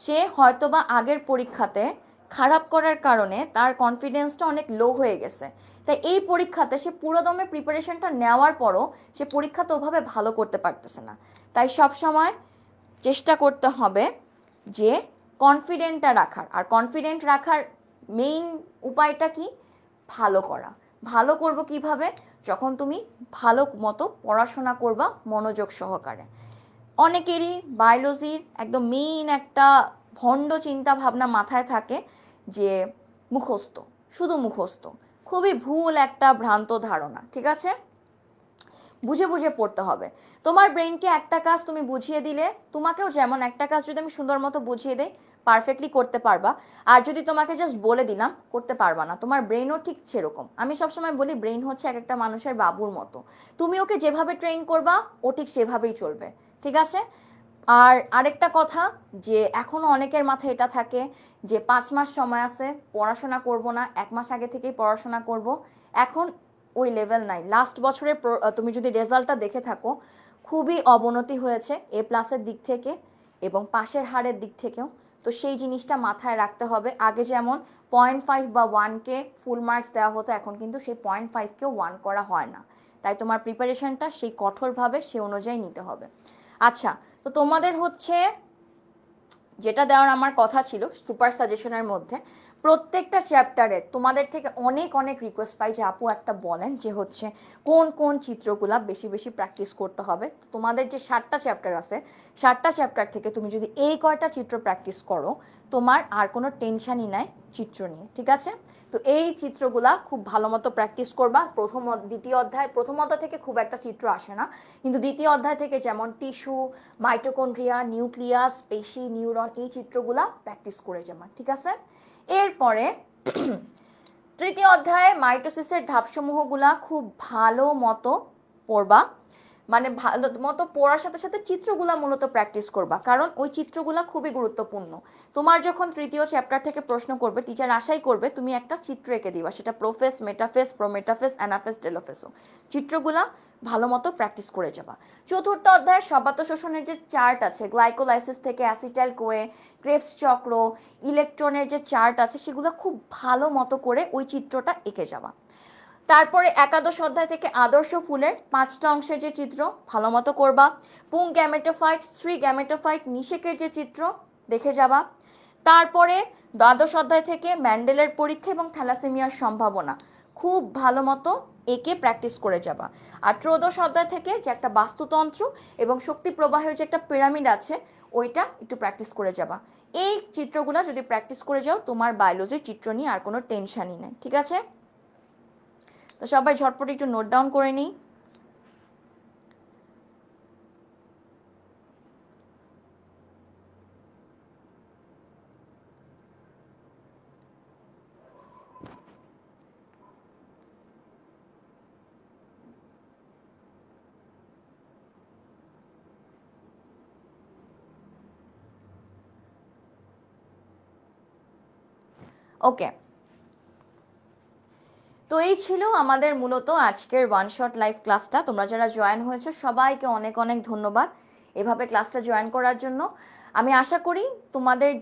সে হয়তোবা আগের পরীক্ষাতে খারাপ করার কারণে তার কনফিডেন্সটা অনেক লো হয়ে গেছে। তাই এই পরীক্ষাতে সে পুরোদমে প্রিপারেশনটা নেওয়ার পরও সে পরীক্ষাতে ওভাবে ভালো করতে পারতেছে না। তাই সব সময় চেষ্টা করতে হবে যে কনফিডেন্টটা রাখার। আর কনফিডেন্ট রাখার মেইন উপায়টা কি? ভালো করা। ভালো করব কিভাবে? যখন তুমি ভালো মতো পড়াশোনা করবা মনোযোগ সহকারে। অনেকেরই বায়োলজির একদম মেইন একটা ভণ্ড চিন্তা ভাবনা মাথায় থাকে যে মুখস্থ, শুধু মুখস্থ। খুবই ভুল একটা ভ্রান্ত ধারণা। ঠিক আছে? বুঝে বুঝে পড়তে হবে। তোমার ব্রেনকে একটা কাজ তুমি বুঝিয়ে দিলে, তোমাকেও যেমন একটা কাজ যদি আমি সুন্দর মতো বুঝিয়ে দেই পারফেক্টলি করতে পারবা। আর যদি তোমাকে জাস্ট বলে দিলাম করতে পারবা না, তোমার ব্রেনও ঠিক সেরকম। আমি সবসময় বলি ব্রেন হচ্ছে এক একটা মানুষের বাবুর মতো, তুমি ওকে যেভাবে ট্রেন করবা ও ঠিক সেভাবেই চলবে। ঠিক আছে? আর আরেকটা কথা, যে এখনো অনেকের মাথায় এটা থাকে যে 5 মাস সময় আছে, পড়াশোনা করব না, 1 মাস আগে থেকেই পড়াশোনা করব। এখন ওই লেভেল নাই। লাস্ট বছরের তুমি যদি রেজাল্টটা দেখে থাকো, খুবই অবনতি হয়েছে A+-এর দিক থেকে এবং পাশের হারের দিক থেকেও। তো সেই জিনিসটা মাথায় রাখতে হবে। আগে যেমন 0.5 বা 1কে ফুল মার্কস দেওয়া হতো, এখন কিন্তু সেই 0.5কেও 1 করা হয় না। তাই তোমার প্রিপারেশনটা সেই কঠোরভাবে সে অনুযায়ী নিতে হবে। আচ্ছা, তো তোমাদের হচ্ছে যেটা দেওয়ার আমার কথা ছিল সুপার সাজেশনের মধ্যে, প্রত্যেকটা চ্যাপ্টারের তোমাদের থেকে অনেক অনেক রিকোয়েস্ট পাই যে আপু একটা বলেন যে হচ্ছে কোন কোন চিত্রগুলা বেশি বেশি প্র্যাকটিস করতে হবে। তোমাদের যে 7টা চ্যাপ্টার আছে, 7টা চ্যাপ্টার থেকে তুমি যদি এই কয়টা চিত্র প্র্যাকটিস করো, তোমার আর কোনো টেনশনই নাই চিত্র নিয়ে। ঠিক আছে? তো এই চিত্রগুলা খুব ভালো মতো প্র্যাকটিস করবা। দ্বিতীয় অধ্যায়, প্রথম অধ্যায় থেকে খুব একটা চিত্র আসে না, কিন্তু দ্বিতীয় অধ্যায় থেকে যেমন টিস্যু, মাইটোকন্ড্রিয়া, নিউক্লিয়াস, পেশি, নিউরন, এই চিত্রগুলা প্র্যাকটিস করে যাবা। ঠিক আছে? এরপরে তৃতীয় অধ্যায়ে মাইটোসিসের ধাপসমূহগুলা খুব ভালো মতো পড়বা। মানে ভালো মতো পড়ার সাথে সাথে চিত্রগুলা মূলত প্র্যাকটিস করবা, কারণ ওই চিত্রগুলা খুবই গুরুত্বপূর্ণ। তোমার যখন তৃতীয় চ্যাপ্টার থেকে প্রশ্ন করবে, টিচার আশাই করবে তুমি একটা চিত্র এঁকে দিবা, সেটা প্রোফেস, মেটাফেস, প্রোমেটাফেস, অ্যানাফেস, টেলোফেসও। চিত্রগুলা ভালো মতো প্র্যাকটিস করে যাবা। চতুর্থ অধ্যায়ের সবাত শোষণের যে চার্ট আছে, গ্লাইকোলাইসিস থেকে অ্যাসিটাইল কোয়ে, ক্রেবস চক্র, ইলেকট্রনের যে চার্ট আছে, সেগুলো খুব ভালো মতো করে ওই চিত্রটা এঁকে যাবা। তারপরে একাদশ অধ্যায় থেকে আদর্শ ফুলের 5টা অংশের যে চিত্র ভালো মতো করবা। পুং গ্যামেটোফাইট, স্ত্রী গ্যামেটোফাইট, নিষেকের যে চিত্র দেখে যাবা। তারপরে দ্বাদশ অধ্যায় থেকে ম্যান্ডেলের পরীক্ষা এবং থ্যালাসেমিয়ার সম্ভাবনা খুব ভালো মতো একে প্র্যাকটিস করে যাবা। আর ত্রয়োদশ অধ্যায় থেকে যে একটা বাস্তুতন্ত্র এবং শক্তি প্রবাহের যে একটা পিরামিড আছে, ওইটা একটু প্র্যাকটিস করে যাবা। এই চিত্রগুলো যদি প্র্যাকটিস করে যাও, তোমার বায়োলজির চিত্র নিয়ে আর কোনো টেনশনই নেই, ঠিক আছে? তো সবাই ঝটপট একটু নোট ডাউন করে নিই। ওকে, তো এই ছিল আমাদের মূলত আজকের ওয়ান শট লাইভ ক্লাসটা। তোমরা যারা জয়েন হয়েছো সবাইকে অনেক অনেক ধন্যবাদ এভাবে ক্লাসটা জয়েন করার জন্য। আমি আশা করি তোমাদের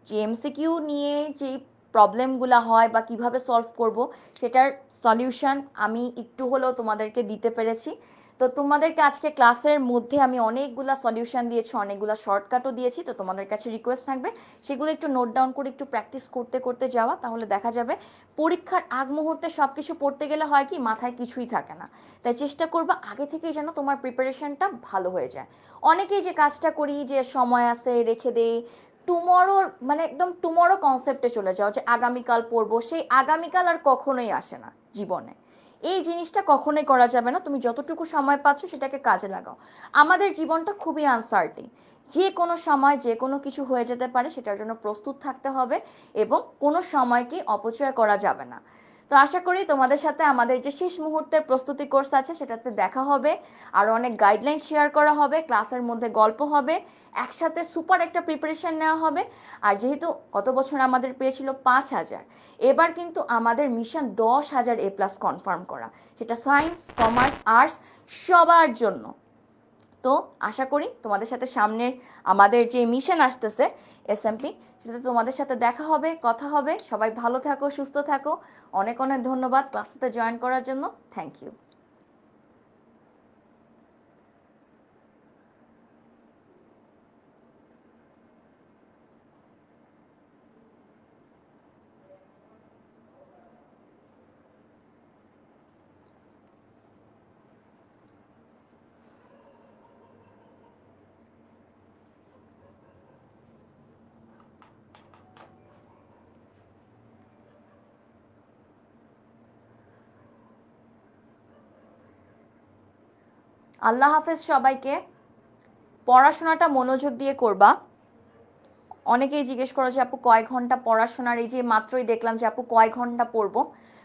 যে এমসিকিউ নিয়ে যে প্রবলেমগুলো হয় বা কিভাবে সলভ করব, সেটার সলিউশন আমি একটু হলেও তোমাদেরকে দিতে পেরেছি। তো তোমাদেরকে আজকে ক্লাসের মধ্যে আমি অনেকগুলা সলিউশন দিয়েছি, অনেকগুলা শর্টকাটও দিয়েছি। তো তোমাদের কাছে রিকোয়েস্ট থাকবে সেগুলো একটু নোট ডাউন করে একটু প্র্যাকটিস করতে করতে যাওয়া, তাহলে দেখা যাবে পরীক্ষার আগ মুহূর্তে সব কিছু পড়তে গেলে হয় কি, মাথায় কিছুই থাকে না। তাই চেষ্টা করবা আগে থেকেই যেন তোমার প্রিপারেশনটা ভালো হয়ে যায়। অনেকেই যে কাজটা করি যে সময় আছে রেখে দেই, টুমরোর মানে একদম টুমরো কনসেপ্টে চলে যাও যে আগামীকাল পড়বো, সেই আগামীকাল আর কখনোই আসে না জীবনে। এই জিনিসটা কখনোই করা যাবে না। তুমি যতটুকু সময় পাচ্ছ সেটাকে কাজে লাগাও। আমাদের জীবনটা খুবই আনসার্টিন, যে কোনো সময় যে কোনো কিছু হয়ে যেতে পারে, সেটার জন্য প্রস্তুত থাকতে হবে এবং কোনো সময়কে অপচয় করা যাবে না। তো আশা করি তোমাদের সাথে আমাদের যে শেষ মুহূর্তের প্রস্তুতি কোর্স আছে সেটাতে দেখা হবে, আর অনেক গাইডলাইন শেয়ার করা হবে, ক্লাসের মধ্যে গল্প হবে, একসাথে সুপার একটা প্রিপারেশন নেওয়া হবে। আর যেহেতু গত বছর আমাদের পেয়েছিল 5,000, এবার কিন্তু আমাদের মিশন 10,000 এ প্লাস কনফার্ম করা, সেটা সায়েন্স, কমার্স, আর্টস সবার জন্য। তো আশা করি তোমাদের সাথে সামনের আমাদের যে মিশন আসতেছে এসএমপি, সেটাতে তোমাদের সাথে দেখা হবে, কথা হবে। সবাই ভালো থাকো, সুস্থ থাকো। অনেক অনেক ধন্যবাদ ক্লাসটাতে জয়েন করার জন্য। Thank you. আল্লাহ হাফেজ সবাইকে। পড়াশোনাটা মনোযোগ দিয়ে করবা। অনেকেই জিজ্ঞেস করো যে আপু কয় ঘন্টা পড়াশোনার, এই যে মাত্রই দেখলাম যে আপু কয় ঘন্টা পড়বো।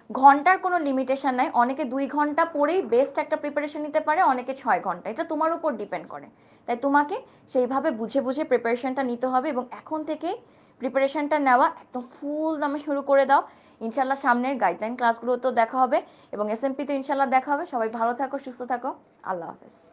ঘন্টার কোনো লিমিটেশন নাই। অনেকে 2 ঘন্টা পড়েই বেস্ট একটা প্রিপারেশন নিতে পারে, অনেকে 6 ঘন্টা, এটা তোমার উপর ডিপেন্ড করে। তাই তোমাকে সেইভাবে বুঝে বুঝে প্রিপারেশনটা নিতে হবে এবং এখন থেকে প্রিপারেশনটা নেওয়া একদম ফুল দামে শুরু করে দাও। ইনশাল্লাহ সামনের গাইডলাইন ক্লাসগুলোতেও দেখা হবে এবং এসএমপিতে ইনশাল্লাহ দেখা হবে। সবাই ভালো থাকো, সুস্থ থাকো। আল্লাহ হাফেজ।